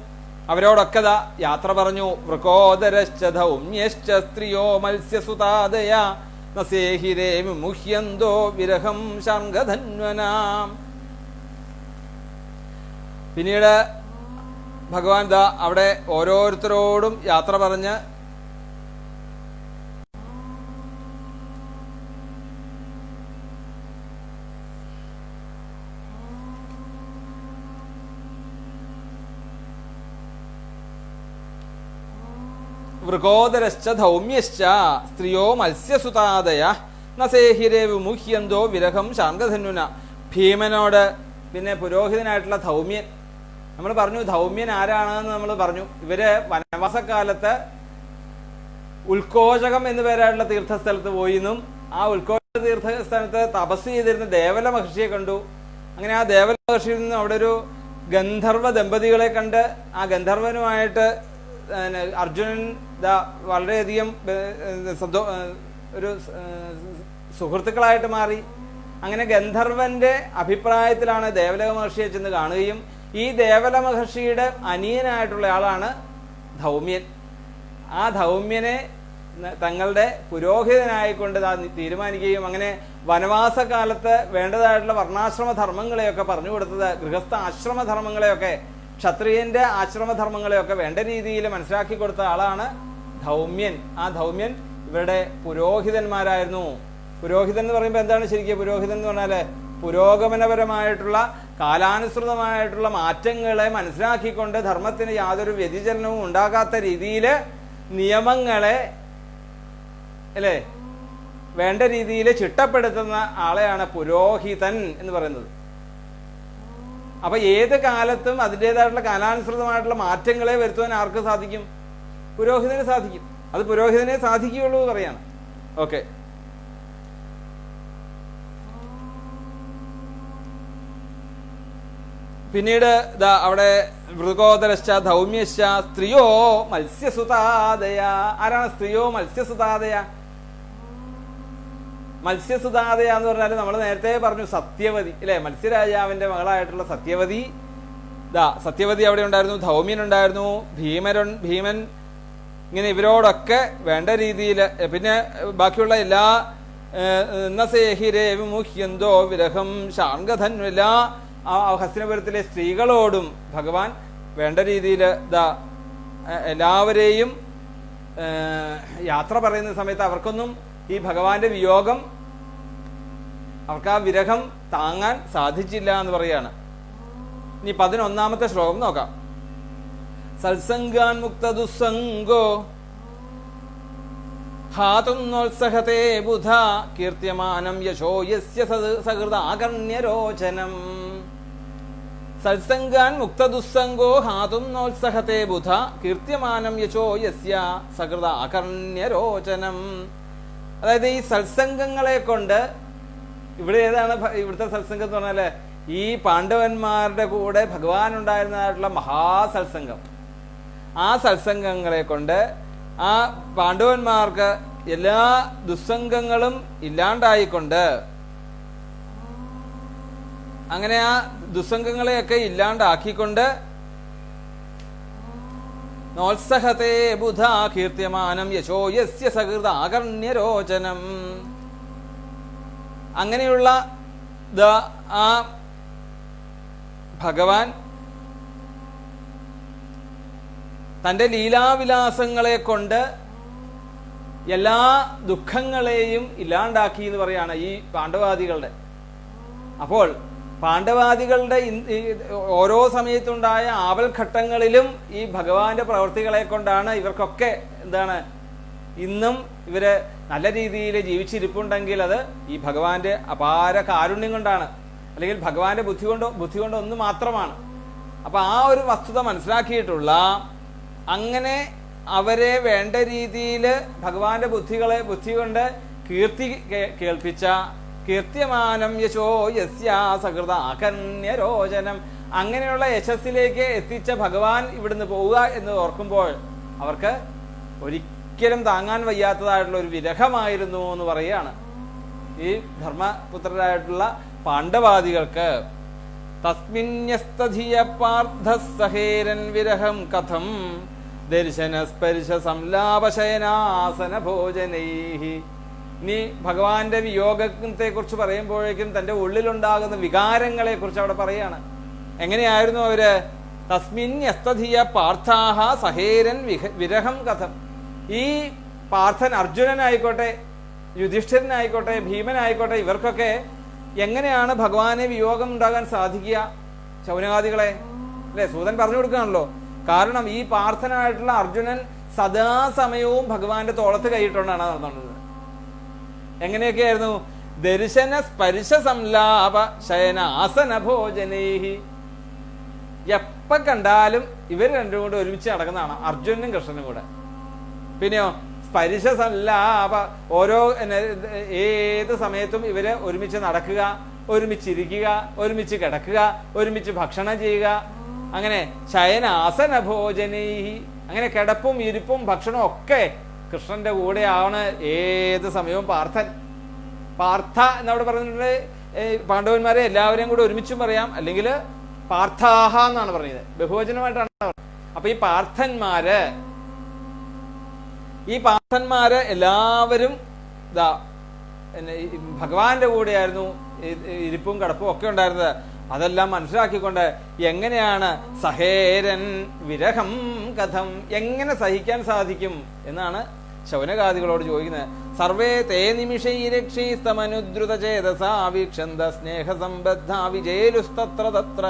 A: അവരോടൊക്കെ യാത്ര പറഞ്ഞു. വൃകോദരശ്ച ധൗമ്യശ്ച സ്ത്രീയോ മത്സ്യസുതാദയ നസേഹിരേ വിമുഹ്യന്തോ വിരഹം ശാർംഗധന്വനാം. പിന്നീട് ഭഗവാൻ അവിടെ ഓരോരുത്തരോടും യാത്ര പറഞ്ഞ് വൃകോദരശ്ച ധൗമ്യശ്ച സ്ത്രീയോ മത്സ്യസുതാദയ നസേഹിരേ വിമുഹ്യന്തോ വിരഹം ശാർംഗധന്വന. ഭീമനോട്, പിന്നെ പുരോഹിതനായിട്ടുള്ള ധൗമ്യൻ, നമ്മൾ പറഞ്ഞു ധൗമ്യൻ ആരാണെന്ന് നമ്മൾ പറഞ്ഞു. ഇവര് വനവാസക്കാലത്ത് ഉൽക്കോചകം എന്നു പേരായിട്ടുള്ള തീർത്ഥസ്ഥലത്ത് പോയിന്നും ആ ഉൽക്കോച തീർത്ഥസ്ഥലത്ത് തപസ് ചെയ്തിരുന്ന ദേവല മഹർഷിയെ കണ്ടു. അങ്ങനെ ആ ദേവല മഹർഷിയിൽ നിന്നും അവിടെ ഒരു ഗന്ധർവ ദമ്പതികളെ കണ്ട് ആ ഗന്ധർവനുമായിട്ട് അർജുനൻ വളരെയധികം ഒരു സുഹൃത്തുക്കളായിട്ട് മാറി. അങ്ങനെ ഗന്ധർവന്റെ അഭിപ്രായത്തിലാണ് ദേവല മഹർഷിയെ ചെന്ന് കാണുകയും ഈ ദേവല മഹർഷിയുടെ അനിയനായിട്ടുള്ള ആളാണ് ധൗമ്യൻ. ആ ധൗമ്യനെ തങ്ങളുടെ പുരോഹിതനായിക്കൊണ്ട് തീരുമാനിക്കുകയും അങ്ങനെ വനവാസകാലത്ത് വേണ്ടതായിട്ടുള്ള വർണ്ണാശ്രമ ധർമ്മങ്ങളെയൊക്കെ പറഞ്ഞു കൊടുത്തത്, ഗൃഹസ്ഥ ആശ്രമധർമ്മങ്ങളെയൊക്കെ, ക്ഷത്രിയന്റെ ആശ്രമധർമ്മങ്ങളെയൊക്കെ വേണ്ട രീതിയിൽ മനസ്സിലാക്കി കൊടുത്ത ആളാണ് ധൗമ്യൻ. ആ ധൗമ്യൻ ഇവരുടെ പുരോഹിതന്മാരായിരുന്നു. പുരോഹിതൻ എന്ന് പറയുമ്പോൾ എന്താണ് ശരിക്കും പുരോഹിതൻ എന്ന് പറഞ്ഞാല് പുരോഗമനപരമായിട്ടുള്ള കാലാനുസൃതമായിട്ടുള്ള മാറ്റങ്ങളെ മനസ്സിലാക്കിക്കൊണ്ട് ധർമ്മത്തിന് യാതൊരു വ്യതിചലനവും ഉണ്ടാകാത്ത രീതിയിൽ നിയമങ്ങളെ, അല്ലേ, വേണ്ട രീതിയിൽ ചിട്ടപ്പെടുത്തുന്ന ആളെയാണ് പുരോഹിതൻ എന്ന് പറയുന്നത്. അപ്പൊ ഏത് കാലത്തും അതിൻ്റെതായിട്ടുള്ള കാലാനുസൃതമായിട്ടുള്ള മാറ്റങ്ങളെ വരുത്തുവാൻ ആർക്ക് സാധിക്കും? പുരോഹിതന് സാധിക്കും. അത് പുരോഹിതനെ സാധിക്കുകയുള്ളൂ പറയാണ്. ഓക്കെ, പിന്നീട് അവിടെ വൃഗോദരശ്ച ധൗമ്യശ്ച സ്ത്രീയോ മത്സ്യസുതാദയ. ആരാണ് സ്ത്രീയോ മത്സ്യസുതാദയ? മത്സ്യസുതാദയ എന്ന് പറഞ്ഞാൽ നമ്മൾ നേരത്തെ പറഞ്ഞു സത്യവതി അല്ലെ, മത്സ്യരാജാവിന്റെ മകളായിട്ടുള്ള സത്യവതി. സത്യവതി അവിടെ ഉണ്ടായിരുന്നു, ധൗമ്യൻ ഉണ്ടായിരുന്നു, ഭീമൻ. ഇങ്ങനെ ഇവരോടൊക്കെ വേണ്ട രീതിയിൽ, പിന്നെ ബാക്കിയുള്ള എല്ലാ മുഹ്യന്തോ വിരഹം ശാർഗധൻ എല്ലാ ഹസ്തിനപുരത്തിലെ സ്ത്രീകളോടും ഭഗവാൻ വേണ്ട രീതിയിൽ എല്ലാവരെയും യാത്ര പറയുന്ന സമയത്ത് അവർക്കൊന്നും ഈ ഭഗവാന്റെ വിയോഗം, അവർക്ക് ആ വിരഹം താങ്ങാൻ സാധിച്ചില്ല എന്ന് പറയാണ്. ഇനി 11ാമത്തെ ശ്ലോകം നോക്കാം. സത്സംഗാൻ മുക്ത ദുസ്സംഗോ ഹാതുന്നോത്സഹത്തെ ബുധ കീർത്യമാനം യശോ യസ്യ സഹൃദാകർണ്യരോചനം. സത്സംഗാൻ മുക്ത ദുസ്സംഗോ ഹാതുന്നോത്സഹത്തെ ബുധ കീർത്യമാനം യശോ യസ്യ സഹൃദാകർണ്യരോചനം. അതായത് ഈ സത്സംഗങ്ങളെ കൊണ്ട്, ഇവിടെ ഏതാണ് ഇവിടുത്തെ സത്സംഗം എന്ന് പറഞ്ഞാല് ഈ പാണ്ഡവന്മാരുടെ കൂടെ ഭഗവാൻ ഉണ്ടായിരുന്നതായിട്ടുള്ള മഹാസത്സംഗം. ആ സത്സംഗങ്ങളെ കൊണ്ട് ആ പാണ്ഡവന്മാർക്ക് എല്ലാ ദുസ്സംഗങ്ങളും ഇല്ലാണ്ടായിക്കൊണ്ട്, അങ്ങനെ ആ ദുസ്സംഗങ്ങളെയൊക്കെ ഇല്ലാണ്ടാക്കിക്കൊണ്ട് നോത്സഹത്തെ ബുധ കീർത്യമാനം യശോ യസ്യ സഹൃദാകർണ്യരോചനം. അങ്ങനെയുള്ള ആ ഭഗവാൻ തൻ്റെ ലീലാവിലാസങ്ങളെ കൊണ്ട് എല്ലാ ദുഃഖങ്ങളെയും ഇല്ലാണ്ടാക്കി എന്ന് പറയാണ് ഈ പാണ്ഡവാദികളുടെ. അപ്പോൾ പാണ്ഡവാദികളുടെ ഓരോ സമയത്തുണ്ടായ ആപൽഘട്ടങ്ങളിലും ഈ ഭഗവാന്റെ പ്രവൃത്തികളെ കൊണ്ടാണ് ഇവർക്കൊക്കെ എന്താണ് ഇന്നും ഇവര് നല്ല രീതിയിൽ ജീവിച്ചിരിപ്പുണ്ടെങ്കിൽ അത് ഈ ഭഗവാന്റെ അപാര കാരുണ്യം കൊണ്ടാണ്, അല്ലെങ്കിൽ ഭഗവാന്റെ ബുദ്ധി കൊണ്ട് ഒന്ന് മാത്രമാണ്. അപ്പൊ ആ ഒരു വസ്തുത മനസ്സിലാക്കിയിട്ടുള്ള, അങ്ങനെ അവരെ വേണ്ട രീതിയിൽ ഭഗവാന്റെ ബുദ്ധി കൊണ്ട് കീർത്തി കേൾപ്പിച്ച കീർത്യമാനം യശോ യസ്യ സഹൃദാകർണ്യരോചനം, അങ്ങനെയുള്ള യശസ്സിലേക്ക് എത്തിച്ച ഭഗവാൻ ഇവിടുന്ന് പോവുക എന്ന് ഓർക്കുമ്പോൾ അവർക്ക് ഒരിക്കലും താങ്ങാൻ വയ്യാത്തതായിട്ടുള്ള ഒരു വിരഹമായിരുന്നു എന്ന് പറയുകയാണ് ഈ ധർമ്മപുത്രരായിട്ടുള്ള പാണ്ഡവാദികൾക്ക്. തസ്മിന്യസ്തധിയ പാർത്ഥ സഹേരൻ വിരഹം കഥം ദർശന സ്പർശ സംലാപശയനാസന ഭോജനൈഹി. ഇനി ഭഗവാന്റെ വിയോഗത്തെ കുറിച്ച് പറയുമ്പോഴേക്കും തന്റെ ഉള്ളിലുണ്ടാകുന്ന വികാരങ്ങളെ കുറിച്ച് അവിടെ പറയാണ്. എങ്ങനെയായിരുന്നു അവര്? തസ്മിന്യസ്തധിയ പാർത്ഥാഹ സഹേരൻ വിരഹം കഥം. ഈ പാർത്ഥൻ, അർജുനനായിക്കോട്ടെ, യുധിഷ്ഠിരനായിക്കോട്ടെ, ഭീമനായിക്കോട്ടെ, ഇവർക്കൊക്കെ എങ്ങനെയാണ് ഭഗവാനെ വിയോഗം ഉണ്ടാകാൻ സാധിക്കുക? ശൗനകാദികളെ അല്ലെ സൂതൻ പറഞ്ഞു കൊടുക്കുകയാണല്ലോ. കാരണം ഈ പാർത്ഥനായിട്ടുള്ള അർജുനൻ സദാസമയവും ഭഗവാന്റെ തോളത്ത് കൈയിട്ടുകൊണ്ടാണ് നടന്നുകൊണ്ടത്. എങ്ങനെയൊക്കെയായിരുന്നു? ദർശന സ്പർശ സംലാപ ശയന ആസന ഭോജനേഹി. എപ്പ കണ്ടാലും ഇവർ രണ്ടും കൂടെ ഒരുമിച്ച് നടക്കുന്നതാണ്, അർജുനനും കൃഷ്ണനും കൂടെ. പിന്നെയോ സ്പർശ സംലാപ, ഓരോ ഏത് സമയത്തും ഇവര് ഒരുമിച്ച് നടക്കുക, ഒരുമിച്ചിരിക്കുക, ഒരുമിച്ച് കിടക്കുക, ഒരുമിച്ച് ഭക്ഷണം ചെയ്യുക. അങ്ങനെ ശയന ആസന ഭോജനേഹി, അങ്ങനെ കിടപ്പും ഇരിപ്പും ഭക്ഷണവും ഒക്കെ കൃഷ്ണന്റെ കൂടെയാണ് ഏത് സമയവും പാർത്ഥൻ. പാർത്ഥ എന്നവിടെ പറഞ്ഞിട്ടുണ്ട്. പാണ്ഡവന്മാരെ എല്ലാവരെയും കൂടെ ഒരുമിച്ചും പറയാം, അല്ലെങ്കിൽ പാർത്ഥാഹ എന്നാണ് പറഞ്ഞത്, ബഹുവചനമായിട്ടാണ് പറഞ്ഞത്. അപ്പൊ ഈ പാർത്ഥന്മാര് എല്ലാവരും ഭഗവാന്റെ കൂടെയായിരുന്നു ഇരിപ്പും കിടപ്പും ഒക്കെ ഉണ്ടായിരുന്നത്. അതെല്ലാം മനസ്സിലാക്കിക്കൊണ്ട് എങ്ങനെയാണ് സഹേരൻ വിരഹം കഥം, എങ്ങനെ സഹിക്കാൻ സാധിക്കും എന്നാണ് ശൗനകാദികളോട് ചോദിക്കുന്നത്. സർവേ തേ നിമിഷൈരക്ഷീസ്തമനുദ്രുത ചേതസാ വീക്ഷന്ത സ്നേഹസംബദ്ധ വിജേലുസ്തത്ര തത്ര.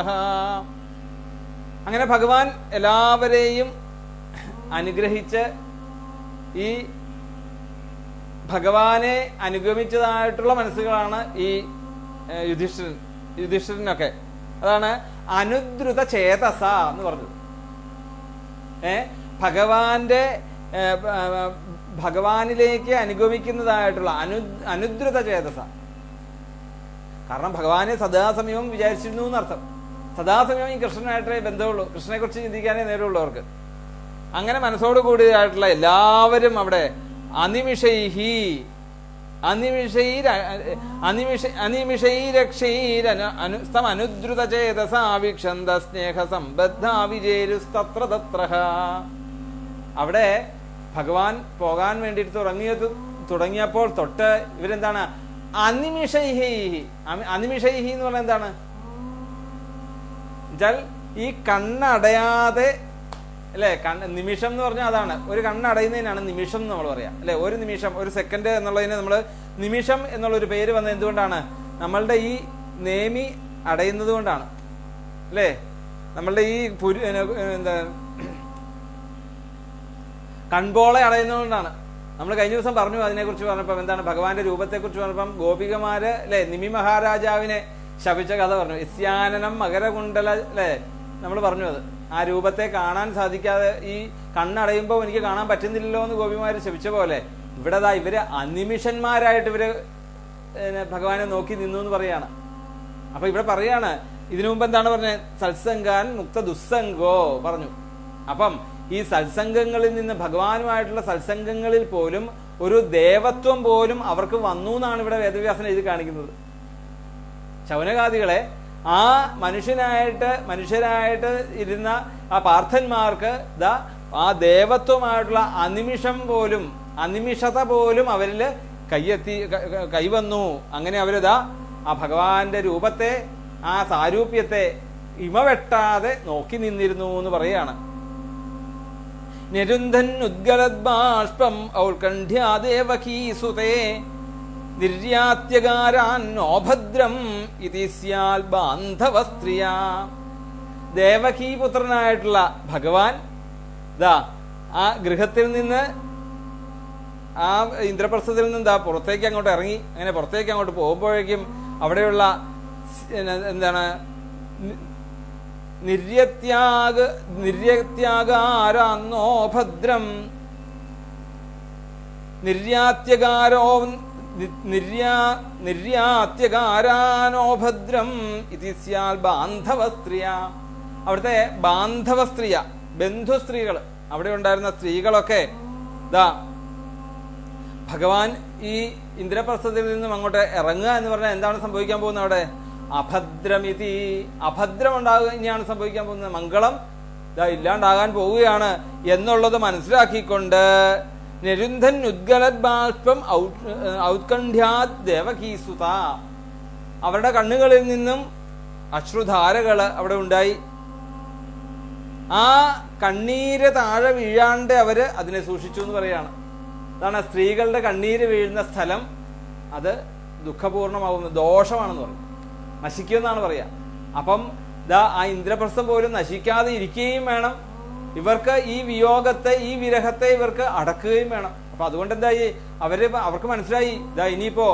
A: അങ്ങനെ ഭഗവാൻ എല്ലാവരെയും അനുഗ്രഹിച്ച് ഈ ഭഗവാനെ അനുഗമിച്ചതായിട്ടുള്ള മനസ്സുകളാണ് ഈ യുധിഷ്ഠിരനൊക്കെ. അതാണ് അനുദ്രുത ചേതസ എന്ന് പറഞ്ഞത്. ഭഗവാനിലേക്ക് അനുഗമിക്കുന്നതായിട്ടുള്ള അനുദ്രുത ചേതസ. കാരണം ഭഗവാനെ സദാസമയവും വിചാരിച്ചിരുന്നു എന്നർത്ഥം. സദാസമയവും ഈ കൃഷ്ണനായിട്ടേ ബന്ധമുള്ളൂ, കൃഷ്ണനെ കുറിച്ച് ചിന്തിക്കാനേ നേരമുള്ളൂ അവർക്ക്. അങ്ങനെ മനസ്സോട് കൂടിയായിട്ടുള്ള എല്ലാവരും അവിടെ അനുദ്രുത ചേതസ വീക്ഷന്ത സ്നേഹ സംബദ്ധ വിജേരുസ്തത്ര തത്രഹ. അവിടെ ഭഗവാൻ പോകാൻ വേണ്ടിയിട്ട് തുടങ്ങിയപ്പോൾ തൊട്ട് ഇവരെന്താണ് അനിമിഷൈഹി എന്ന് പറഞ്ഞാൽ എന്താണ് എന്നുവെച്ചാൽ ഈ കണ്ണടയാതെ അല്ലെ, നിമിഷം എന്ന് പറഞ്ഞാൽ അതാണ്. ഒരു കണ്ണടയുന്നതിനാണ് നിമിഷം എന്ന് നമ്മൾ പറയാം അല്ലെ. ഒരു നിമിഷം, ഒരു സെക്കൻഡ് എന്നുള്ളതിന് നമ്മൾ നിമിഷം എന്നുള്ളൊരു പേര് വന്നത് എന്തുകൊണ്ടാണ്? നമ്മളുടെ ഈ നേമി അടയുന്നത് കൊണ്ടാണ് അല്ലേ. നമ്മളുടെ ഈ എന്താ കൺപോളെ അടയുന്നതുകൊണ്ടാണ്. നമ്മൾ കഴിഞ്ഞ ദിവസം പറഞ്ഞു അതിനെക്കുറിച്ച് പറഞ്ഞപ്പം എന്താണ് ഭഗവാന്റെ രൂപത്തെക്കുറിച്ച് പറഞ്ഞപ്പം ഗോപികമാര് അല്ലെ നിമി മഹാരാജാവിനെ ശപിച്ച കഥ പറഞ്ഞു. ഇസ്യാനനം മകരകുണ്ടല അല്ലെ, നമ്മൾ പറഞ്ഞു അത്. ആ രൂപത്തെ കാണാൻ സാധിക്കാതെ ഈ കണ്ണടയുമ്പോൾ എനിക്ക് കാണാൻ പറ്റുന്നില്ലല്ലോ എന്ന് ഗോപിമാര് ശപിച്ച പോലെ ഇവിടെ ഇവര് അനിമിഷന്മാരായിട്ട് ഇവര് ഭഗവാനെ നോക്കി നിന്നു എന്ന് പറയാണ്. അപ്പൊ ഇവിടെ പറയാണ്, ഇതിനു മുമ്പ് എന്താണ് പറഞ്ഞത്? സത്സംഗാൻ മുക്ത ദുസ്സംഗോ പറഞ്ഞു. അപ്പം ഈ സത്സംഗങ്ങളിൽ നിന്ന് ഭഗവാനുമായിട്ടുള്ള സത്സംഗങ്ങളിൽ പോലും ഒരു ദേവത്വം പോലും അവർക്ക് വന്നു എന്നാണ് ഇവിടെ വേദവ്യാസൻ എഴുതി കാണിക്കുന്നത്. ശൗനകാദികളെ ആ മനുഷ്യരായിട്ട് ഇരുന്ന ആ പാർത്ഥന്മാർക്ക് ആ ദേവത്വമായിട്ടുള്ള അനിമിഷത പോലും അവരില് കൈവന്നു. അങ്ങനെ അവരിതാ ആ ഭഗവാന്റെ രൂപത്തെ, ആ സാരൂപ്യത്തെ ഇമവെട്ടാതെ നോക്കി നിന്നിരുന്നു എന്ന് പറയാണ്. നിരുന്ധൻ ഉദ്ഗലദ്ബാഷ്പം ഔത്കണ്ഠ്യാദേവകീസുതേ നിർയാത്യകാരാൻ നോഭദ്രം ഇതി സ്യാൽ ബാന്ധവസ്ത്രിയ. ദേവകീപുത്രനായിട്ടുള്ള ഭഗവാൻ ആ ഗൃഹത്തിൽ നിന്ന്, ആ ഇന്ദ്രപ്രസ്ഥത്തിൽ നിന്ന് പുറത്തേക്ക് അങ്ങോട്ട് ഇറങ്ങി. അങ്ങനെ പുറത്തേക്ക് അങ്ങോട്ട് പോകുമ്പോഴേക്കും അവിടെയുള്ള എന്താണ് നിർയത്യാകാരാന്നോ ഭദ്രം നിർയാത്യകാരാനോ ഭദ്രം ഇതി സ്യാൽ ബാന്ധവസ്ത്രീയ. അവിടുത്തെ ബാന്ധവസ്ത്രീയ, ബന്ധുസ്ത്രീകൾ, അവിടെ ഉണ്ടായിരുന്ന സ്ത്രീകളൊക്കെ ഭഗവാൻ ഈ ഇന്ദ്രപ്രസ്ഥത്തിൽ നിന്നും അങ്ങോട്ട് ഇറങ്ങുക എന്ന് പറഞ്ഞാൽ എന്താണ് സംഭവിക്കാൻ പോകുന്നത്? അവിടെ അഭദ്രമിതി, അഭദ്രം ഇനിയാണ് സംഭവിക്കാൻ പോകുന്നത്. മംഗളം ഇല്ലാണ്ടാകാൻ പോവുകയാണ് എന്നുള്ളത് മനസ്സിലാക്കിക്കൊണ്ട് നിരുന്ധൻ ഉദ്ഗലദ്ബാഷ്പം ഔത്കണ്ഠ്യാത് ദേവകീസുത, അവരുടെ കണ്ണുകളിൽ നിന്നും അശ്രുധാരകള് അവിടെ ഉണ്ടായി. ആ കണ്ണീര് താഴെ വീഴാണ്ട് അവര് അതിനെ സൂക്ഷിച്ചു എന്ന് പറയാണ്. അതാണ് സ്ത്രീകളുടെ കണ്ണീര് വീഴുന്ന സ്ഥലം, അത് ദുഃഖപൂർണമാവുന്ന ദോഷമാണെന്ന് പറയും, നശിക്കുമെന്നാണ് പറയാ. അപ്പം ആ ഇന്ദ്രപ്രസ്ഥം പോലും നശിക്കാതെ ഇരിക്കുകയും വേണം, ഇവർക്ക് ഈ വിയോഗത്തെ, ഈ വിരഹത്തെ ഇവർക്ക് അടക്കുകയും വേണം. അപ്പൊ അതുകൊണ്ട് എന്തായി, അവർക്ക് മനസ്സിലായി ഇനിയിപ്പോ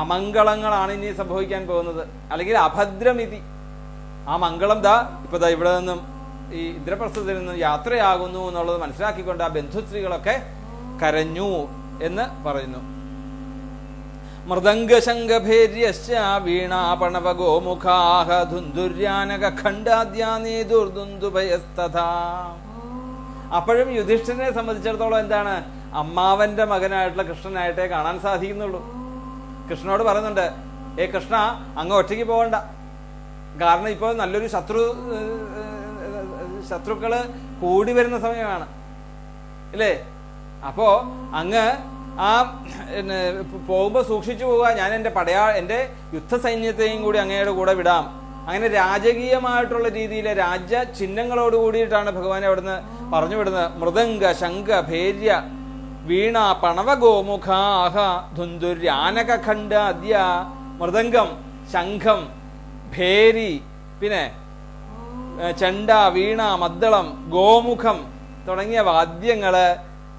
A: അമംഗളങ്ങളാണ് ഇനി സംഭവിക്കാൻ പോകുന്നത്, അല്ലെങ്കിൽ അഭദ്രമിതി. ആ മംഗളം ഇപ്പൊ ഇവിടെ നിന്നും ഈ ഇന്ദ്രപ്രസ്ഥത്തിൽ നിന്നും യാത്രയാകുന്നു എന്നുള്ളത് മനസ്സിലാക്കിക്കൊണ്ട് ആ ബന്ധുസ്ത്രീകളൊക്കെ കരഞ്ഞു എന്ന് പറയുന്നു. മൃദംഗശംഖഭേര്യശ്ച വീണാപണവഗോമുഖാഹ ധുന്ദുര്യാനക ഖണ്ഡാദ്യാനീദുർദുന്ദുഭയസ്തഥാ. അപ്പോഴും യുധിഷ്ഠിരനെ സംബന്ധിച്ചിടത്തോളം എന്താണ്, അമ്മാവന്റെ മകനായിട്ടുള്ള കൃഷ്ണനായിട്ടേ കാണാൻ സാധിക്കുന്നുള്ളൂ. കൃഷ്ണനോട് പറയുന്നുണ്ട്, കൃഷ്ണ അങ്ങ് ഒറ്റയ്ക്ക് പോകണ്ട, കാരണം ഇപ്പോൾ നല്ലൊരു ശത്രുക്കള് കൂടി വരുന്ന സമയമാണ് അല്ലേ. അപ്പോ അങ്ങ് ആ പോകുമ്പോ സൂക്ഷിച്ചു പോവുക, ഞാൻ എന്റെ യുദ്ധസൈന്യത്തെയും കൂടി അങ്ങയുടെ കൂടെ വിടാം. അങ്ങനെ രാജകീയമായിട്ടുള്ള രീതിയിലെ രാജ്യ ചിഹ്നങ്ങളോട് കൂടിയിട്ടാണ് ഭഗവാൻ അവിടുന്ന് പറഞ്ഞു വിടുന്നത്. മൃദംഗ ശംഖ ഭേര്യ വീണ പണവഗോമുഖാഹ ധുന്ദുര്യാനക ഖണ്ഡാദ്യ. മൃദംഗം, ശംഖം, ഭേരി, പിന്നെ ചെണ്ട, വീണ, മദ്ദളം, ഗോമുഖം തുടങ്ങിയ വാദ്യങ്ങള്,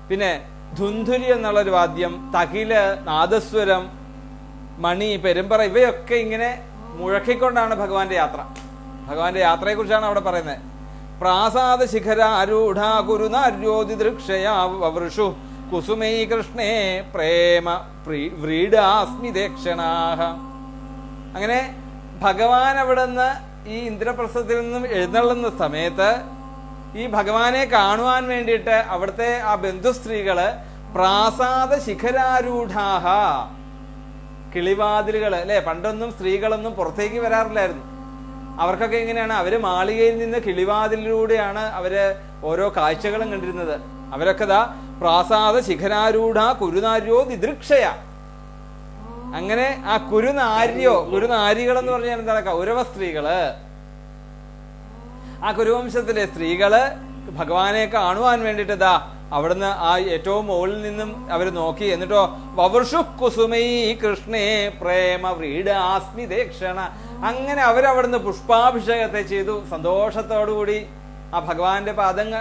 A: പിന്നെ ധുന്ധുരി എന്നുള്ളൊരു വാദ്യം, തകില്, നാദസ്വരം, മണി, പെരുമ്പറ ഇവയൊക്കെ ഇങ്ങനെ മുഴക്കിക്കൊണ്ടാണ് ഭഗവാന്റെ യാത്ര. ഭഗവാന്റെ യാത്രയെ കുറിച്ചാണ് അവിടെ പറയുന്നത്. പ്രാസാദ ശിഖരാരൂഢ കുരുനാര്യോതിദൃക്ഷയാ വവൃഷു കുസുമൈ കൃഷ്ണേ പ്രേമ വ്രീഡാസ്മിദേക്ഷണാഹ. അങ്ങനെ ഭഗവാൻ അവിടെ നിന്ന് ഈ ഇന്ദ്രപ്രസ്ഥത്തിൽ നിന്നും എഴുന്നള്ളുന്ന സമയത്ത് ഈ ഭഗവാനെ കാണുവാൻ വേണ്ടിയിട്ട് അവിടുത്തെ ആ ബന്ധുസ്ത്രീകള് പ്രാസാദ ശിഖരാരൂഢാഹ, കിളിവാതിലുകള് അല്ലെ, പണ്ടൊന്നും സ്ത്രീകളൊന്നും പുറത്തേക്ക് വരാറില്ലായിരുന്നു. അവർക്കൊക്കെ എങ്ങനെയാണ്, അവര് മാളികയിൽ നിന്ന് കിളിവാതിലൂടെയാണ് അവര് ഓരോ കാഴ്ചകളും കണ്ടിരുന്നത്. അവരൊക്കെ ദാ പ്രാസാദ ശിഖരാരൂഢ കുരുനാര്യോ ദിദൃക്ഷയ. അങ്ങനെ ആ കുരുനാരികൾ എന്ന് പറഞ്ഞാൽ എന്താണ്? കൗരവ സ്ത്രീകള്. ആ കുരുവംശത്തിലെ സ്ത്രീകള് ഭഗവാനെ കാണുവാൻ വേണ്ടിട്ട് ദാ അവിടുന്ന് ആ ഏറ്റവും മുകളിൽ നിന്നും അവര് നോക്കി. എന്നിട്ടോ വവൃഷു കുസുമൈ കൃഷ്ണേ പ്രേമ വ്രീഡാസ്മിദേക്ഷണ. അങ്ങനെ അവരവിടുന്ന് പുഷ്പാഭിഷേകത്തെ ചെയ്തു. സന്തോഷത്തോടുകൂടി ആ ഭഗവാന്റെ പാദങ്ങൾ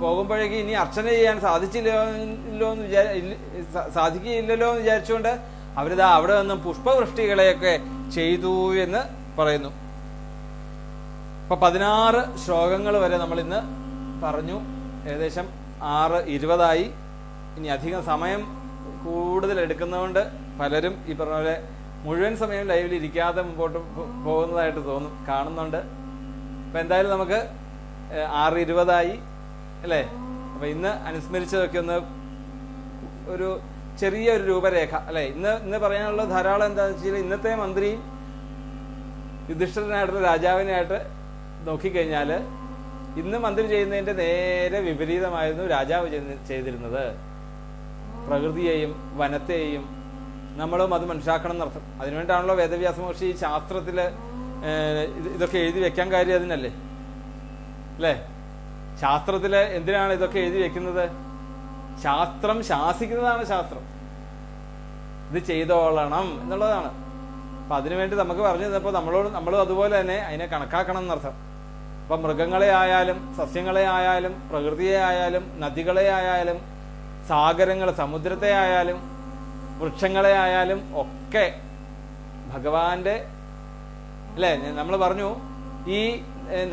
A: പോകുമ്പോഴേക്ക് ഇനി അർച്ചന ചെയ്യാൻ സാധിക്കില്ലല്ലോ എന്ന് വിചാരിച്ചുകൊണ്ട് അവരിതാ അവിടെ നിന്നും പുഷ്പവൃഷ്ടികളെയൊക്കെ ചെയ്തു എന്ന് പറയുന്നു. അപ്പൊ 16 ശ്ലോകങ്ങൾ വരെ നമ്മൾ ഇന്ന് പറഞ്ഞു. ഏകദേശം 6:20 ഇനി അധികം സമയം കൂടുതൽ എടുക്കുന്നതുകൊണ്ട് പലരും ഈ പറഞ്ഞ പോലെ മുഴുവൻ സമയം ലൈവിൽ ഇരിക്കാതെ മുമ്പോട്ട് പോകുന്നതായിട്ട് തോന്നും, കാണുന്നുണ്ട്. അപ്പൊ എന്തായാലും നമുക്ക് 6:20 അല്ലേ? അപ്പൊ ഇന്ന് അനുസ്മരിച്ചതൊക്കെ ഒന്ന് ഒരു ചെറിയൊരു രൂപരേഖ അല്ലെ. ഇന്ന് പറയാനുള്ള ധാരാളം എന്താണെന്ന് വെച്ചാൽ, ഇന്നത്തെ മന്ത്രിയും യുധിഷ്ഠിരനായിട്ടുള്ള രാജാവിനായിട്ട് നോക്കിക്കഴിഞ്ഞാല് ഇന്ന് മന്ത്രി ചെയ്യുന്നതിന്റെ നേരെ വിപരീതമായിരുന്നു രാജാവ് ചെയ്തിരുന്നത്. പ്രകൃതിയെയും വനത്തെയും നമ്മളും അത് മനസ്സിലാക്കണം എന്നർത്ഥം. അതിനുവേണ്ടിയാണല്ലോ വേദവ്യാസ മഹർഷി ഈ ശാസ്ത്രത്തില് ഇതൊക്കെ എഴുതി വെക്കാൻ കാര്യം അതിനല്ലേ അല്ലേ? ശാസ്ത്രത്തില് എന്തിനാണ് ഇതൊക്കെ എഴുതി വെക്കുന്നത്? ശാസ്ത്രം ശാസിക്കുന്നതാണ് ശാസ്ത്രം. ഇത് ചെയ്തോളണം എന്നുള്ളതാണ്. അപ്പൊ അതിനുവേണ്ടി നമുക്ക് പറഞ്ഞു തന്നപ്പോ നമ്മളും അതുപോലെ തന്നെ അതിനെ കണക്കാക്കണം എന്നർത്ഥം. അപ്പൊ മൃഗങ്ങളെ ആയാലും സസ്യങ്ങളെ ആയാലും പ്രകൃതിയെ ആയാലും നദികളെ ആയാലും സാഗരങ്ങൾ സമുദ്രത്തെ ആയാലും വൃക്ഷങ്ങളെ ആയാലും ഒക്കെ ഭഗവാന്റെ അല്ലെ, നമ്മൾ പറഞ്ഞു ഈ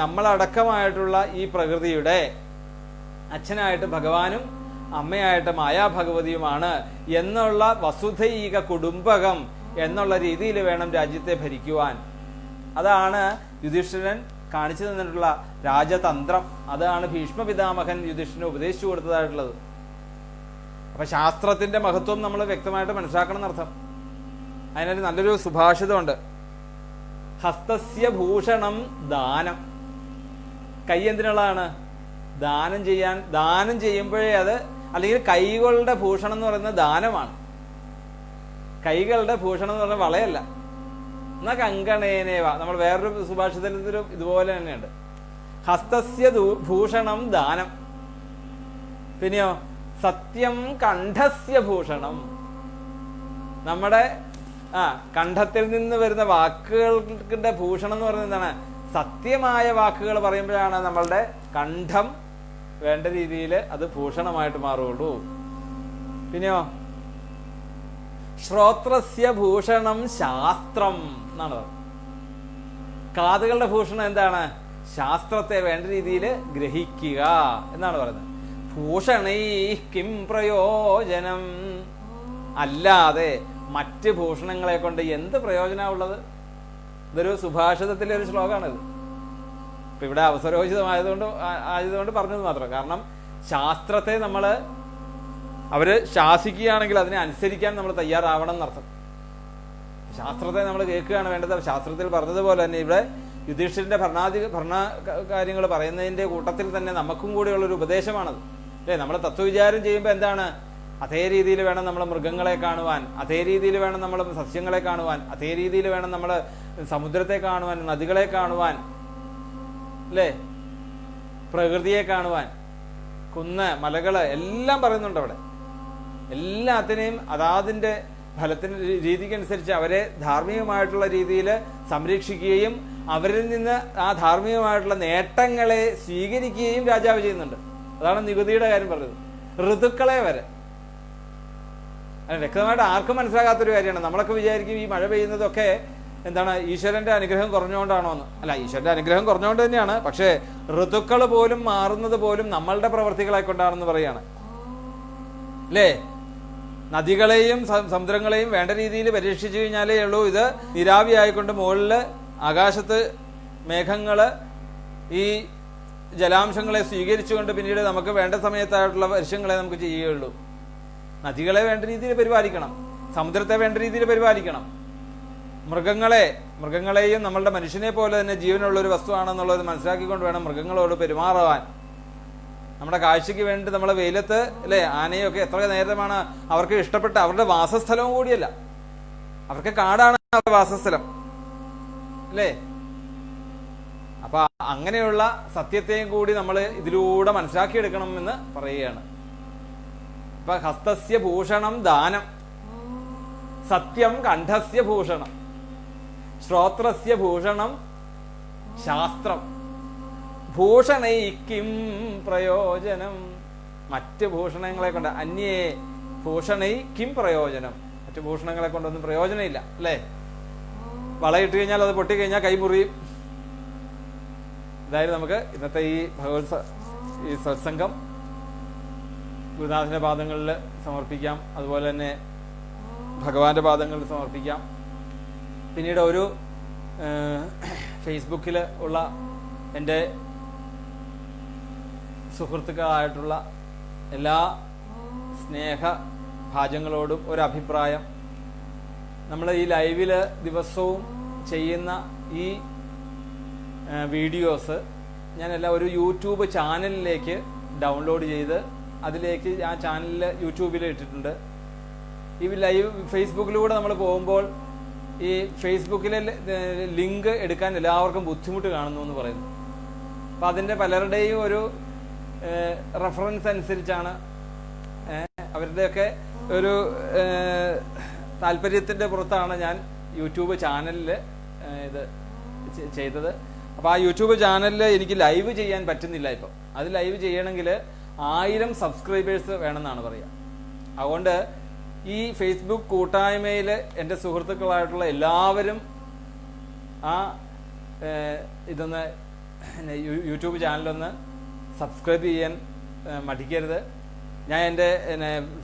A: നമ്മളടക്കമായിട്ടുള്ള ഈ പ്രകൃതിയുടെ അച്ഛനായിട്ട് ഭഗവാനും അമ്മയായിട്ട് മായാഭഗവതിയുമാണ് എന്നുള്ള വസുധൈക കുടുംബകം എന്നുള്ള രീതിയിൽ വേണം രാജ്യത്തെ ഭരിക്കുവാൻ. അതാണ് യുധിഷ്ഠിരൻ കാണിച്ചു തന്നിട്ടുള്ള രാജതന്ത്രം. അതാണ് ഭീഷ്മ പിതാമഹൻ യുധിഷ്ഠിരന് ഉപദേശിച്ചു കൊടുത്തതായിട്ടുള്ളത്. അപ്പൊ ശാസ്ത്രത്തിന്റെ മഹത്വം നമ്മൾ വ്യക്തമായിട്ട് മനസ്സിലാക്കണം എന്നർത്ഥം. അതിനൊരു നല്ലൊരു സുഭാഷിതമുണ്ട്. ഹസ്തസ്യ ഭൂഷണം ദാനം. കൈ എന്തിനുള്ളതാണ്? ദാനം ചെയ്യുമ്പോഴേ അത്, അല്ലെങ്കിൽ കൈകളുടെ ഭൂഷണം എന്ന് പറയുന്നത് ദാനമാണ്. കൈകളുടെ ഭൂഷണം എന്ന് പറഞ്ഞാൽ വളയല്ല. എന്നാ കങ്കണേനേവ. നമ്മൾ വേറൊരു സുഭാഷിതത്തിലും ഇതുപോലെ തന്നെയുണ്ട്. ഹസ്തസ്യ ഭൂഷണം ദാനം. പിന്നെയോ സത്യം കണ്ഠസ്യ ഭൂഷണം. നമ്മുടെ കണ്ഠത്തിൽ നിന്ന് വരുന്ന വാക്കുകളുടെ ഭൂഷണം എന്ന് പറയുന്നത് എന്താണ്? സത്യമായ വാക്കുകൾ പറയുമ്പോഴാണ് നമ്മളുടെ കണ്ഠം വേണ്ട രീതിയിൽ അത് ഭൂഷണമായിട്ട് മാറുള്ളൂ. പിന്നെയോ ശ്രോത്രസ്യ ഭൂഷണം ശാസ്ത്രം എന്നാണ് പറയുന്നത്. കാതുകളുടെ ഭൂഷണം എന്താണ്? ശാസ്ത്രത്തെ വേണ്ട രീതിയിൽ ഗ്രഹിക്കുക എന്നാണ് പറയുന്നത്. ഭൂഷണൈ കിം പ്രയോജനം. അല്ലാതെ മറ്റ് ഭൂഷണങ്ങളെ കൊണ്ട് എന്ത് പ്രയോജനമുള്ളത്? ഇതൊരു സുഭാഷിതത്തിലെ ഒരു ശ്ലോകമാണിത്. ഇപ്പൊ ഇവിടെ അവസരോചിതമായതുകൊണ്ട് പറഞ്ഞത് മാത്രം. കാരണം ശാസ്ത്രത്തെ അവര് ശാസിക്കുകയാണെങ്കിൽ അതിനെ അനുസരിക്കാൻ നമ്മൾ തയ്യാറാവണം എന്നർത്ഥം. ശാസ്ത്രത്തെ നമ്മൾ കേൾക്കുകയാണ് വേണ്ടത്. ശാസ്ത്രത്തിൽ പറഞ്ഞതുപോലെ തന്നെ ഇവിടെ യുധിഷ്ഠിരന്റെ ഭരണ കാര്യങ്ങൾ പറയുന്നതിന്റെ കൂട്ടത്തിൽ തന്നെ നമുക്കും കൂടിയുള്ളൊരു ഉപദേശമാണത് അല്ലെ. നമ്മൾ തത്വവിചാരം ചെയ്യുമ്പോൾ എന്താണ്? അതേ രീതിയിൽ വേണം നമ്മൾ മൃഗങ്ങളെ കാണുവാൻ, അതേ രീതിയിൽ വേണം നമ്മൾ സസ്യങ്ങളെ കാണുവാൻ, അതേ രീതിയിൽ വേണം നമ്മൾ സമുദ്രത്തെ കാണുവാൻ, നദികളെ കാണുവാൻ അല്ലേ, പ്രകൃതിയെ കാണുവാൻ, കുന്ന് മലകള് എല്ലാം പറയുന്നുണ്ട് അവിടെ. എല്ലാത്തിനെയും അതാതിന്റെ ഫലത്തിന് രീതിക്കനുസരിച്ച് അവരെ ധാർമ്മികമായിട്ടുള്ള രീതിയിൽ സംരക്ഷിക്കുകയും അവരിൽ നിന്ന് ആ ധാർമ്മികമായിട്ടുള്ള നേട്ടങ്ങളെ സ്വീകരിക്കുകയും രാജാവ് ചെയ്യുന്നുണ്ട്. അതാണ് നികുതിയുടെ കാര്യം പറഞ്ഞത്. ഋതുക്കളെ വരെ വ്യക്തമായിട്ട് ആർക്കും മനസ്സിലാകാത്തൊരു കാര്യമാണ്. നമ്മളൊക്കെ വിചാരിക്കും ഈ മഴ പെയ്യുന്നതൊക്കെ എന്താണ് ഈശ്വരന്റെ അനുഗ്രഹം കുറഞ്ഞുകൊണ്ടാണോ എന്ന്. അല്ല, ഈശ്വരന്റെ അനുഗ്രഹം കുറഞ്ഞുകൊണ്ട് തന്നെയാണ്. പക്ഷേ ഋതുക്കൾ പോലും മാറുന്നത് പോലും നമ്മളുടെ പ്രവൃത്തികളെ കൊണ്ടാണെന്ന് പറയാണ്, അല്ലേ? നദികളെയും സമുദ്രങ്ങളെയും വേണ്ട രീതിയിൽ പരീക്ഷിച്ചു കഴിഞ്ഞാലേ ഉള്ളൂ ഇത് നീരാവിയായിക്കൊണ്ട് മുകളില് ആകാശത്ത് മേഘങ്ങള് ഈ ജലാംശങ്ങളെ സ്വീകരിച്ചുകൊണ്ട് പിന്നീട് നമുക്ക് വേണ്ട സമയത്തായിട്ടുള്ള വർഷങ്ങളെ നമുക്ക് ചെയ്യുകയുള്ളൂ. നദികളെ വേണ്ട രീതിയിൽ പരിപാലിക്കണം, സമുദ്രത്തെ വേണ്ട രീതിയിൽ പരിപാലിക്കണം, മൃഗങ്ങളെയും നമ്മളുടെ മനുഷ്യനെ പോലെ തന്നെ ജീവനുള്ള ഒരു വസ്തുവാണെന്നുള്ളത് മനസ്സിലാക്കിക്കൊണ്ട് വേണം മൃഗങ്ങളോട് പെരുമാറാൻ. നമ്മുടെ കാഴ്ചയ്ക്ക് വേണ്ടി നമ്മളെ വെയിലത്ത്, അല്ലെ, ആനയൊക്കെ എത്ര നേരമാണ് അവർക്ക് ഇഷ്ടപ്പെട്ട അവരുടെ വാസസ്ഥലവും കൂടിയല്ല, അവർക്ക് കാടാണ് അവരുടെ വാസസ്ഥലം, അല്ലേ? അപ്പൊ അങ്ങനെയുള്ള സത്യത്തെയും കൂടി നമ്മൾ ഇതിലൂടെ മനസ്സിലാക്കിയെടുക്കണം എന്ന് പറയുകയാണ്. ഇപ്പൊ ഹസ്തസ്യ ഭൂഷണം ദാനം, സത്യം കണ്ഠസ്യ ഭൂഷണം, ശ്രോത്രസ്യ ഭൂഷണം ശാസ്ത്രം, ഭൂഷണൈക്കിം പ്രയോജനം. മറ്റ് ഭൂഷണങ്ങളെ കൊണ്ട് അന്യേ ഭൂഷണൈക്കിം പ്രയോജനം, മറ്റു ഭൂഷണങ്ങളെ കൊണ്ടൊന്നും പ്രയോജനമില്ല, അല്ലേ? വളയിട്ട് കഴിഞ്ഞാൽ അത് പൊട്ടിക്കഴിഞ്ഞാൽ കൈമുറിയും. അതായത് നമുക്ക് ഇന്നത്തെ ഈ സത്സംഗം ഗുരുനാഥന്റെ പാദങ്ങളിൽ സമർപ്പിക്കാം, അതുപോലെ തന്നെ ഭഗവാന്റെ പാദങ്ങളിൽ സമർപ്പിക്കാം. പിന്നീട് ഒരു ഫേസ്ബുക്കിൽ ഉള്ള എൻ്റെ സുഹൃത്തുക്കളായിട്ടുള്ള എല്ലാ സ്നേഹഭാജങ്ങളോടും ഒരു അഭിപ്രായം, നമ്മൾ ഈ ലൈവില് ദിവസവും ചെയ്യുന്ന ഈ വീഡിയോസ് ഞാനെല്ലാം ഒരു യൂട്യൂബ് ചാനലിലേക്ക് ഡൗൺലോഡ് ചെയ്ത് അതിലേക്ക് ആ ചാനലിൽ യൂട്യൂബിൽ ഇട്ടിട്ടുണ്ട്. ഈ ലൈവ് ഫേസ്ബുക്കിലൂടെ നമ്മൾ പോകുമ്പോൾ ഈ ഫേസ്ബുക്കിലെ ലിങ്ക് എടുക്കാൻ എല്ലാവർക്കും ബുദ്ധിമുട്ട് കാണുന്നു എന്ന് പറയുന്നു. അപ്പം അതിൻ്റെ പലരുടെയും ഒരു റെഫറൻസ് അനുസരിച്ചാണ്, അവരുടെയൊക്കെ ഒരു താല്പര്യത്തിൻ്റെ പുറത്താണ് ഞാൻ യൂട്യൂബ് ചാനലിൽ ഇത് ചെയ്തത്. അപ്പോൾ ആ യൂട്യൂബ് ചാനലിൽ എനിക്ക് ലൈവ് ചെയ്യാൻ പറ്റുന്നില്ല. ഇപ്പം അത് ലൈവ് ചെയ്യണമെങ്കിൽ 1000 സബ്സ്ക്രൈബേഴ്സ് വേണമെന്നാണ് പറയുക. അതുകൊണ്ട് ഈ ഫേസ്ബുക്ക് കൂട്ടായ്മയിൽ എൻ്റെ സുഹൃത്തുക്കളായിട്ടുള്ള എല്ലാവരും ആ ഇതൊന്ന് യൂട്യൂബ് ചാനലൊന്ന് സബ്സ്ക്രൈബ് ചെയ്യാൻ മടിക്കരുത്. ഞാൻ എൻ്റെ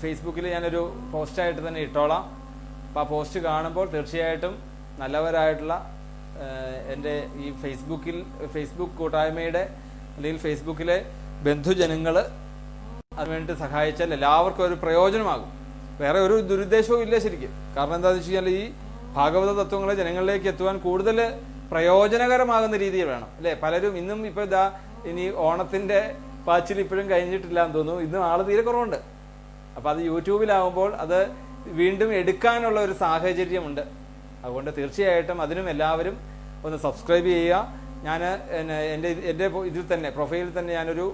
A: ഫേസ്ബുക്കിൽ ഞാനൊരു പോസ്റ്റായിട്ട് തന്നെ ഇട്ടോളാം. അപ്പോൾ ആ പോസ്റ്റ് കാണുമ്പോൾ തീർച്ചയായിട്ടും നല്ലവരായിട്ടുള്ള എൻ്റെ ഈ ഫേസ്ബുക്ക് കൂട്ടായ്മയുടെ അല്ലെങ്കിൽ ഫേസ്ബുക്കിലെ ബന്ധുജനങ്ങൾ അതിനുവേണ്ടി സഹായിച്ചാൽ എല്ലാവർക്കും ഒരു പ്രയോജനമാകും. വേറെ ഒരു ദുരുദ്ദേശവും ഇല്ല ശരിക്കും. കാരണം എന്താണെന്ന് വെച്ച് കഴിഞ്ഞാൽ ഈ ഭാഗവത തത്വങ്ങളെ ജനങ്ങളിലേക്ക് എത്തുവാൻ കൂടുതൽ പ്രയോജനകരമാകുന്ന രീതിയിൽ വേണം, അല്ലേ? പലരും ഇന്നും ഇപ്പോൾ ഇതാ ഇനി ഓണത്തിൻ്റെ പാച്ചിൽ ഇപ്പോഴും കഴിഞ്ഞിട്ടില്ല എന്ന് തോന്നുന്നു. ഇന്നും ആൾ തീരെ കുറവുണ്ട്. അപ്പം അത് യൂട്യൂബിലാവുമ്പോൾ അത് വീണ്ടും എടുക്കാനുള്ള ഒരു സാഹചര്യമുണ്ട്. അതുകൊണ്ട് തീർച്ചയായിട്ടും അതിനും എല്ലാവരും ഒന്ന് സബ്സ്ക്രൈബ് ചെയ്യുക. ഞാൻ എൻ്റെ ഇതിൽ തന്നെ പ്രൊഫൈലിൽ തന്നെ ഞാനൊരു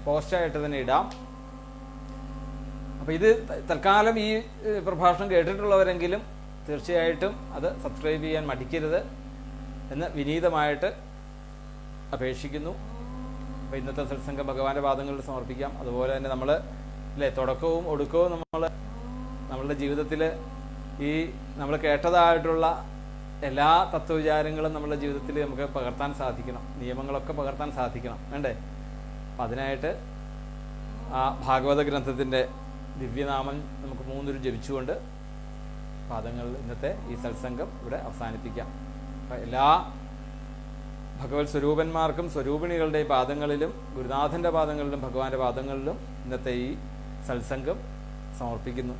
A: പോസ്റ്റായിട്ട് തന്നെ ഇടാം. അപ്പം ഇത് തൽക്കാലം ഈ പ്രഭാഷണം കേട്ടിട്ടുള്ളവരെങ്കിലും തീർച്ചയായിട്ടും അത് സബ്സ്ക്രൈബ് ചെയ്യാൻ മടിക്കരുത് എന്ന് വിനീതമായിട്ട് അപേക്ഷിക്കുന്നു. അപ്പോൾ ഇന്നത്തെ സത്സംഗം ഭഗവാന്റെ പാദങ്ങളിൽ സമർപ്പിക്കാം. അതുപോലെ തന്നെ നമ്മൾ, അല്ലേ, തുടക്കവും ഒടുക്കവും നമ്മളുടെ ജീവിതത്തിൽ ഈ നമ്മൾ കേട്ടതായിട്ടുള്ള എല്ലാ തത്വവിചാരങ്ങളും നമ്മുടെ ജീവിതത്തിൽ നമുക്ക് പകർത്താൻ സാധിക്കണം, നിയമങ്ങളൊക്കെ പകർത്താൻ സാധിക്കണം, വേണ്ടേ? അപ്പം അതിനായിട്ട് ആ ഭാഗവത ഗ്രന്ഥത്തിൻ്റെ ദിവ്യനാമം നമുക്ക് 3 ജപിച്ചുകൊണ്ട് പാദങ്ങൾ ഇന്നത്തെ ഈ സത്സംഗം ഇവിടെ അവസാനിപ്പിക്കാം. അപ്പം എല്ലാ ഭഗവത് സ്വരൂപന്മാർക്കും സ്വരൂപിണികളുടെ പാദങ്ങളിലും ഗുരുനാഥൻ്റെ പാദങ്ങളിലും ഭഗവാന്റെ പാദങ്ങളിലും ഇന്നത്തെ ഈ സത്സംഗം സമർപ്പിക്കുന്നു.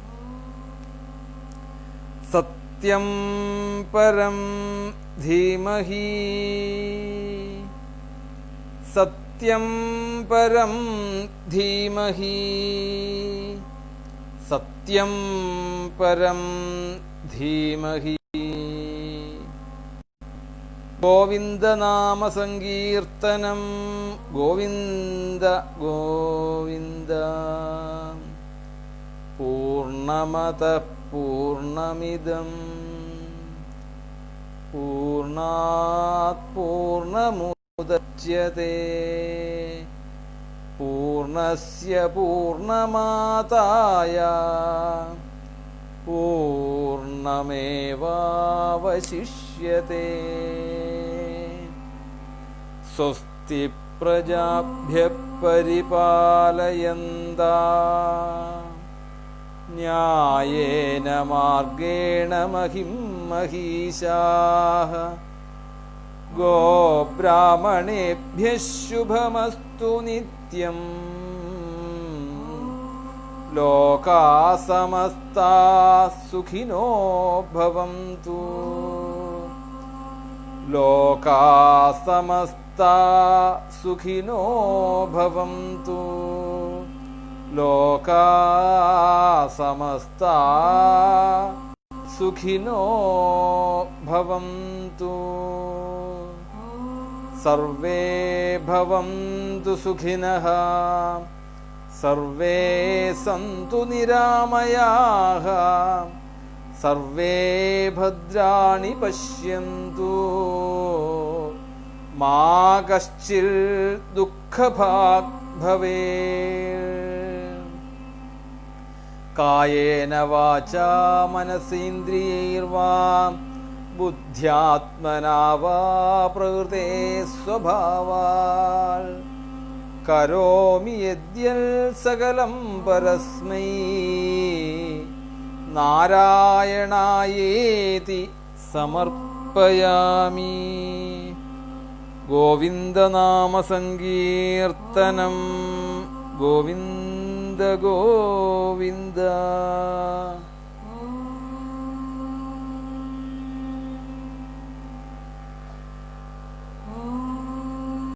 A: സത്യം പരം ധീമഹി, സത്യം പരം ധീമഹി, സത്യം പരം ധീമഹി. ഗോവിന്ദനാമ സങ്കീർത്തനം ഗോവിന്ദ ഗോവിന്ദ. പൂർണ്ണമതഃ പൂർണ്ണമിദം പൂർണ്ണാത് പൂർണ്ണമുദച്യത്തെ പൂർണ്ണസ്യ പൂർണ്ണമാദായ പൂർണ്ണമേവാവശിഷ്യത്തെ. സ്വസ്തി പ്രജാഭ്യഃ പരിപാലയന്താം ന്യായേന മാർഗേണ മഹിം മഹീശാഃ. ഗോബ്രാഹ്മണേഭ്യഃ ശുഭമസ്തു നിത്യം. ലോകാഃ സമസ്താഃ സുഖിനോ ഭവന്തു. ലോകാഃ സമസ്താഃ സുഖിനോ ഭവന്തു. ലോകാഃ സമസ്താഃ സുഖിനോ ഭവന്തു. സർവേ ഭവന്തു സുഖിനഃ. സർവേ സന്തു നിരാമയാഃ. സർവേ ഭദ്രാണി പശ്യന്തു. മാ കശ്ചിൽ ദുഃഖഭാഗ് ഭവേത്. കായേന വാചാ മനസേന്ദ്രിയൈർവാ ബുദ്ധ്യാത്മനാ വാ പ്രകൃതേ സ്വഭാവാൽ കരോമി യദ്യൽ സകലം പരസ്മൈ നാരായണായേതി സമർപ്പയാമി. ഗോവിന്ദനാമസങ്കീർത്തനം. ഗോവിന്ദ ഗോവിന്ദ.